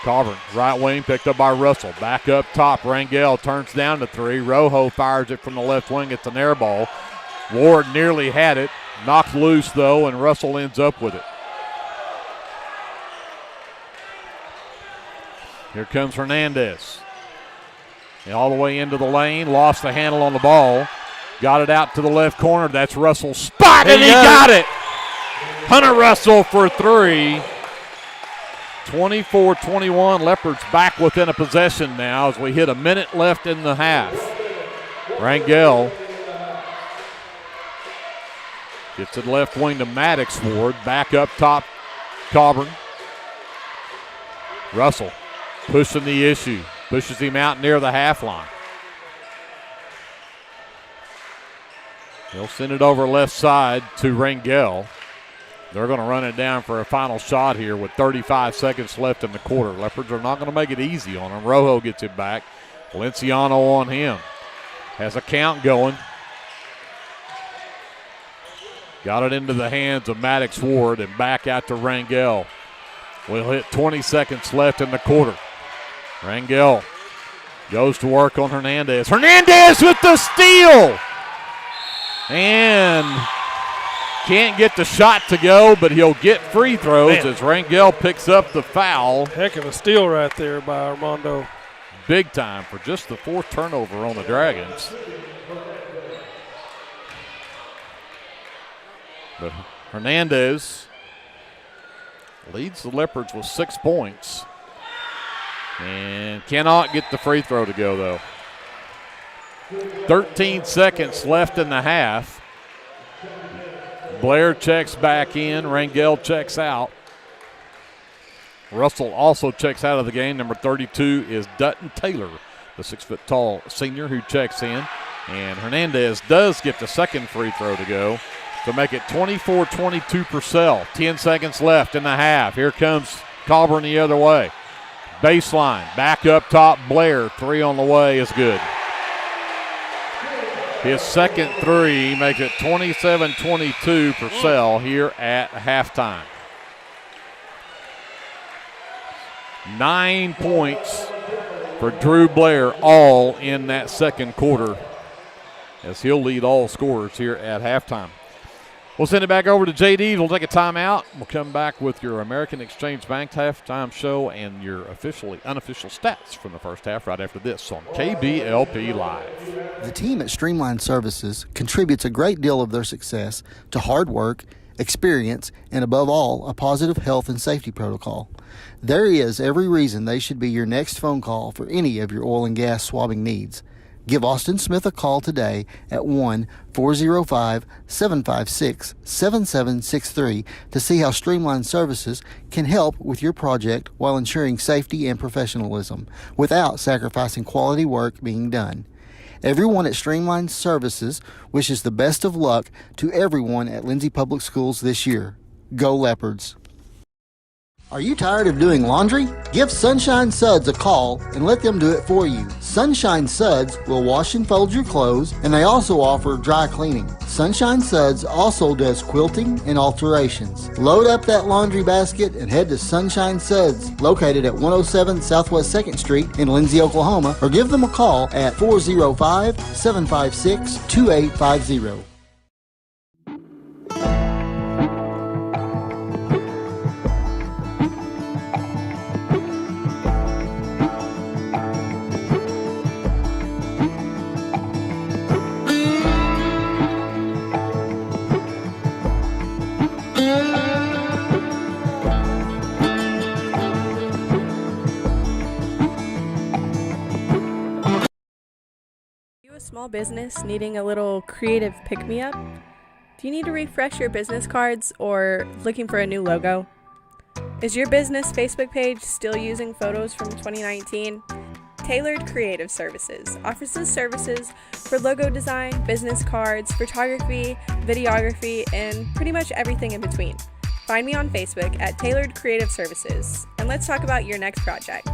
Carver, right wing, picked up by Russell. Back up top, Rangel turns down to 3. Rojo fires it from the left wing. It's an air ball. Ward nearly had it. Knocked loose, though, and Russell ends up with it. Here comes Hernandez. And all the way into the lane, lost the handle on the ball. Got it out to the left corner. That's Russell's spot, and he got it. Hunter Russell for 3. 24-21. Leopards back within a possession now as we hit a minute left in the half. Rangel gets it left wing to Maddox Ward. Back up top, Coburn. Russell pushing the issue. Pushes him out near the half line. He'll send it over left side to Rangel. They're going to run it down for a final shot here with 35 seconds left in the quarter. Leopards are not going to make it easy on him. Rojo gets it back. Valenciano on him. Has a count going. Got it into the hands of Maddox Ward and back out to Rangel. We'll hit 20 seconds left in the quarter. Rangel goes to work on Hernandez. Hernandez with the steal! And can't get the shot to go, but he'll get free throws as Rangel picks up the foul. Heck of a steal right there by Armando. Big time for just the 4th turnover on the Dragons. But Hernandez leads the Leopards with 6 points and cannot get the free throw to go, though. 13 seconds left in the half. Blair checks back in. Rangel checks out. Russell also checks out of the game. Number 32 is Dutton Taylor, the 6-foot-tall senior who checks in. And Hernandez does get the second free throw to go to make it 24-22 Purcell. 10 seconds left in the half. Here comes Coburn the other way. Baseline, back up top, Blair. 3 on the way is good. His second 3 makes it 27-22 Purcell here at halftime. 9 points for Drew Blair, all in that second quarter, as he'll lead all scorers here at halftime. We'll send it back over to JD. We'll take a timeout. We'll come back with your American Exchange Bank halftime show and your unofficial stats from the first half right after this on KBLP Live. The team at Streamline Services contributes a great deal of their success to hard work, experience, and above all, a positive health and safety protocol. There is every reason they should be your next phone call for any of your oil and gas swabbing needs. Give Austin Smith a call today at 1-405-756-7763 to see how Streamline Services can help with your project while ensuring safety and professionalism without sacrificing quality work being done. Everyone at Streamline Services wishes the best of luck to everyone at Lindsay Public Schools this year. Go Leopards! Are you tired of doing laundry? Give Sunshine Suds a call and let them do it for you. Sunshine Suds will wash and fold your clothes, and they also offer dry cleaning. Sunshine Suds also does quilting and alterations. Load up that laundry basket and head to Sunshine Suds, located at 107 Southwest 2nd Street in Lindsay, Oklahoma, or give them a call at 405-756-2850. Small business needing a little creative pick-me-up? Do you need to refresh your business cards or looking for a new logo? Is your business Facebook page still using photos from 2019? Tailored Creative Services offers services for logo design, business cards, photography, videography, and pretty much everything in between. Find me on Facebook at Tailored Creative Services, and let's talk about your next project.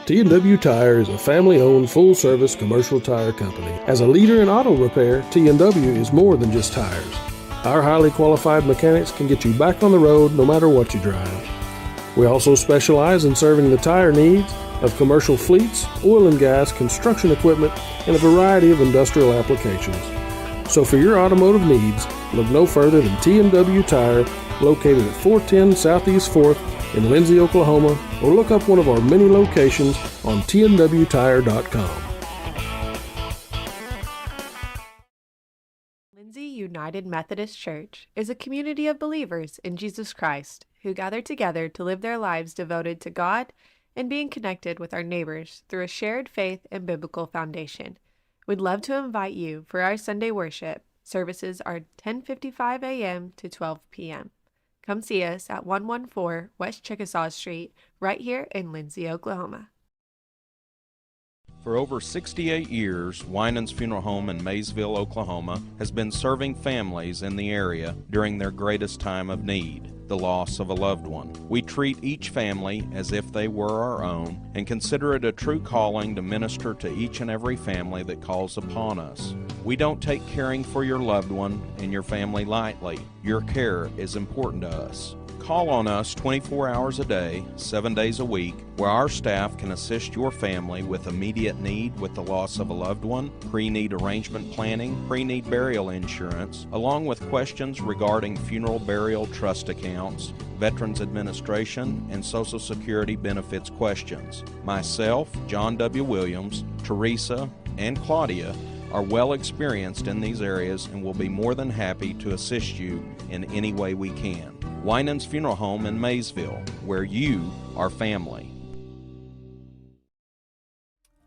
T&W Tire is a family-owned, full-service commercial tire company. As a leader in auto repair, T&W is more than just tires. Our highly qualified mechanics can get you back on the road no matter what you drive. We also specialize in serving the tire needs of commercial fleets, oil and gas, construction equipment, and a variety of industrial applications. So for your automotive needs, look no further than T&W Tire, located at 410 Southeast 4th in Lindsay, Oklahoma, or look up one of our many locations on tnwtire.com. Lindsay United Methodist Church is a community of believers in Jesus Christ who gather together to live their lives devoted to God and being connected with our neighbors through a shared faith and biblical foundation. We'd love to invite you for our Sunday worship. Services are 10:55 a.m. to 12 p.m. Come see us at 114 West Chickasaw Street, right here in Lindsay, Oklahoma. For over 68 years, Winans Funeral Home in Maysville, Oklahoma, has been serving families in the area during their greatest time of need, the loss of a loved one. We treat each family as if they were our own and consider it a true calling to minister to each and every family that calls upon us. We don't take caring for your loved one and your family lightly. Your care is important to us. Call on us 24 hours a day, 7 days a week, where our staff can assist your family with immediate need with the loss of a loved one, pre-need arrangement planning, pre-need burial insurance, along with questions regarding funeral burial trust accounts, Veterans Administration, and Social Security benefits questions. Myself, John W. Williams, Teresa, and Claudia are well experienced in these areas and will be more than happy to assist you in any way we can. Winans Funeral Home in Maysville, where you are family.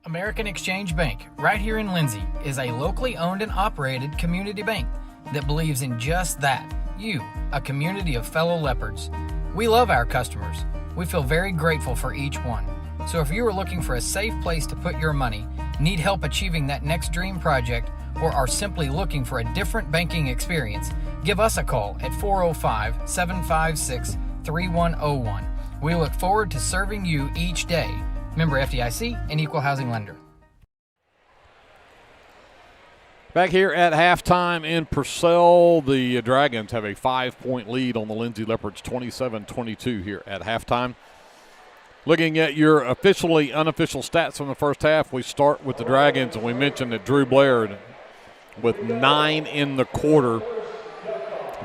American Exchange Bank, right here in Lindsay, is a locally owned and operated community bank that believes in just that, you, a community of fellow leopards. We love our customers. We feel very grateful for each one. So if you are looking for a safe place to put your money, need help achieving that next dream project, or are simply looking for a different banking experience, give us a call at 405-756-3101. We look forward to serving you each day. Member FDIC and Equal Housing Lender. Back here at halftime in Purcell, the Dragons have a 5-point lead on the Lindsay Leopards, 27-22 here at halftime. Looking at your officially unofficial stats from the first half, we start with the Dragons, and we mentioned that Drew Blair with 9 in the quarter.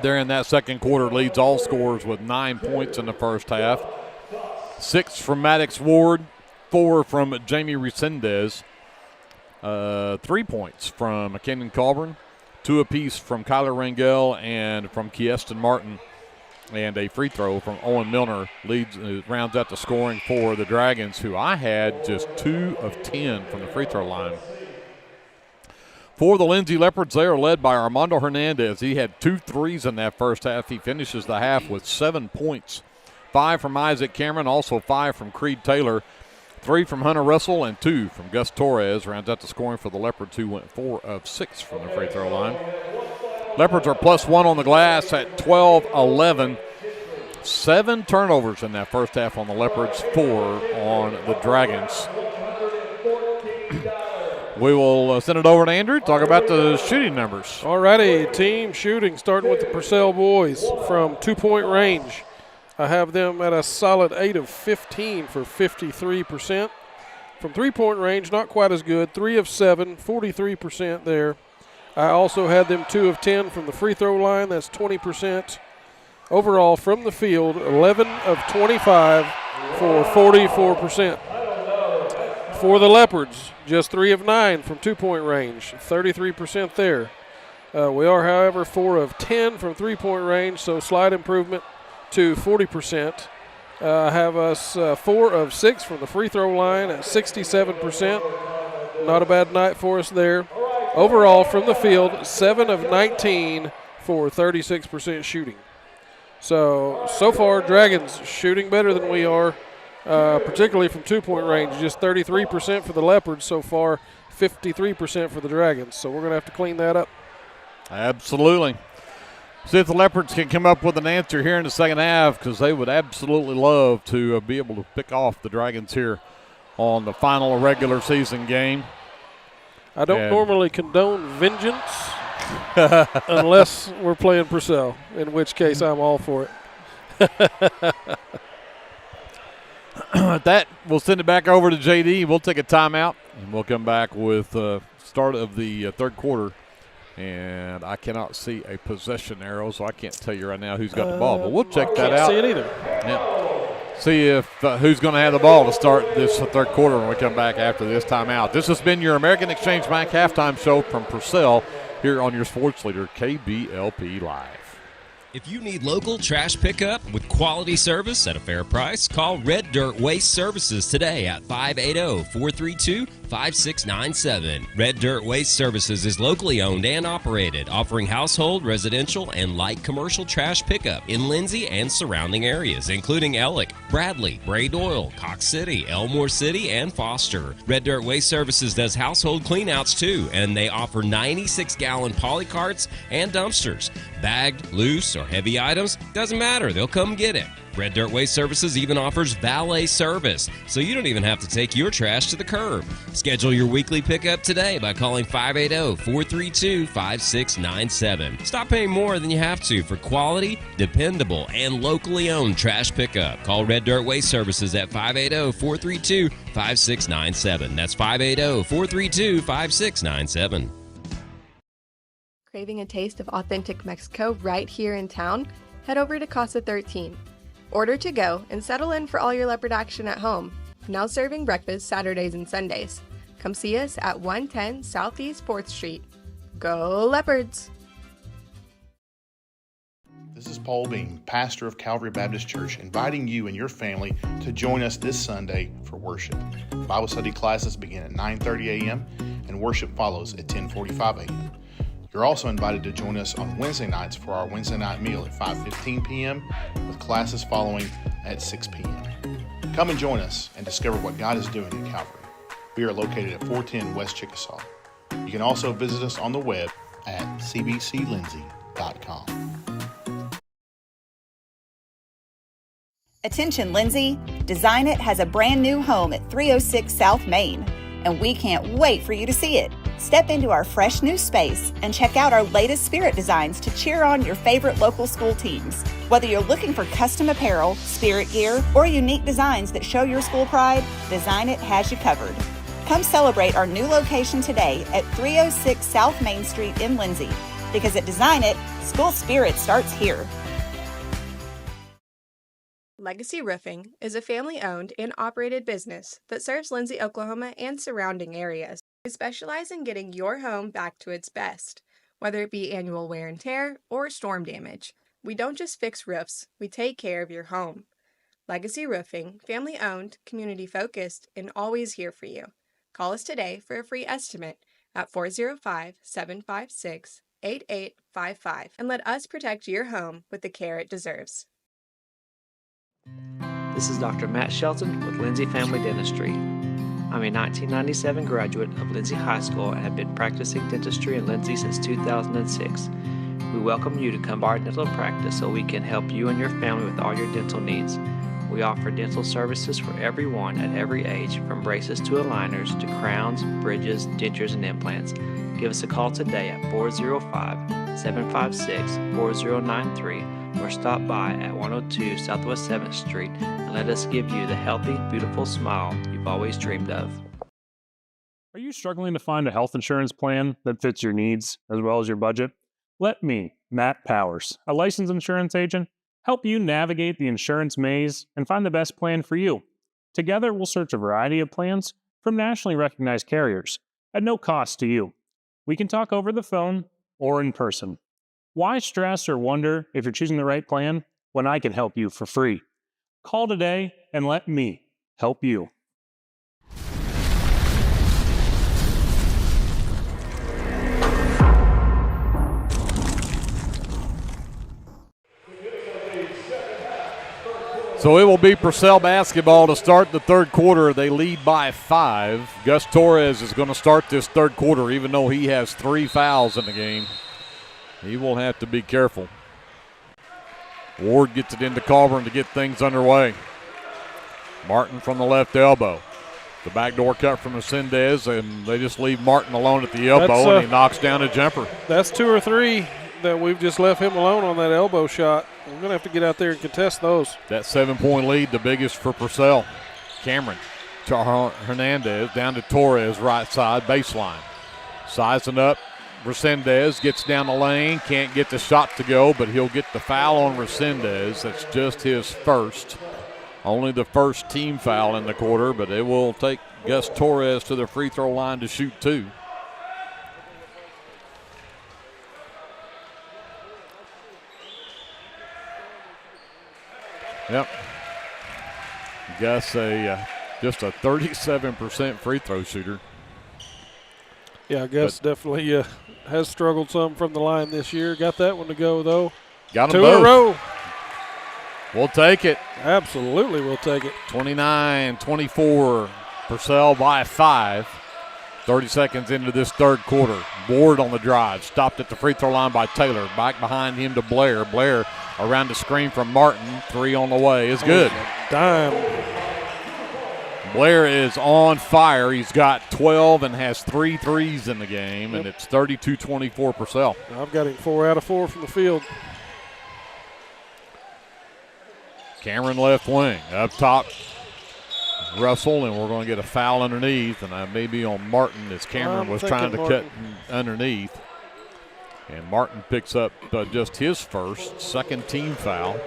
There in that second quarter leads all scorers with 9 points in the first half. 6 from Maddox Ward, 4 from Jamie Resendez, 3 points from McKinnon Colburn, 2 apiece from Kyler Rangel and from Kieston Martin, and a free throw from Owen Milner rounds out the scoring for the Dragons, who I had just 2 of 10 from the free throw line. For the Lindsay Leopards, they are led by Armando Hernandez. He had 2 threes in that first half. He finishes the half with 7 points. 5 from Isaac Cameron, also 5 from Creed Taylor, 3 from Hunter Russell, and 2 from Gus Torres. Rounds out the scoring for the Leopards, who went 4 of 6 from the free throw line. Leopards are +1 on the glass at 12-11. 7 turnovers in that first half on the Leopards, 4 on the Dragons. We will send it over to Andrew to talk about the shooting numbers. All righty, team shooting, starting with the Purcell boys from 2-point range. I have them at a solid 8 of 15 for 53%. From 3-point range, not quite as good, 3 of 7, 43% there. I also had them 2 of 10 from the free throw line, that's 20%. Overall, from the field, 11 of 25 for 44%. For the Leopards, just 3 of 9 from 2-point range, 33% there. We are, however, 4 of 10 from 3-point range, so slight improvement to 40%. I have us 4 of 6 from the free throw line at 67%. Not a bad night for us there. Overall, from the field, 7 of 19 for 36% shooting. So far, Dragons shooting better than we are, particularly from 2-point range. Just 33% for the Leopards so far, 53% for the Dragons. So we're going to have to clean that up. Absolutely. See if the Leopards can come up with an answer here in the second half, because they would absolutely love to be able to pick off the Dragons here on the final regular season game. I don't normally condone vengeance unless we're playing Purcell, in which case I'm all for it. That, we'll send it back over to JD. We'll take a timeout, and we'll come back with the start of the third quarter. And I cannot see a possession arrow, so I can't tell you right now who's got the ball. But we'll check that out. Can't see it either. Yeah. See if who's going to have the ball to start this third quarter when we come back after this timeout. This has been your American Exchange Bank halftime show from Purcell here on your sports leader, KBLP Live. If you need local trash pickup with quality service at a fair price, call Red Dirt Waste Services today at 580-432-5697. Red Dirt Waste Services is locally owned and operated, offering household, residential, and light commercial trash pickup in Lindsay and surrounding areas, including Ellick, Bradley, Bray Doyle, Cox City, Elmore City, and Foster. Red Dirt Waste Services does household cleanouts too, and they offer 96-gallon poly carts and dumpsters. Bagged, loose, or heavy items, doesn't matter, they'll come get it. Red Dirt Waste Services even offers valet service, so you don't even have to take your trash to the curb. Schedule your weekly pickup today by calling 580-432-5697. Stop paying more than you have to for quality, dependable, and locally owned trash pickup. Call Red Dirt Waste Services at 580-432-5697. That's 580-432-5697. Craving a taste of authentic Mexico right here in town? Head over to Casa 13. Order to go and settle in for all your leopard action at home. Now serving breakfast Saturdays and Sundays. Come see us at 110 Southeast 4th Street. Go Leopards! This is Paul Bean, pastor of Calvary Baptist Church, inviting you and your family to join us this Sunday for worship. Bible study classes begin at 9:30 a.m. and worship follows at 10:45 a.m. You're also invited to join us on Wednesday nights for our Wednesday night meal at 5:15 p.m. with classes following at 6 p.m. Come and join us and discover what God is doing at Calvary. We are located at 410 West Chickasaw. You can also visit us on the web at cbclindsay.com. Attention Lindsay, Design It has a brand new home at 306 South Main, and we can't wait for you to see it. Step into our fresh new space and check out our latest spirit designs to cheer on your favorite local school teams. Whether you're looking for custom apparel, spirit gear, or unique designs that show your school pride, Design It has you covered. Come celebrate our new location today at 306 South Main Street in Lindsay, because at Design It, school spirit starts here. Legacy Roofing is a family-owned and operated business that serves Lindsay, Oklahoma and surrounding areas. We specialize in getting your home back to its best, whether it be annual wear and tear or storm damage. We don't just fix roofs, we take care of your home. Legacy Roofing, family-owned, community-focused, and always here for you. Call us today for a free estimate at 405-756-8855 and let us protect your home with the care it deserves. This is Dr. Matt Shelton with Lindsay Family Dentistry. I'm a 1997 graduate of Lindsay High School and have been practicing dentistry in Lindsay since 2006. We welcome you to come by our dental practice so we can help you and your family with all your dental needs. We offer dental services for everyone at every age, from braces to aligners to crowns, bridges, dentures, and implants. Give us a call today at 405-756-4093 or stop by at 102 Southwest 7th Street and let us give you the healthy, beautiful smile you've always dreamed of. Are you struggling to find a health insurance plan that fits your needs as well as your budget? Let me, Matt Powers, a licensed insurance agent, help you navigate the insurance maze and find the best plan for you. Together, we'll search a variety of plans from nationally recognized carriers at no cost to you. We can talk over the phone or in person. Why stress or wonder if you're choosing the right plan when I can help you for free? Call today and let me help you. So it will be Purcell basketball to start the third quarter. They lead by 5. Gus Torres is going to start this third quarter, even though he has 3 fouls in the game. He will have to be careful. Ward gets it into Carver to get things underway. Martin from the left elbow. The backdoor cut from Resendez, and they just leave Martin alone at the elbow, and he knocks down a jumper. That's 2 or 3 that we've just left him alone on that elbow shot. We're going to have to get out there and contest those. That 7-point lead, the biggest for Purcell. Cameron to Hernandez, down to Torres, right side, baseline. Sizing up, Resendez gets down the lane, can't get the shot to go, but he'll get the foul on Resendez. That's just his first. Only the first team foul in the quarter, but it will take Gus Torres to the free throw line to shoot 2. Yep. Gus just a 37% free throw shooter. Yeah, Gus definitely has struggled some from the line this year. Got that one to go, though. Got them 2 both. in a row. We'll take it. Absolutely, we'll take it. 29-24, Purcell by 5. 30 seconds into this third quarter. Ward on the drive. Stopped at the free throw line by Taylor. Back behind him to Blair. Blair around the screen from Martin. 3 on the way is good. Dime. Blair is on fire. He's got 12 and has 3 threes in the game, and it's 32-24 Purcell. I've got him 4 out of 4 from the field. Cameron left wing. Up top, Russell, and we're going to get a foul underneath, and I may be on Martin as Cameron was trying to cut underneath. And Martin picks up just his second team foul.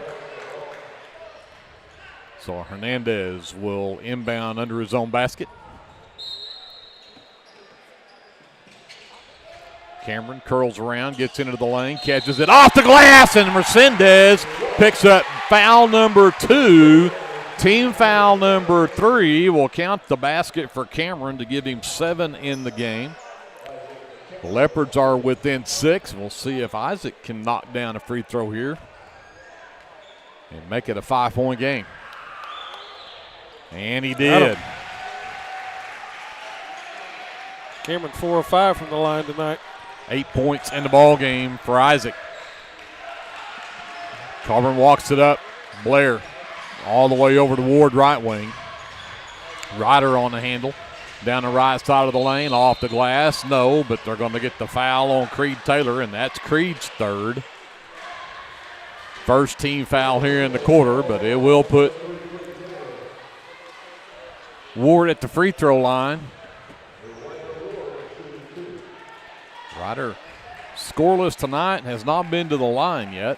So Hernandez will inbound under his own basket. Cameron curls around, gets into the lane, catches it off the glass, and Resendez picks up foul number 2. Team foul number 3 will count the basket for Cameron to give him 7 in the game. The Leopards are within 6. We'll see if Isaac can knock down a free throw here and make it a 5-point game. And he did. Cameron 4 of 5 from the line tonight. 8 points in the ball game for Isaac. Carver walks it up. Blair all the way over to Ward right wing. Ryder on the handle. Down the right side of the lane, off the glass. No, but they're going to get the foul on Creed Taylor, and that's Creed's 3rd. First team foul here in the quarter, but it will put Ward at the free throw line. Ryder scoreless tonight, has not been to the line yet.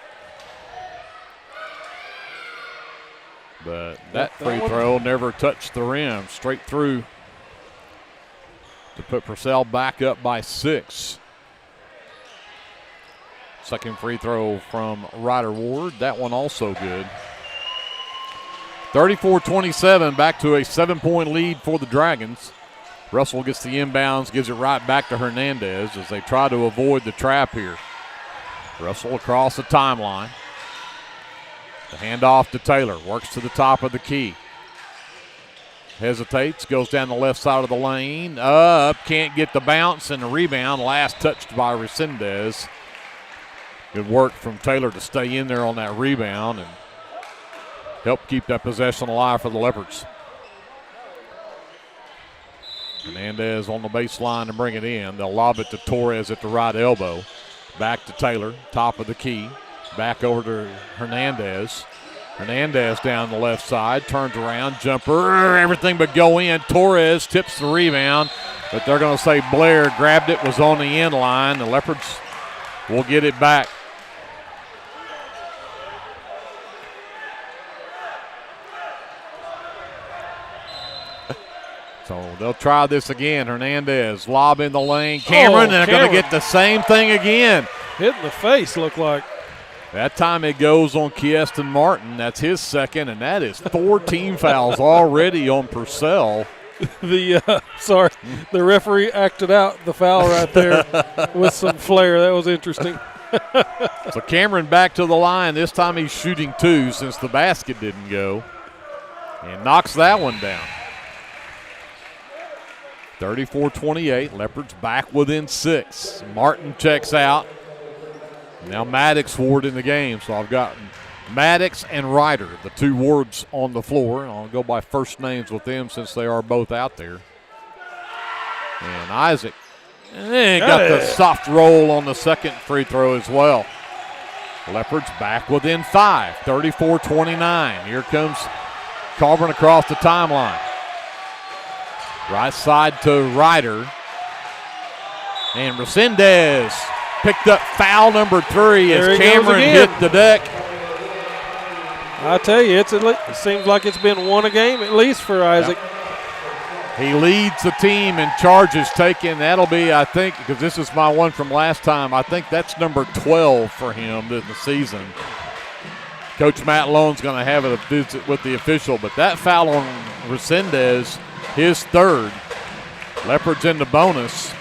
But that free throw never touched the rim. Straight through to put Purcell back up by 6. Second free throw from Ryder Ward. That one also good. 34-27, back to a 7-point lead for the Dragons. Russell gets the inbounds, gives it right back to Hernandez as they try to avoid the trap here. Russell across the timeline. The handoff to Taylor, works to the top of the key. Hesitates, goes down the left side of the lane. Up, can't get the bounce and the rebound. Last touched by Resendez. Good work from Taylor to stay in there on that rebound and help keep that possession alive for the Leopards. Hernandez on the baseline to bring it in. They'll lob it to Torres at the right elbow. Back to Taylor, top of the key. Back over to Hernandez. Hernandez down the left side, turns around, jumper, everything but go in. Torres tips the rebound, but they're going to say Blair grabbed it, was on the end line. The Leopards will get it back. So they'll try this again. Hernandez lob in the lane. Cameron, and they're going to get the same thing again. Hit in the face, looked like. That time it goes on Kieston Martin. That's his second, and that is 4 team fouls already on Purcell. The referee acted out the foul right there with some flair. That was interesting. So Cameron back to the line. This time he's shooting 2 since the basket didn't go, and knocks that one down. 34-28. Leopards back within 6. Martin checks out. Now Maddox Ward in the game, so I've got Maddox and Ryder, the 2 Wards on the floor. I'll go by first names with them since they are both out there. And Isaac got the soft roll on the second free throw as well. Leopards back within 5, 34-29. Here comes Carvin across the timeline. Right side to Ryder. And Resendez picked up foul number 3 as Cameron hit the deck. I tell you, it seems like it's been 1 a game at least for Isaac. Yep. He leads the team in charges taken. That'll be, I think, because this is my one from last time, I think that's number 12 for him in the season. Coach Matt Lone's going to have a visit with the official, but that foul on Resendez, his 3rd. Leopards in the bonus.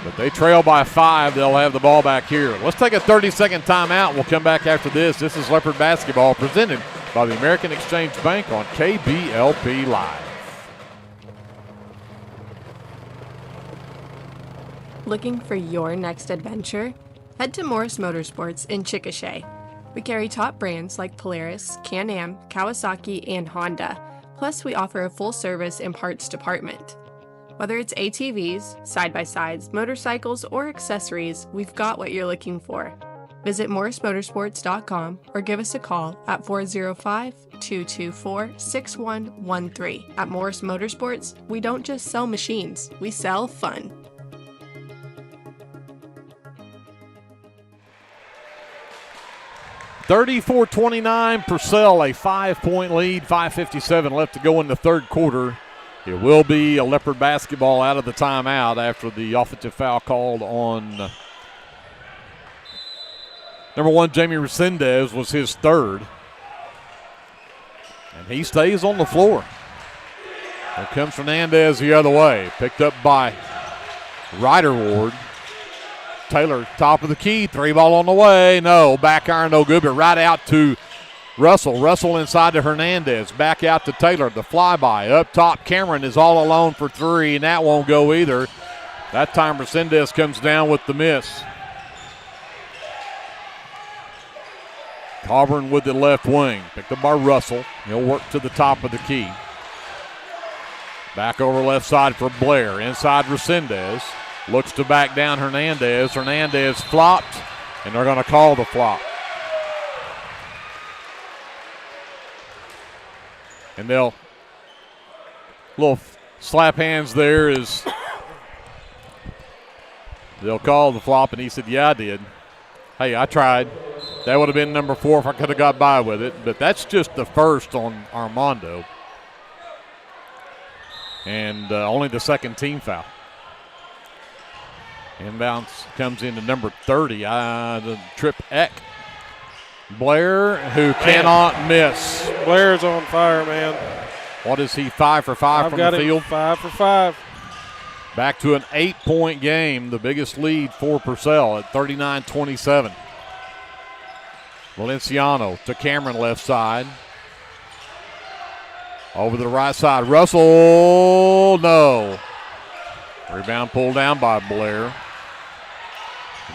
But they trail by 5. They'll have the ball back here. Let's take a 30-second timeout. We'll come back after this. This is Leopard basketball presented by the American Exchange Bank on KBLP Live. Looking for your next adventure? Head to Morris Motorsports in Chickasha. We carry top brands like Polaris, Can-Am, Kawasaki, and Honda. Plus, we offer a full-service and parts department. Whether it's ATVs, side-by-sides, motorcycles, or accessories, we've got what you're looking for. Visit morrismotorsports.com or give us a call at 405-224-6113. At Morris Motorsports, we don't just sell machines, we sell fun. (34-29) Purcell, a 5-point lead, 5:57 left to go in the 3rd quarter. It will be a Leopard basketball out of the timeout after the offensive foul called on number 1, Jamie Resendez, was his 3rd. And he stays on the floor. Here comes Fernandez the other way. Picked up by Ryder Ward. Taylor, top of the key, 3 ball on the way. No, back iron, no good, but right out to Russell. Russell inside to Hernandez. Back out to Taylor. The flyby. Up top, Cameron is all alone for 3, and that won't go either. That time, Resendez comes down with the miss. Auburn with the left wing. Picked up by Russell. He'll work to the top of the key. Back over left side for Blair. Inside Resendez. Looks to back down Hernandez. Hernandez flopped, and they're going to call the flop. And they'll little slap hands there is they'll call the flop, and he said, yeah, I did. Hey, I tried. That would have been number 4 if I could have got by with it, but that's just the first on Armando. And only the 2nd team foul. Inbounds comes into number 30, the Trip Eck. Blair, who cannot miss. Blair's on fire, man. What is he, 5 for 5 from the field? 5 for 5. Back to an 8-point game, the biggest lead for Purcell at 39-27. Valenciano to Cameron left side. Over to the right side, Russell, no. Rebound pulled down by Blair.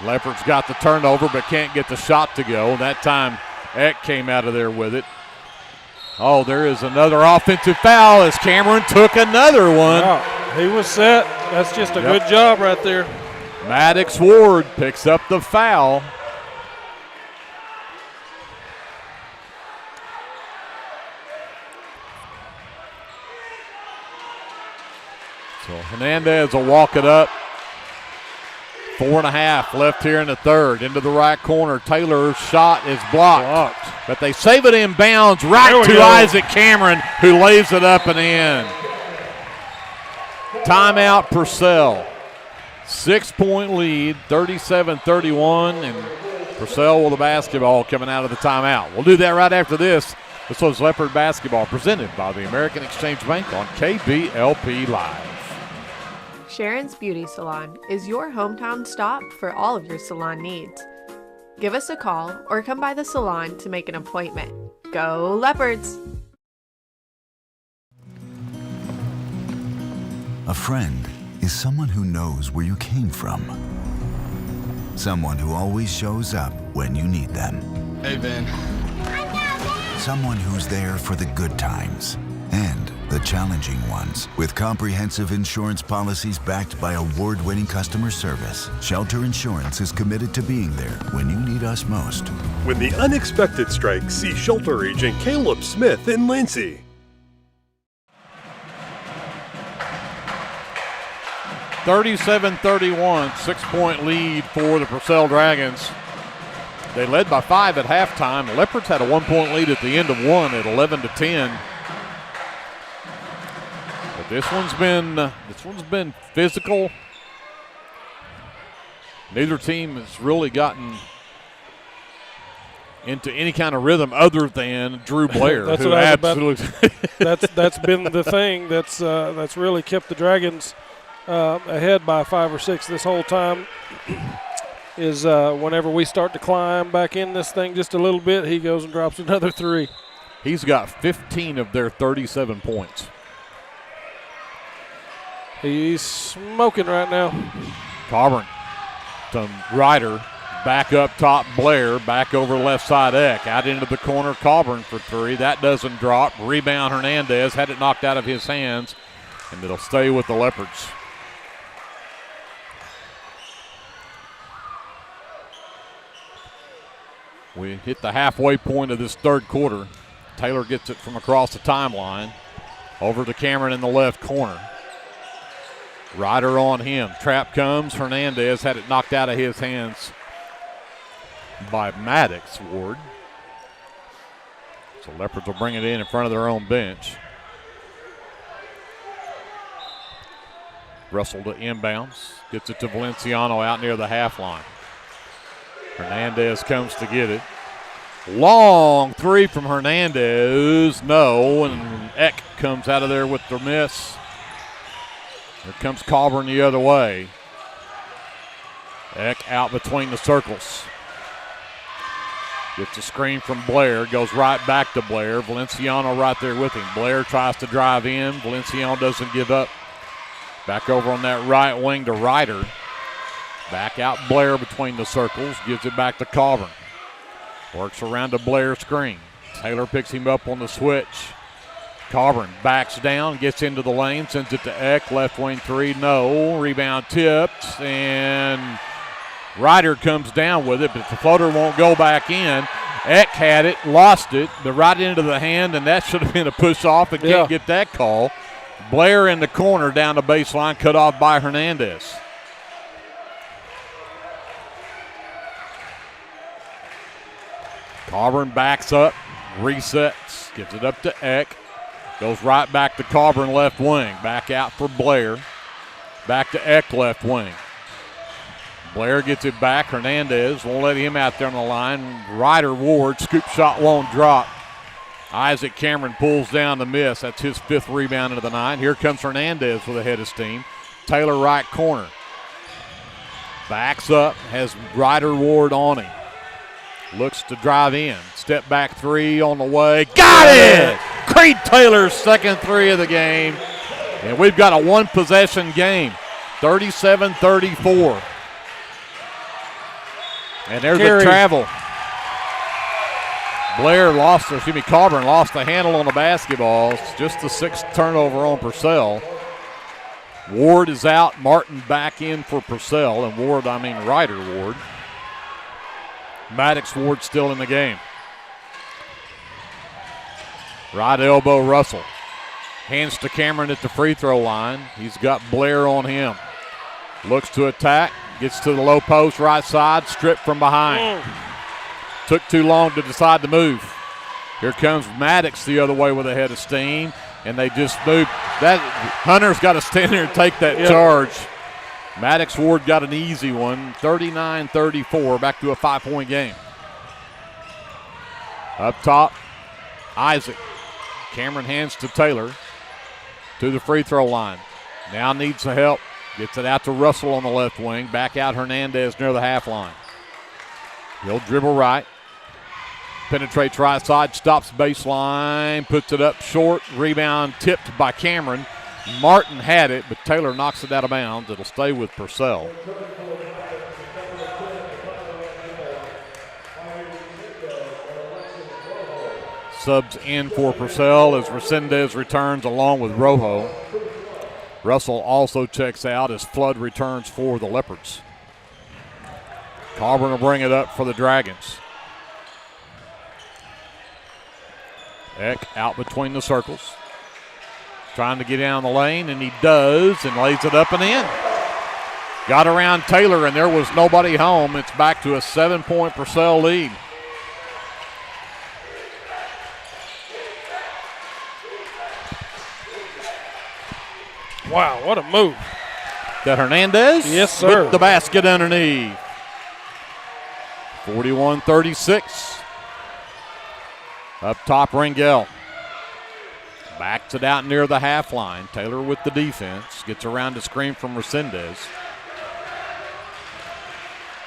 Leopard's got the turnover but can't get the shot to go. That time Eck came out of there with it. Oh, there is another offensive foul as Cameron took another one. Wow, he was set. That's just a good job right there. Maddox Ward picks up the foul. So Hernandez will walk it up. 4.5 left here in the third. Into the right corner. Taylor's shot is blocked. But they save it in bounds right to Isaac Cameron, who lays it up and in. Timeout Purcell. 6-point lead, 37-31, and Purcell with the basketball coming out of the timeout. We'll do that right after this. This was Leopard basketball presented by the American Exchange Bank on KBLP Live. Sharon's Beauty Salon is your hometown stop for all of your salon needs. Give us a call or come by the salon to make an appointment. Go Leopards! A friend is someone who knows where you came from. Someone who always shows up when you need them. Hey, Ben. Someone who's there for the good times and the challenging ones. With comprehensive insurance policies backed by award-winning customer service, Shelter Insurance is committed to being there when you need us most. When the unexpected strikes, see Shelter Agent Caleb Smith in Lindsay. 37-31, 6-point lead for the Purcell Dragons. They led by 5 at halftime. The Leopards had a 1-point lead at the end of one at 11-10. But this one's been physical. Neither team has really gotten into any kind of rhythm other than Drew Blair. That's what I was about. That's been the thing that's really kept the Dragons ahead by 5 or 6 this whole time. Is whenever we start to climb back in this thing just a little bit, he goes and drops another 3. He's got 15 of their 37 points. He's smoking right now. Carburn to Ryder. Back up top, Blair. Back over left side, Eck. Out into the corner, Carburn for 3. That doesn't drop. Rebound, Hernandez. Had it knocked out of his hands, and it'll stay with the Leopards. We hit the halfway point of this third quarter. Taylor gets it from across the timeline. Over to Cameron in the left corner. Ryder on him. Trap comes. Hernandez had it knocked out of his hands by Maddox Ward. So Leopards will bring it in front of their own bench. Russell to inbounds. Gets it to Valenciano out near the half line. Hernandez comes to get it. Long 3 from Hernandez. No, and Eck comes out of there with the miss. Here comes Carburn the other way. Eck out between the circles. Gets a screen from Blair. Goes right back to Blair. Valenciano right there with him. Blair tries to drive in. Valenciano doesn't give up. Back over on that right wing to Ryder. Back out Blair between the circles. Gives it back to Carburn. Works around to Blair's screen. Taylor picks him up on the switch. Carburn backs down, gets into the lane, sends it to Eck. Left wing 3, no. Rebound tipped, and Ryder comes down with it, but the floater won't go back in. Eck had it, lost it, but right into the hand, and that should have been a push off and can't get that call. Blair in the corner down the baseline, cut off by Hernandez. Carburn backs up, resets, gives it up to Eck. Goes right back to Carburn left wing. Back out for Blair. Back to Eck left wing. Blair gets it back. Hernandez won't let him out there on the line. Ryder Ward, scoop shot won't drop. Isaac Cameron pulls down the miss. That's his 5th rebound of the night. Here comes Hernandez with a head of steam. Taylor right corner. Backs up, has Ryder Ward on him. Looks to drive in. Step back 3 on the way. Got it! Creed Taylor's second 3 of the game. And we've got a 1-possession game. 37-34. And there's Carry. the travel. Coburn lost the handle on the basketball. It's just the 6th turnover on Purcell. Ward is out. Martin back in for Purcell. And Ryder Ward. Maddox Ward still in the game. Right elbow Russell. Hands to Cameron at the free throw line. He's got Blair on him. Looks to attack. Gets to the low post, right side. Stripped from behind. Took too long to decide to move. Here comes Maddox the other way with a head of steam. And they just moved. Hunter's got to stand there and take that charge. Maddox Ward got an easy one. 39-34. Back to a 5-point game. Up top, Isaac. Cameron hands to Taylor. To the free throw line. Now needs the help. Gets it out to Russell on the left wing. Back out Hernandez near the half line. He'll dribble right. Penetrates right side. Stops baseline. Puts it up short. Rebound tipped by Cameron. Martin had it, but Taylor knocks it out of bounds. It'll stay with Purcell. Subs in for Purcell as Resendez returns along with Rojo. Russell also checks out as Flood returns for the Leopards. Coburn will bring it up for the Dragons. Eck out between the circles. Trying to get down the lane, and he does, and lays it up and in. Got around Taylor, and there was nobody home. It's back to a 7-point Purcell lead. Wow, what a move. That Hernandez? Yes, sir. With the basket underneath. 41-36. Up top, Ringel. Backs it out near the half line. Taylor with the defense. Gets around the screen from Resendez.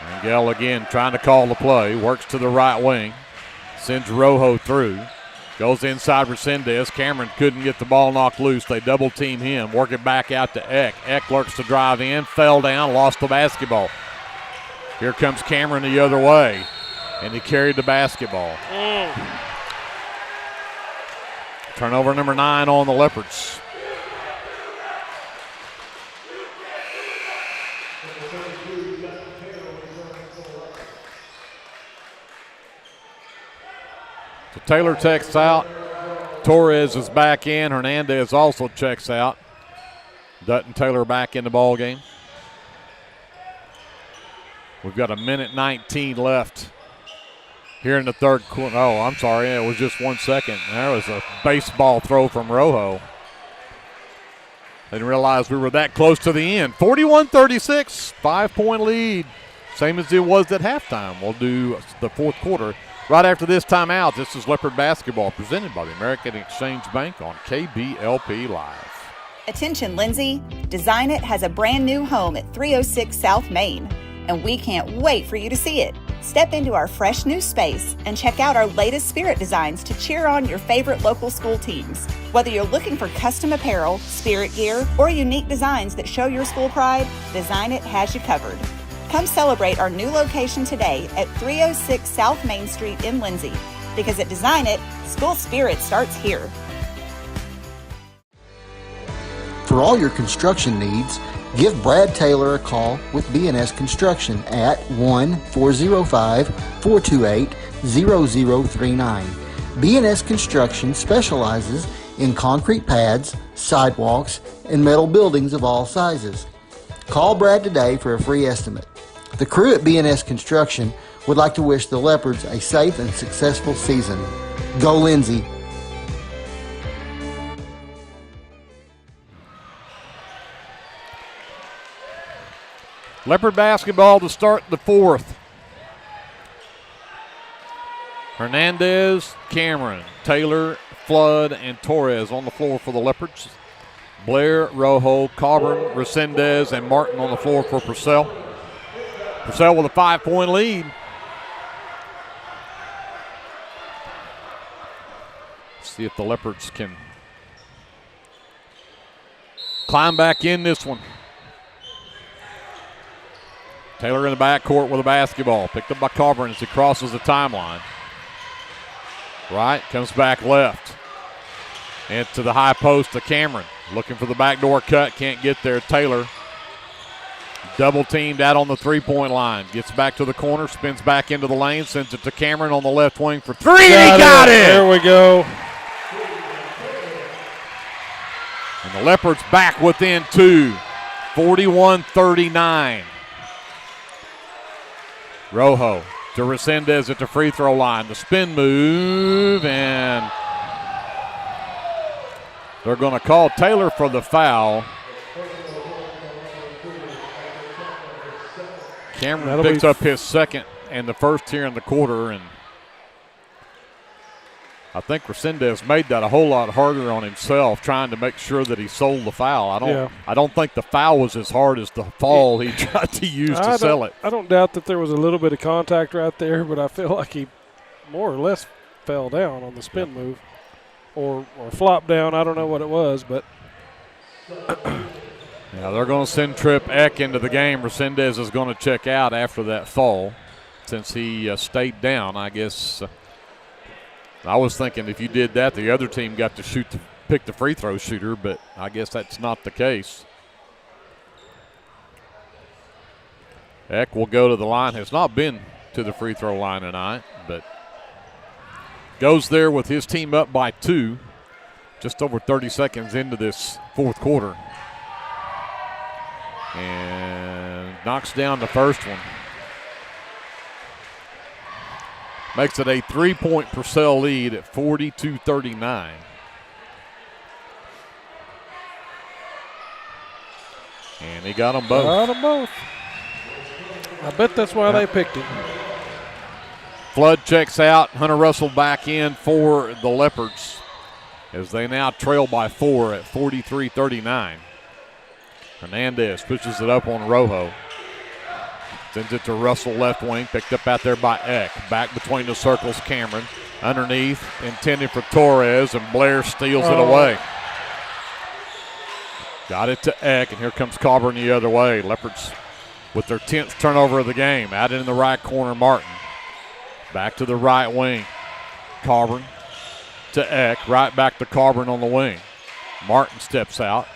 Ringel again trying to call the play. Works to the right wing. Sends Rojo through. Goes inside Resendez. Cameron couldn't get the ball knocked loose. They double team him. Work it back out to Eck. Eck lurks to drive in. Fell down. Lost the basketball. Here comes Cameron the other way. And he carried the basketball. Turnover number 9 on the Leopards. So Taylor checks out. Torres is back in. Hernandez also checks out. Dutton Taylor back in the ball game. We've got 1:19 left here in the third quarter. Oh, I'm sorry. It was just 1 second. There was a baseball throw from Rojo. Didn't realize we were that close to the end. 41-36, 5-point lead. Same as it was at halftime. We'll do the fourth quarter right after this timeout. This is Leopard Basketball presented by the American Exchange Bank on KBLP Live. Attention, Lindsay. Design It has a brand new home at 306 South Main, and we can't wait for you to see it. Step into our fresh new space and check out our latest spirit designs to cheer on your favorite local school teams. Whether you're looking for custom apparel, spirit gear, or unique designs that show your school pride, Design It has you covered. Come celebrate our new location today at 306 South Main Street in Lindsay, because at Design It, school spirit starts here. For all your construction needs, give Brad Taylor a call with B&S Construction at 1-405-428-0039. B&S Construction specializes in concrete pads, sidewalks, and metal buildings of all sizes. Call Brad today for a free estimate. The crew at B&S Construction would like to wish the Leopards a safe and successful season. Go Lindsay! Leopard basketball to start the fourth. Hernandez, Cameron, Taylor, Flood, and Torres on the floor for the Leopards. Blair, Rojo, Coburn, Resendez, and Martin on the floor for Purcell. Purcell with a 5-point lead. See if the Leopards can climb back in this one. Taylor in the backcourt with a basketball. Picked up by Carver as he crosses the timeline. Right, comes back left. Into the high post to Cameron. Looking for the backdoor cut, can't get there. Taylor double teamed out on the three-point line. Gets back to the corner, spins back into the lane, sends it to Cameron on the left wing for three, and he got it! There we go. And the Leopards back within 2, 41-39. Rojo to Resendez at the free throw line. The spin move, and they're going to call Taylor for the foul. Cameron picks up his second and the first here in the quarter, and I think Resendez made that a whole lot harder on himself, trying to make sure that he sold the foul. I don't think the foul was as hard as the fall he tried to use to sell it. I don't doubt that there was a little bit of contact right there, but I feel like he more or less fell down on the spin move or flopped down. I don't know what it was, but yeah, they're going to send Trip Eck into the game. Resendez is going to check out after that fall since he stayed down, I guess. I was thinking if you did that, the other team got to pick the free throw shooter, but I guess that's not the case. Eck will go to the line. Has not been to the free throw line tonight, but goes there with his team up by 2, just over 30 seconds into this fourth quarter. And knocks down the first one. Makes it a 3-point Purcell lead at 42-39. And he got them both. Got them both. I bet that's why they picked him. Flood checks out. Hunter Russell back in for the Leopards as they now trail by 4 at 43-39. Hernandez pushes it up on Rojo. Sends it to Russell left wing, picked up out there by Eck. Back between the circles, Cameron. Underneath, intended for Torres, and Blair steals it away. Got it to Eck, and here comes Coburn the other way. Leopards with their 10th turnover of the game. Out in the right corner, Martin. Back to the right wing. Coburn to Eck, right back to Coburn on the wing. Martin steps out.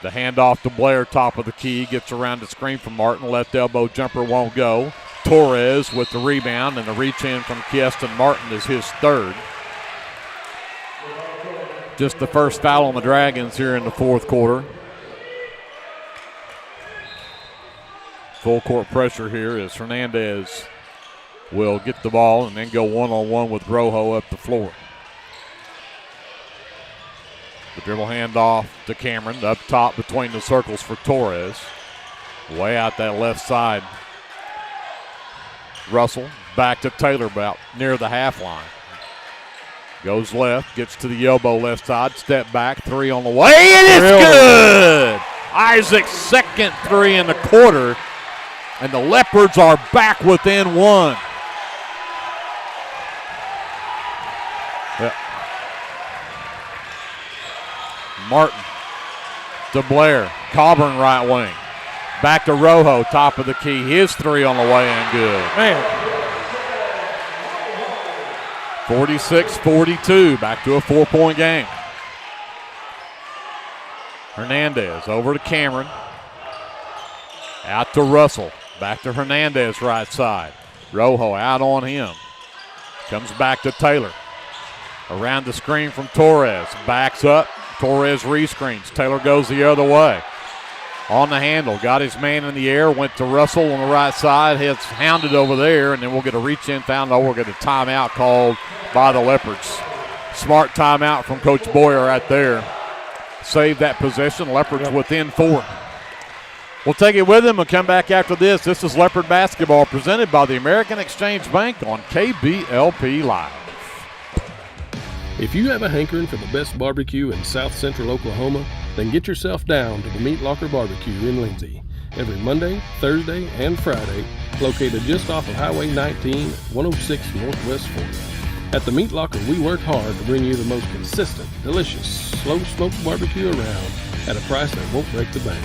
The handoff to Blair, top of the key, gets around the screen from Martin. Left elbow jumper won't go. Torres with the rebound, and the reach in from Kieston Martin is his third. Just the first foul on the Dragons here in the fourth quarter. Full court pressure here as Hernandez will get the ball and then go one-on-one with Rojo up the floor. The dribble handoff to Cameron, up top between the circles for Torres. Way out that left side. Russell back to Taylor about near the half line. Goes left, gets to the elbow left side, step back, 3 on the way, and it's good! Isaac's second 3 in the quarter, and the Leopards are back within 1. Yep. Martin to Blair. Coburn right wing. Back to Rojo, top of the key. His 3 on the way and good. Man. 46-42. Back to a 4-point game. Hernandez over to Cameron. Out to Russell. Back to Hernandez right side. Rojo out on him. Comes back to Taylor. Around the screen from Torres. Backs up. Torres rescreens. Taylor goes the other way. On the handle. Got his man in the air. Went to Russell on the right side. He's hounded over there. And then we'll get a reach-in foul. No, we'll get a timeout called by the Leopards. Smart timeout from Coach Boyer right there. Save that possession. Leopards within 4. We'll take it with him and come back after this. This is Leopard basketball presented by the American Exchange Bank on KBLP Live. If you have a hankering for the best barbecue in South Central Oklahoma, then get yourself down to the Meat Locker Barbecue in Lindsay. Every Monday, Thursday, and Friday, located just off of Highway 19, 106 Northwest 4th. At the Meat Locker, we work hard to bring you the most consistent, delicious, slow-smoked barbecue around at a price that won't break the bank.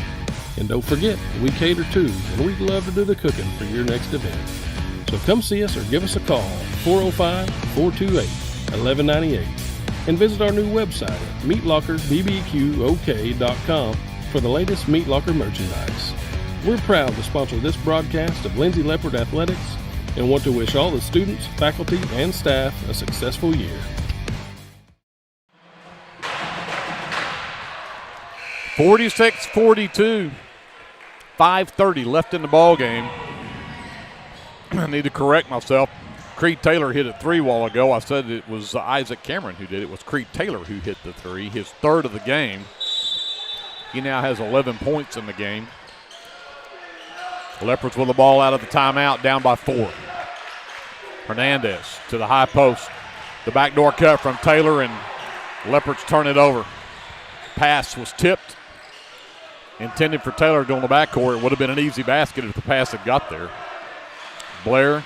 And don't forget, we cater too, and we'd love to do the cooking for your next event. So come see us or give us a call, 405-428-1198. And visit our new website at meatlockerbbqok.com for the latest Meat Locker merchandise. We're proud to sponsor this broadcast of Lindsay Leopard Athletics and want to wish all the students, faculty, and staff a successful year. 46-42, 5:30 left in the ball game. I need to correct myself. Creed Taylor hit a three while ago. I said it was Isaac Cameron who did it. It was Creed Taylor who hit the three, his third of the game. He now has 11 points in the game. Leopards with the ball out of the timeout, down by 4. Hernandez to the high post. The backdoor cut from Taylor, and Leopards turn it over. Pass was tipped, intended for Taylor to go in the backcourt. It would have been an easy basket if the pass had got there. Blair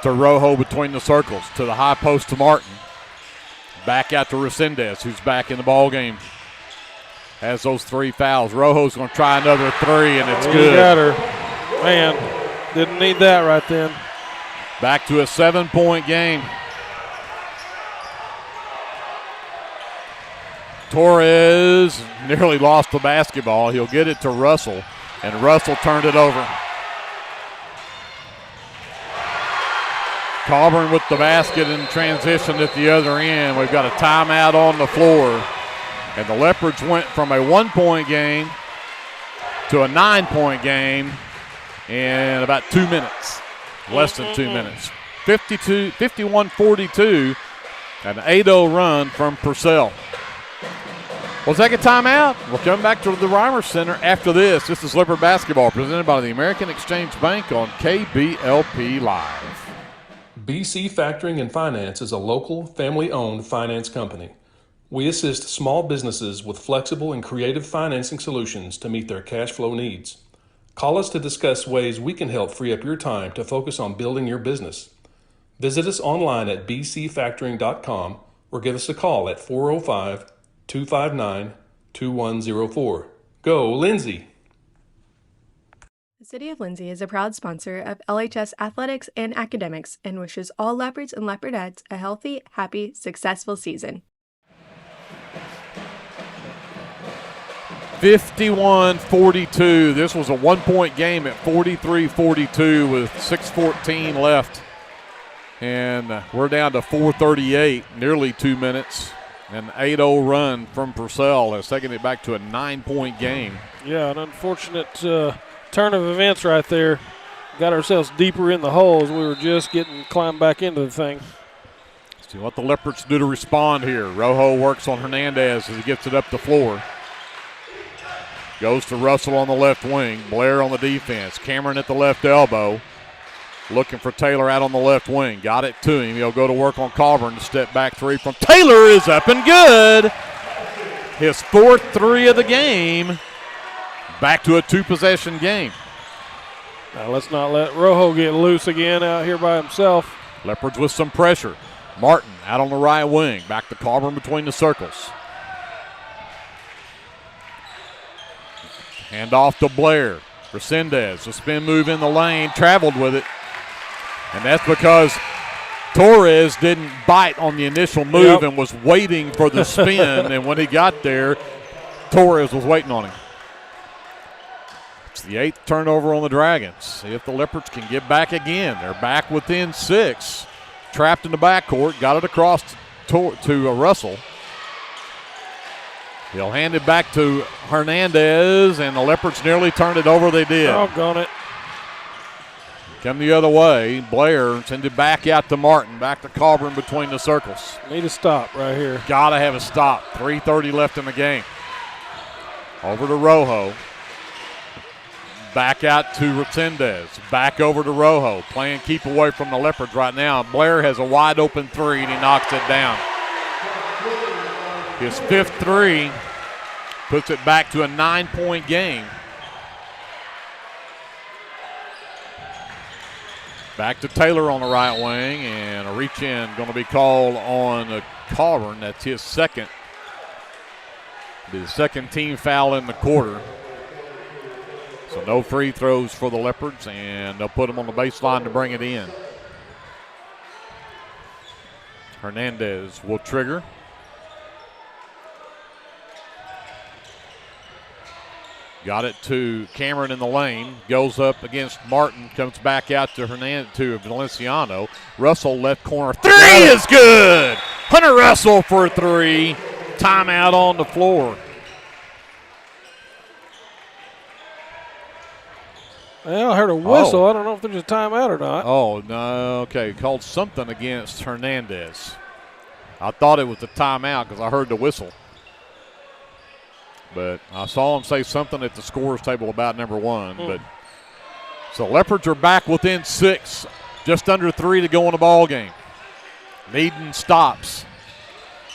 to Rojo between the circles, to the high post to Martin. Back out to Resendez, who's back in the ball game. Has those 3 fouls. Rojo's going to try another 3, and it's good. He got her. Man, didn't need that right then. Back to a 7-point game. Torres nearly lost the basketball. He'll get it to Russell, and Russell turned it over. Colburn with the basket in transition at the other end. We've got a timeout on the floor. And the Leopards went from a 1-point game to a 9-point game in about 2 minutes. Less than 2 minutes. 51-42, an 8-0 run from Purcell. We'll take a timeout. We'll come back to the Reimer Center after this. This is Leopard Basketball presented by the American Exchange Bank on KBLP Live. BC Factoring and Finance is a local, family-owned finance company. We assist small businesses with flexible and creative financing solutions to meet their cash flow needs. Call us to discuss ways we can help free up your time to focus on building your business. Visit us online at bcfactoring.com or give us a call at 405-259-2104. Go, Lindsay! The City of Lindsay is a proud sponsor of LHS Athletics and Academics and wishes all Leopards and Leopardettes a healthy, happy, successful season. 51-42. This was a 1-point game at 43-42 with 6:14 left. And we're down to 4:38, nearly 2 minutes. An 8-0 run from Purcell has taken it back to a 9-point game. Yeah, an unfortunate turn of events right there. Got ourselves deeper in the hole as we were just climbed back into the thing. See what the Leopards do to respond here. Rojo works on Hernandez as he gets it up the floor. Goes to Russell on the left wing. Blair on the defense. Cameron at the left elbow. Looking for Taylor out on the left wing. Got it to him. He'll go to work on Colburn. The step back 3 from Taylor is up and good. His 4th 3 of the game. Back to a 2-possession game. Now let's not let Rojo get loose again out here by himself. Leopards with some pressure. Martin out on the right wing. Back to Colburn between the circles. Hand off to Blair. Resendez, the spin move in the lane, traveled with it. And that's because Torres didn't bite on the initial move and was waiting for the spin. And when he got there, Torres was waiting on him. It's the 8th turnover on the Dragons. See if the Leopards can get back again. They're back within 6. Trapped in the backcourt. Got it across to Russell. He'll hand it back to Hernandez, and the Leopards nearly turned it over. They did. Doggone it. Come the other way. Blair sends it back out to Martin. Back to Colburn between the circles. Need a stop right here. Got to have a stop. 3:30 left in the game. Over to Rojo. Back out to Resendez. Back over to Rojo. Playing keep away from the Leopards right now. Blair has a wide open 3, and he knocks it down. His 5th 3 puts it back to a 9-point game. Back to Taylor on the right wing, and a reach in going to be called on Colburn. That's his 2nd. Be the 2nd team foul in the quarter. So no free throws for the Leopards, and they'll put them on the baseline to bring it in. Hernandez will trigger. Got it to Cameron in the lane. Goes up against Martin. Comes back out to Valenciano. Russell left corner. Three is good. Hunter Russell for 3. Timeout on the floor. Well, I heard a whistle. I don't know if there's a timeout or not. Oh, no. Okay, called something against Hernandez. I thought it was the timeout because I heard the whistle. But I saw him say something at the scores table about number 1. But so Leopards are back within 6, just under 3 to go in the ball game. Needham stops.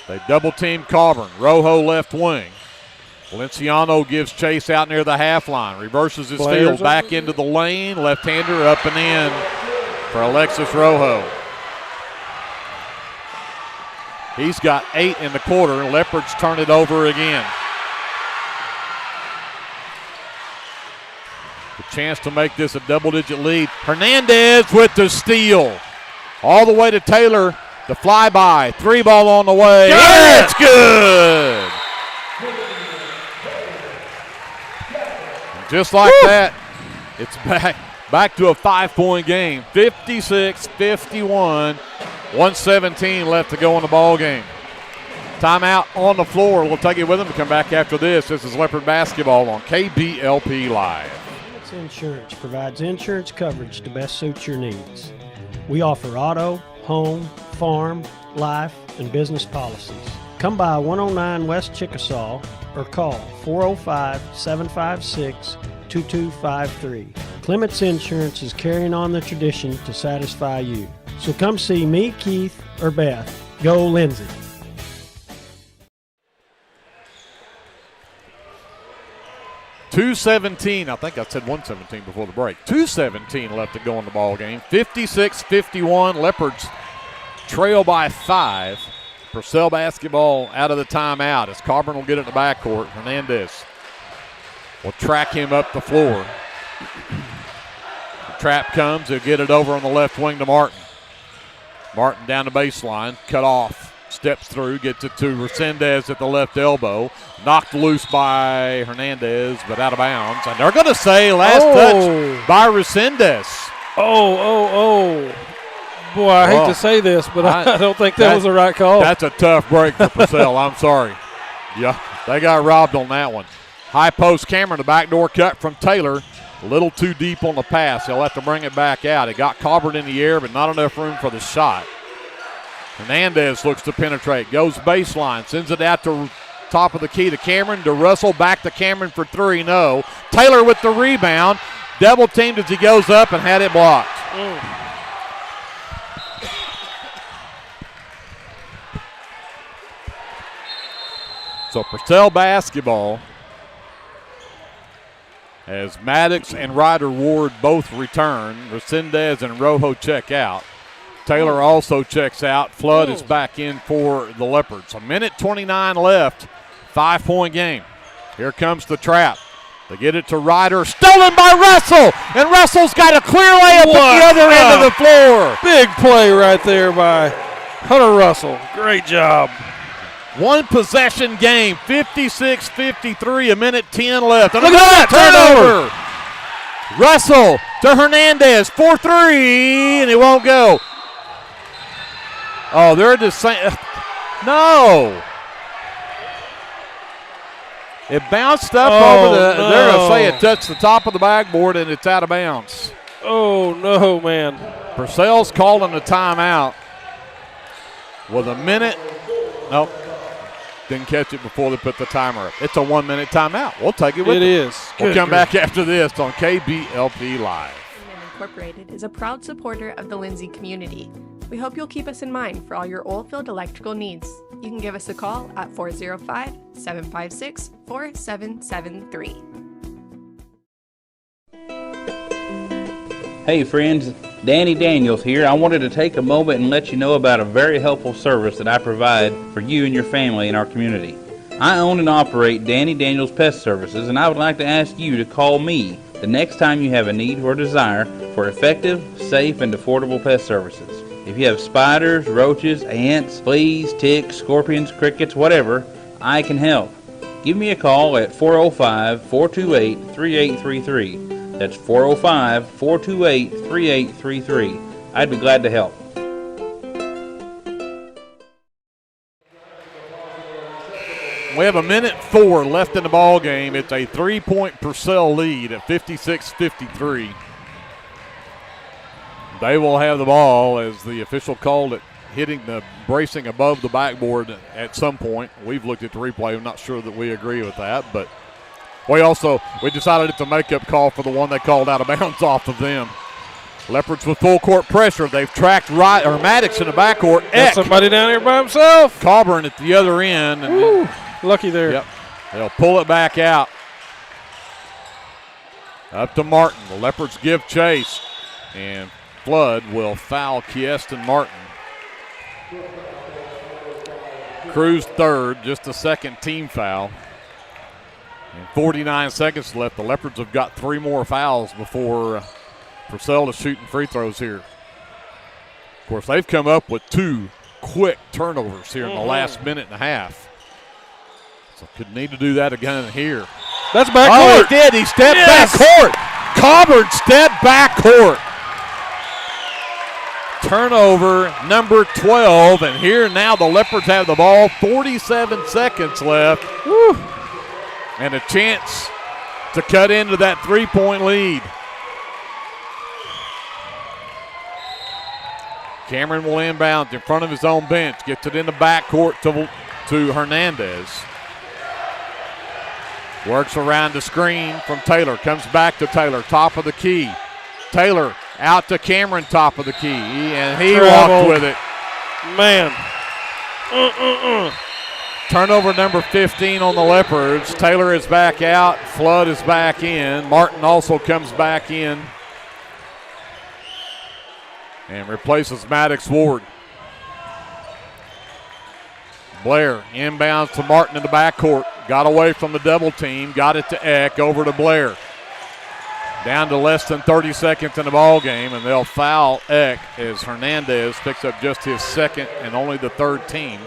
They double team Coburn. Rojo left wing. Valenciano gives chase out near the half line. Reverses his field back into the lane. Left-hander up and in for Alexis Rojo. He's got 8 in the quarter. Leopards turn it over again. The chance to make this a double-digit lead. Hernandez with the steal. All the way to Taylor. The flyby. 3 ball on the way. It's good. And just like that, it's back to a 5-point game. 56-51. 1:17 left to go in the ball game. Timeout on the floor. We'll take it with them to come back after this. This is Leopard basketball on KBLP Live. Insurance provides insurance coverage to best suit your needs. We offer auto, home, farm, life, and business policies. Come by 109 West Chickasaw or call 405-756-2253. Clements Insurance is carrying on the tradition to satisfy you. So come see me, Keith, or Beth. Go Lindsay. .217, I think I said 117 before the break. 2:17 left to go in the ball game. 56-51. Leopards trail by 5. Purcell basketball out of the timeout as Coburn will get it in the backcourt. Hernandez will track him up the floor. The trap comes. He'll get it over on the left wing to Martin. Martin down the baseline, cut off. Steps through, gets it to Resendez at the left elbow. Knocked loose by Hernandez, but out of bounds. And they're going to say last touch by Resendez. Boy, I hate to say this, but I don't think that was the right call. That's a tough break for Purcell. I'm sorry. Yeah, they got robbed on that one. High post Cameron, the backdoor cut from Taylor. A little too deep on the pass. They'll have to bring it back out. It got Coburn in the air, but not enough room for the shot. Hernandez looks to penetrate, goes baseline, sends it out to top of the key to Cameron, to Russell, back to Cameron for 3, no. Taylor with the rebound, double teamed as he goes up and had it blocked. So Purcell basketball, as Maddox and Ryder Ward both return, Resendez and Rojo check out. Taylor also checks out. Flood is back in for the Leopards. 1:29 left. 5-point game. Here comes the trap. They get it to Ryder. Stolen by Russell. And Russell's got a clear layup at the other end of the floor. Big play right there by Hunter Russell. Great job. One possession game. 56-53. 1:10 left. And look at that turnover. Russell to Hernandez for 3. And it won't go. Oh, they're just saying, no. It bounced up over the, no. They're going to say it touched the top of the backboard and it's out of bounds. Oh, no, man. Purcell's calling a timeout with a minute. Nope. Didn't catch it before they put the timer up. It's a 1-minute timeout. We'll take it with it. them. It is. We'll come back after this on KBLP Live. Incorporated is a proud supporter of the Lindsay community. We hope you'll keep us in mind for all your oil-filled electrical needs. You can give us a call at 405-756-4773. Hey friends, Danny Daniels here. I wanted to take a moment and let you know about a very helpful service that I provide for you and your family in our community. I own and operate Danny Daniels Pest Services, and I would like to ask you to call me the next time you have a need or desire for effective, safe, and affordable pest services. If you have spiders, roaches, ants, fleas, ticks, scorpions, crickets, whatever, I can help. Give me a call at 405-428-3833. That's 405-428-3833. I'd be glad to help. We have 1:04 left in the ball game. It's a 3-point Purcell lead at 56-53. They will have the ball as the official called it hitting the bracing above the backboard at some point. We've looked at the replay. I'm not sure that we agree with that, but we decided it's a makeup call for the one they called out of bounds off of them. Leopards with full court pressure. They've tracked Maddox in the backcourt. Got somebody down here by himself. Coburn at the other end. And lucky there. Yep. They'll pull it back out. Up to Martin. The Leopards give chase. And Flood will foul Kieston Martin. Cruz third, just a second team foul. And 49 seconds left. The Leopards have got 3 more fouls before Purcell is shooting free throws here. Of course, they've come up with 2 quick turnovers here in the last minute and a half. So could need to do that again here. That's back court. court. He did. He stepped back court. Coburn stepped back court. Turnover number 12, and here now the Leopards have the ball. 47 seconds left. Woo. And a chance to cut into that 3-point lead. Cameron will inbound in front of his own bench. Gets it in the backcourt to Hernandez. Works around the screen from Taylor. Comes back to Taylor, top of the key. Taylor out to Cameron, top of the key. And he walked with it. Man. Turnover number 15 on the Leopards. Taylor is back out. Flood is back in. Martin also comes back in and replaces Maddox Ward. Blair inbounds to Martin in the backcourt. Got away from the double team. Got it to Eck. Over to Blair. Down to less than 30 seconds in the ball game, and they'll foul Eck as Hernandez picks up just his second and only the third team.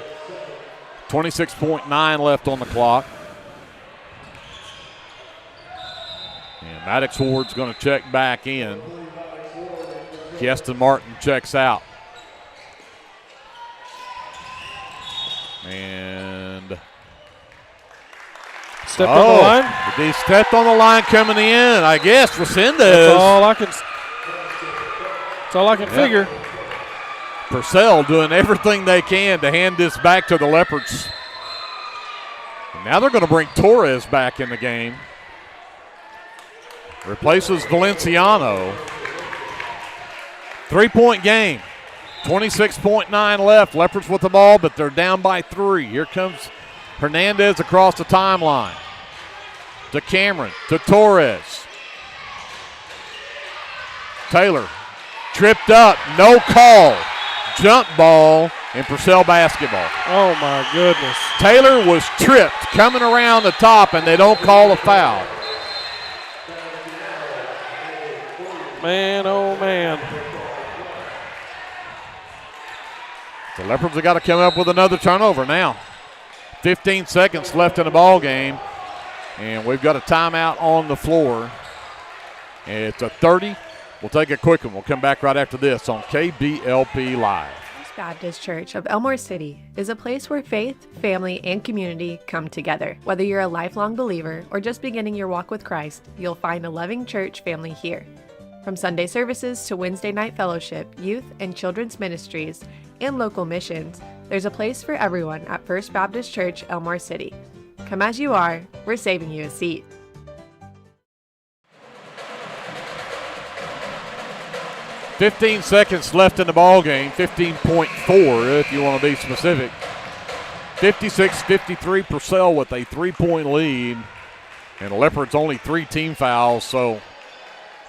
26.9 left on the clock. And Maddox Ward's going to check back in. Kieston Martin checks out. And stepped on the line. He stepped on the line coming in. I guess Resendez. That's all I can figure. Purcell doing everything they can to hand this back to the Leopards. And now they're going to bring Torres back in the game. Replaces Valenciano. 3-point game. 26.9 left. Leopards with the ball, but they're down by 3. Here comes Hernandez across the timeline. To Cameron. To Torres. Taylor. Tripped up. No call. Jump ball in Purcell basketball. Oh, my goodness. Taylor was tripped coming around the top, and they don't call a foul. Man, oh, man. The Leopards have got to come up with another turnover now. 15 seconds left in the ball game, and we've got a timeout on the floor. It's a 30. We'll take a quick one. We'll come back right after this on KBLP Live. First Baptist Church of Elmore City is a place where faith, family, and community come together. Whether you're a lifelong believer or just beginning your walk with Christ, you'll find a loving church family here. From Sunday services to Wednesday night fellowship, youth and children's ministries, and local missions, there's a place for everyone at First Baptist Church, Elmore City. Come as you are, we're saving you a seat. $15 seconds left in the ball game, 15.4 if you want to be specific. 56-53 Purcell with a 3-point lead, and the Leopards only 3 team fouls, so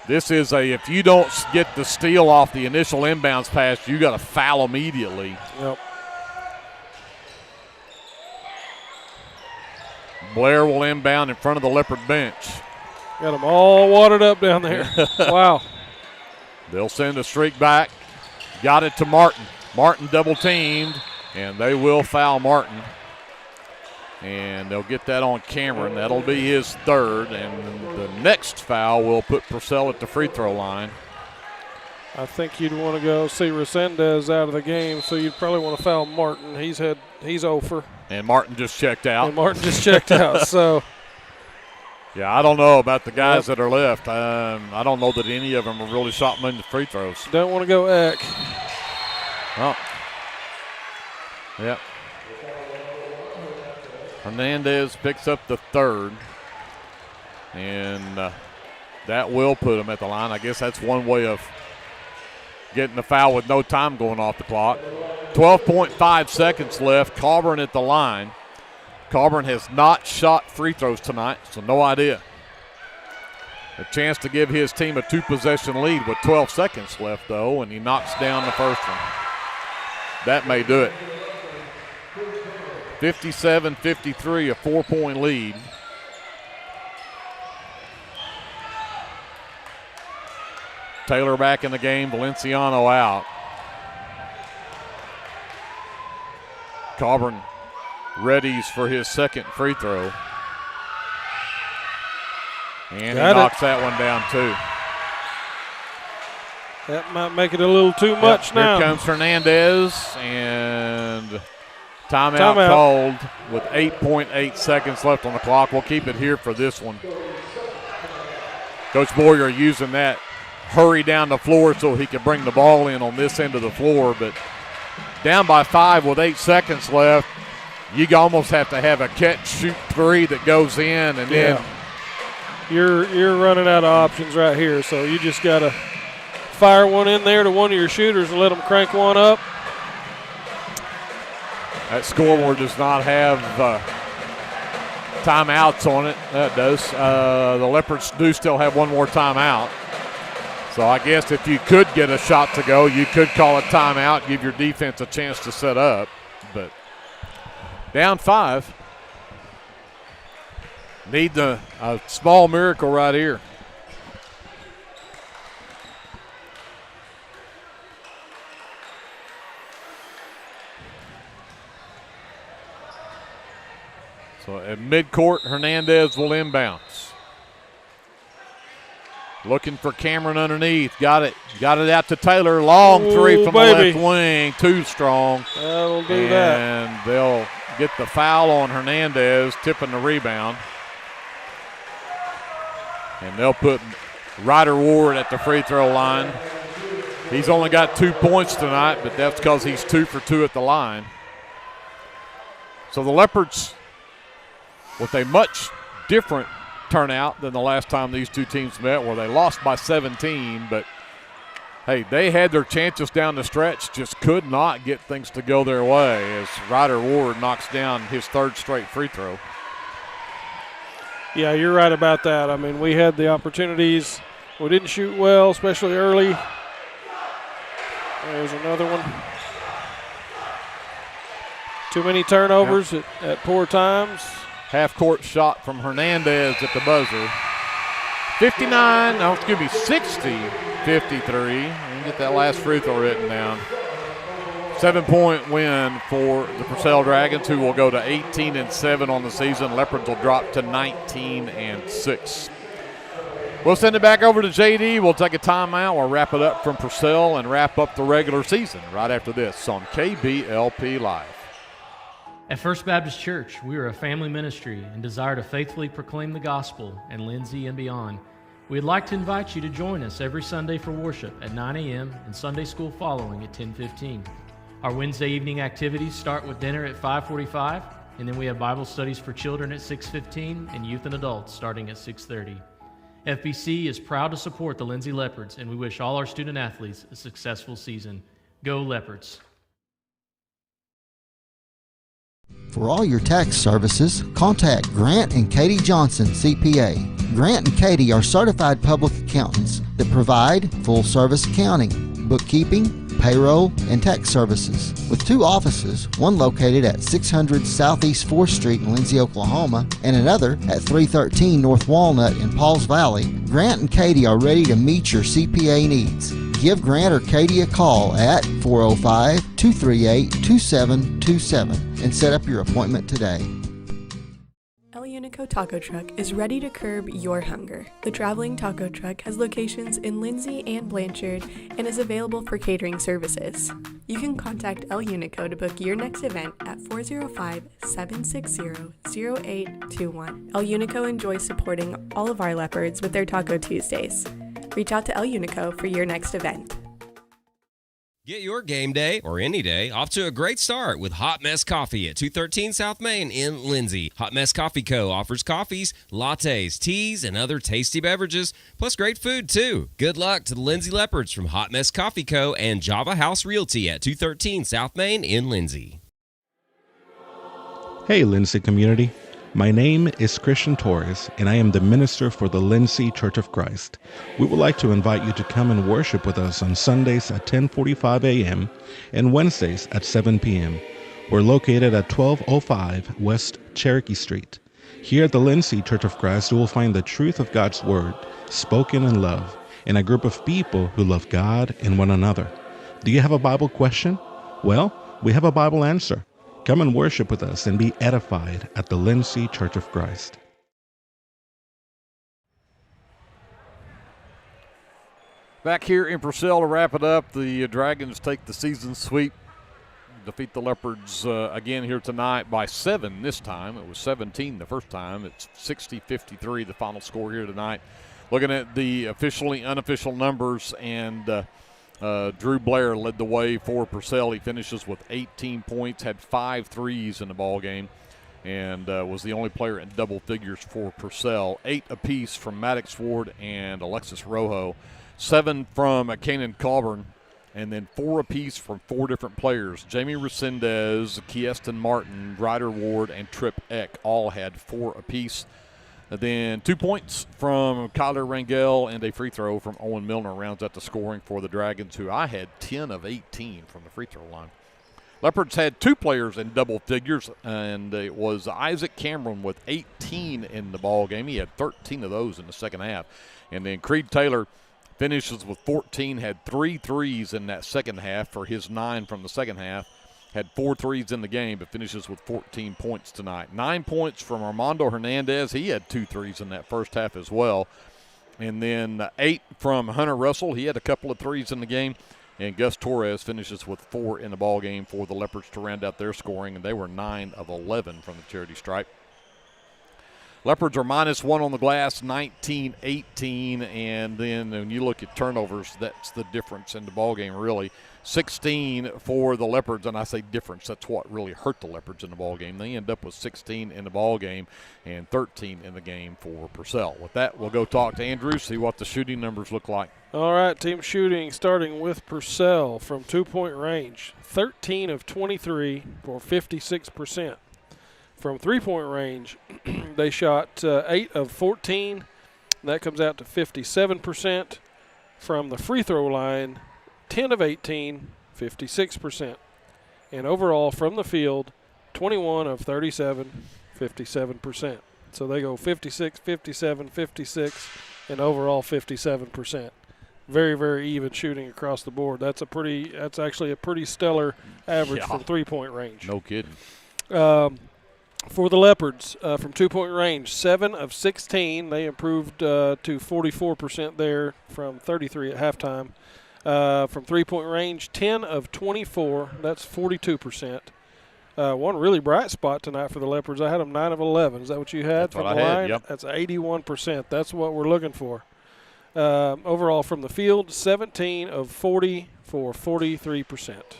this is if you don't get the steal off the initial inbounds pass, you got to foul immediately. Yep. Blair will inbound in front of the Leopard bench. Got them all watered up down there. Wow. They'll send a streak back. Got it to Martin. Martin double teamed, and they will foul Martin. And they'll get that on Cameron. That'll be his third, and the next foul will put Purcell at the free throw line. I think you'd want to go see Resendez out of the game, so you'd probably want to foul Martin. He's over. And Martin just checked out. So. Yeah, I don't know about the guys that are left. I don't know that any of them have really shot many free throws. Don't want to go Eck. Oh. Yep. Hernandez picks up the third. And that will put him at the line. I guess that's one way of getting the foul with no time going off the clock. 12.5 seconds left. Colburn at the line. Colburn has not shot free throws tonight, so no idea. A chance to give his team a 2-possession lead with 12 seconds left, though, and he knocks down the first one. That may do it. 57-53, a 4-point lead. Taylor back in the game, Valenciano out. Colburn readies for his second free throw. And he knocks that one down too. That might make it a little too much now. Here comes Hernandez, and timeout called with 8.8 seconds left on the clock. We'll keep it here for this one. Coach Boyer using that hurry down the floor so he can bring the ball in on this end of the floor, but down by 5 with 8 seconds left, you almost have to have a catch-shoot three that goes in, and then you're running out of options right here. So you just got to fire one in there to one of your shooters and let them crank one up. That scoreboard does not have timeouts on it. That does. The Leopards do still have one more timeout. So I guess if you could get a shot to go, you could call a timeout, give your defense a chance to set up. But down 5. Need a small miracle right here. So at midcourt, Hernandez will inbounds. Looking for Cameron underneath. Got it out to Taylor. Long three from the left wing. Too strong. That'll do that. And they'll get the foul on Hernandez, tipping the rebound. And they'll put Ryder Ward at the free throw line. He's only got 2 points tonight, but that's because he's 2 for 2 at the line. So the Leopards, with a much different turnout than the last time these two teams met, where they lost by 17, but hey, they had their chances down the stretch, just could not get things to go their way as Ryder Ward knocks down his 3rd straight free throw. Yeah, you're right about that. I mean, we had the opportunities. We didn't shoot well, especially early. There's another one. Too many turnovers at poor times. Half-court shot from Hernandez at the buzzer. 60-53. And get that last free throw written down. 7-point win for the Purcell Dragons, who will go to 18-7 on the season. Leopards will drop to 19-6. We'll send it back over to JD. We'll take a timeout. We'll wrap it up from Purcell and wrap up the regular season right after this on KBLP Live. At First Baptist Church, we are a family ministry and desire to faithfully proclaim the gospel in Lindsay and beyond. We'd like to invite you to join us every Sunday for worship at 9 a.m. and Sunday school following at 10:15. Our Wednesday evening activities start with dinner at 5:45, and then we have Bible studies for children at 6:15 and youth and adults starting at 6:30. FBC is proud to support the Lindsay Leopards, and we wish all our student athletes a successful season. Go Leopards! For all your tax services, contact Grant and Katie Johnson, CPA. Grant and Katie are certified public accountants that provide full-service accounting, bookkeeping, payroll, and tax services. With 2 offices, one located at 600 Southeast 4th Street in Lindsay, Oklahoma, and another at 313 North Walnut in Pauls Valley, Grant and Katie are ready to meet your CPA needs. Give Grant or Katie a call at 405-238-2727 and set up your appointment today. El Unico Taco Truck is ready to curb your hunger. The traveling taco truck has locations in Lindsay and Blanchard and is available for catering services. You can contact El Unico to book your next event at 405-760-0821. El Unico enjoys supporting all of our leopards with their Taco Tuesdays. Reach out to El Unico for your next event. Get your game day, or any day, off to a great start with Hot Mess Coffee at 213 South Main in Lindsay. Hot Mess Coffee Co. offers coffees, lattes, teas, and other tasty beverages, plus great food, too. Good luck to the Lindsay Leopards from Hot Mess Coffee Co. and Java House Realty at 213 South Main in Lindsay. Hey, Lindsay community. My name is Christian Torres, and I am the minister for the Lindsay Church of Christ. We would like to invite you to come and worship with us on Sundays at 10:45 a.m. and Wednesdays at 7 p.m. We're located at 1205 West Cherokee Street. Here at the Lindsay Church of Christ, you will find the truth of God's Word, spoken in love, and a group of people who love God and one another. Do you have a Bible question? Well, we have a Bible answer. Come and worship with us and be edified at the Lindsay Church of Christ. Back here in Purcell to wrap it up, the Dragons take the season sweep, defeat the Leopards again here tonight by 7 this time. It was 17 the first time. It's 60-53 the final score here tonight. Looking at the officially unofficial numbers, and Drew Blair led the way for Purcell. He finishes with 18 points, had 5 threes in the ball game, and was the only player in double figures for Purcell. 8 apiece from Maddox Ward and Alexis Rojo, 7 from Kanan Colburn, and then 4 apiece from 4 different players. Jamie Resendez, Kieston Martin, Ryder Ward, and Trip Eck all had 4 apiece. And then 2 points from Kyler Rangel and a free throw from Owen Milner rounds out the scoring for the Dragons, who I had 10 of 18 from the free throw line. Leopards had 2 players in double figures, and it was Isaac Cameron with 18 in the ball game. He had 13 of those in the second half. And then Creed Taylor finishes with 14, had 3 threes in that second half for his 9 from the second half. Had 4 threes in the game, but finishes with 14 points tonight. 9 points from Armando Hernandez. He had 2 threes in that first half as well. And then 8 from Hunter Russell. He had a couple of threes in the game. And Gus Torres finishes with 4 in the ball game for the Leopards to round out their scoring, and they were 9 of 11 from the charity stripe. Leopards are -1 on the glass, 19-18, and then when you look at turnovers, that's the difference in the ball game, really. 16 for the Leopards, and I say difference, that's what really hurt the Leopards in the ball game. They end up with 16 in the ball game and 13 in the game for Purcell. With that, we'll go talk to Andrew, see what the shooting numbers look like. All right, team shooting starting with Purcell from 2-point range, 13 of 23 for 56%. From 3-point range, they shot 8 of 14. That comes out to 57%. From the free throw line, 10 of 18, 56%. And overall from the field, 21 of 37, 57%. So they go 56, 57, 56, and overall 57%. Very, very even shooting across the board. That's actually a pretty stellar average from 3-point range. No kidding. For the Leopards, from 2-point range, 7 of 16. They improved to 44% there from 33 at halftime. From 3-point range, 10 of 24. That's 42%. One really bright spot tonight for the Leopards. I had them 9 of 11. Is that what you had That's from what the I had, line? yep. That's 81%. That's what we're looking for. Overall from the field, 17 of 40 for 43%.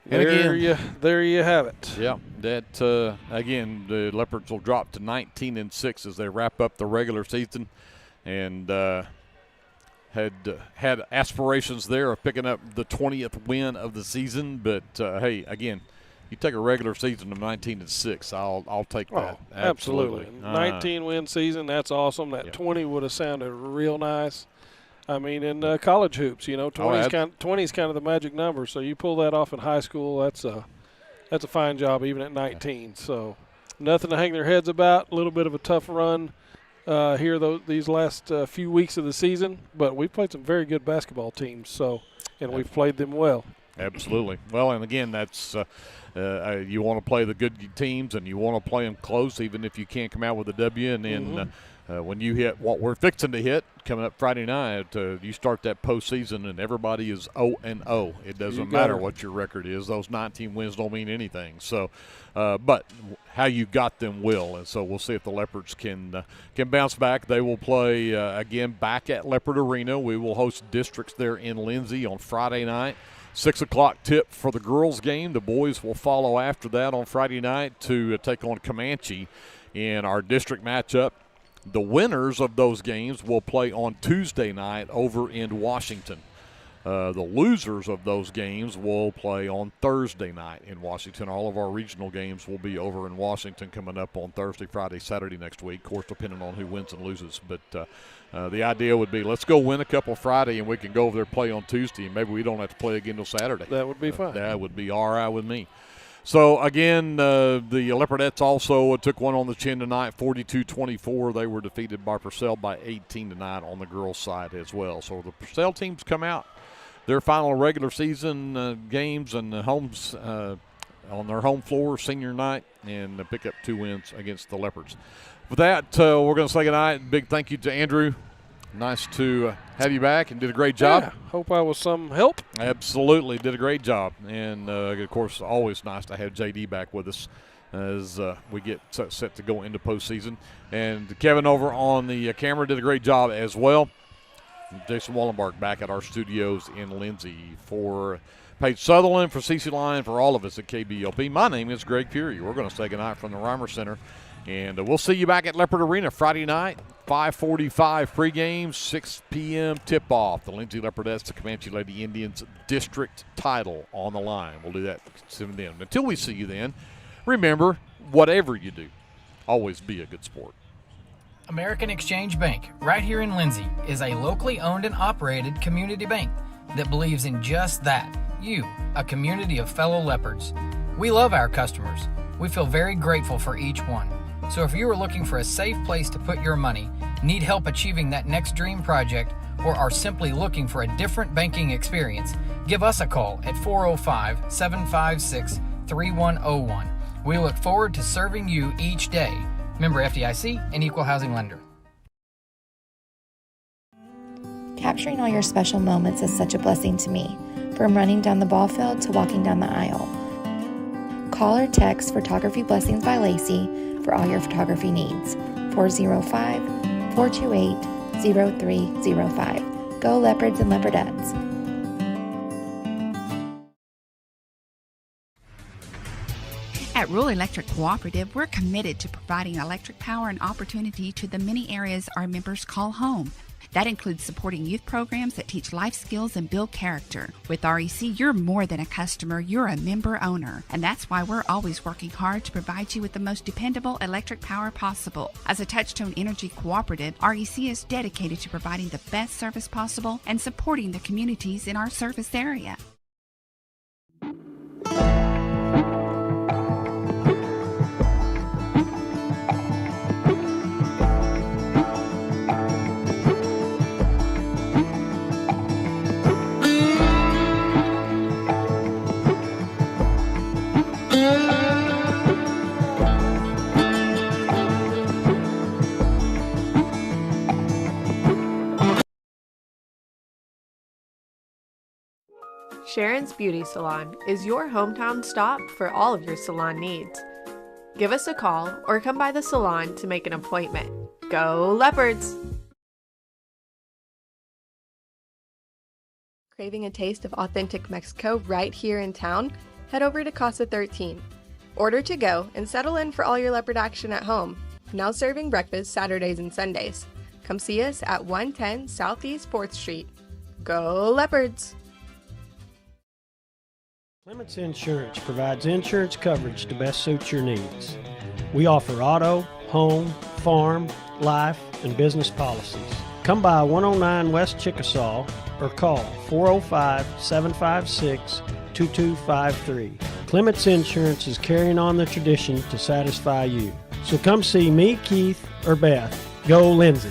And there you have it. Yeah, that again, the Leopards will drop to 19-6 as they wrap up the regular season, and had aspirations there of picking up the 20th win of the season. But hey, again, you take a regular season of 19-6, I'll take that. Oh, absolutely. 19-win season, that's awesome. That 20 would have sounded real nice. I mean, in college hoops, 20 is kind of the magic number. So you pull that off in high school, that's a fine job, even at 19. So nothing to hang their heads about. A little bit of a tough run here these last few weeks of the season, but we've played some very good basketball teams. And we've played them well. Absolutely. Well, and again, that's you want to play the good teams, and you want to play them close, even if you can't come out with a W. And then when you hit what we're fixing to hit coming up Friday night, you start that postseason, and everybody is 0-0. It doesn't matter what your record is; those 19 wins don't mean anything. So, but how you got them will, and so we'll see if the Leopards can bounce back. They will play again back at Leopard Arena. We will host districts there in Lindsay on Friday night. 6 o'clock tip for the girls' game. The boys will follow after that on Friday night to take on Comanche in our district matchup. The winners of those games will play on Tuesday night over in Washington. The losers of those games will play on Thursday night in Washington. All of our regional games will be over in Washington coming up on Thursday, Friday, Saturday next week, of course, depending on who wins and loses. But the idea would be let's go win a couple Friday, and we can go over there and play on Tuesday, and maybe we don't have to play again until Saturday. That would be fine. That would be all right with me. So, again, the Leopardettes also took one on the chin tonight, 42-24. They were defeated by Purcell by 18 tonight on the girls' side as well. So the Purcell teams come out their final regular season games and homes on their home floor senior night and pick up 2 wins against the Leopards. With that, we're going to say goodnight. Big thank you to Andrew. Nice to have you back and did a great job. Yeah, hope I was some help. Absolutely, did a great job. And, of course, always nice to have J.D. back with us as we get set to go into postseason. And Kevin over on the camera did a great job as well. Jason Wallenberg back at our studios in Lindsay for Paige Sutherland, for CeCe Lyon, for all of us at KBLP. My name is Greg Fury. We're going to say goodnight from the Reimer Center. And we'll see you back at Leopard Arena Friday night, 5:45 pregame, 6 p.m. tip-off. The Lindsay Leopardettes, the Comanche Lady Indians district title on the line. We'll do that soon then. Until we see you then, remember, whatever you do, always be a good sport. American Exchange Bank, right here in Lindsay, is a locally owned and operated community bank that believes in just that, you, a community of fellow leopards. We love our customers. We feel very grateful for each one. So if you are looking for a safe place to put your money, need help achieving that next dream project, or are simply looking for a different banking experience, give us a call at 405-756-3101. We look forward to serving you each day. Member FDIC and Equal Housing Lender. Capturing all your special moments is such a blessing to me, from running down the ball field to walking down the aisle. Call or text Photography Blessings by Lacey for all your photography needs. 405-428-0305. Go Leopards and Leopardettes. At Rural Electric Cooperative, we're committed to providing electric power and opportunity to the many areas our members call home. That includes supporting youth programs that teach life skills and build character. With REC, you're more than a customer, you're a member owner. And that's why we're always working hard to provide you with the most dependable electric power possible. As a Touchstone Energy Cooperative, REC is dedicated to providing the best service possible and supporting the communities in our service area. Sharon's Beauty Salon is your hometown stop for all of your salon needs. Give us a call or come by the salon to make an appointment. Go Leopards! Craving a taste of authentic Mexico right here in town? Head over to Casa 13. Order to go and settle in for all your leopard action at home. Now serving breakfast Saturdays and Sundays. Come see us at 110 Southeast 4th Street. Go Leopards! Clements Insurance provides insurance coverage to best suit your needs. We offer auto, home, farm, life, and business policies. Come by 109 West Chickasaw or call 405-756-2253. Clements Insurance is carrying on the tradition to satisfy you. So come see me, Keith, or Beth. Go Lindsay.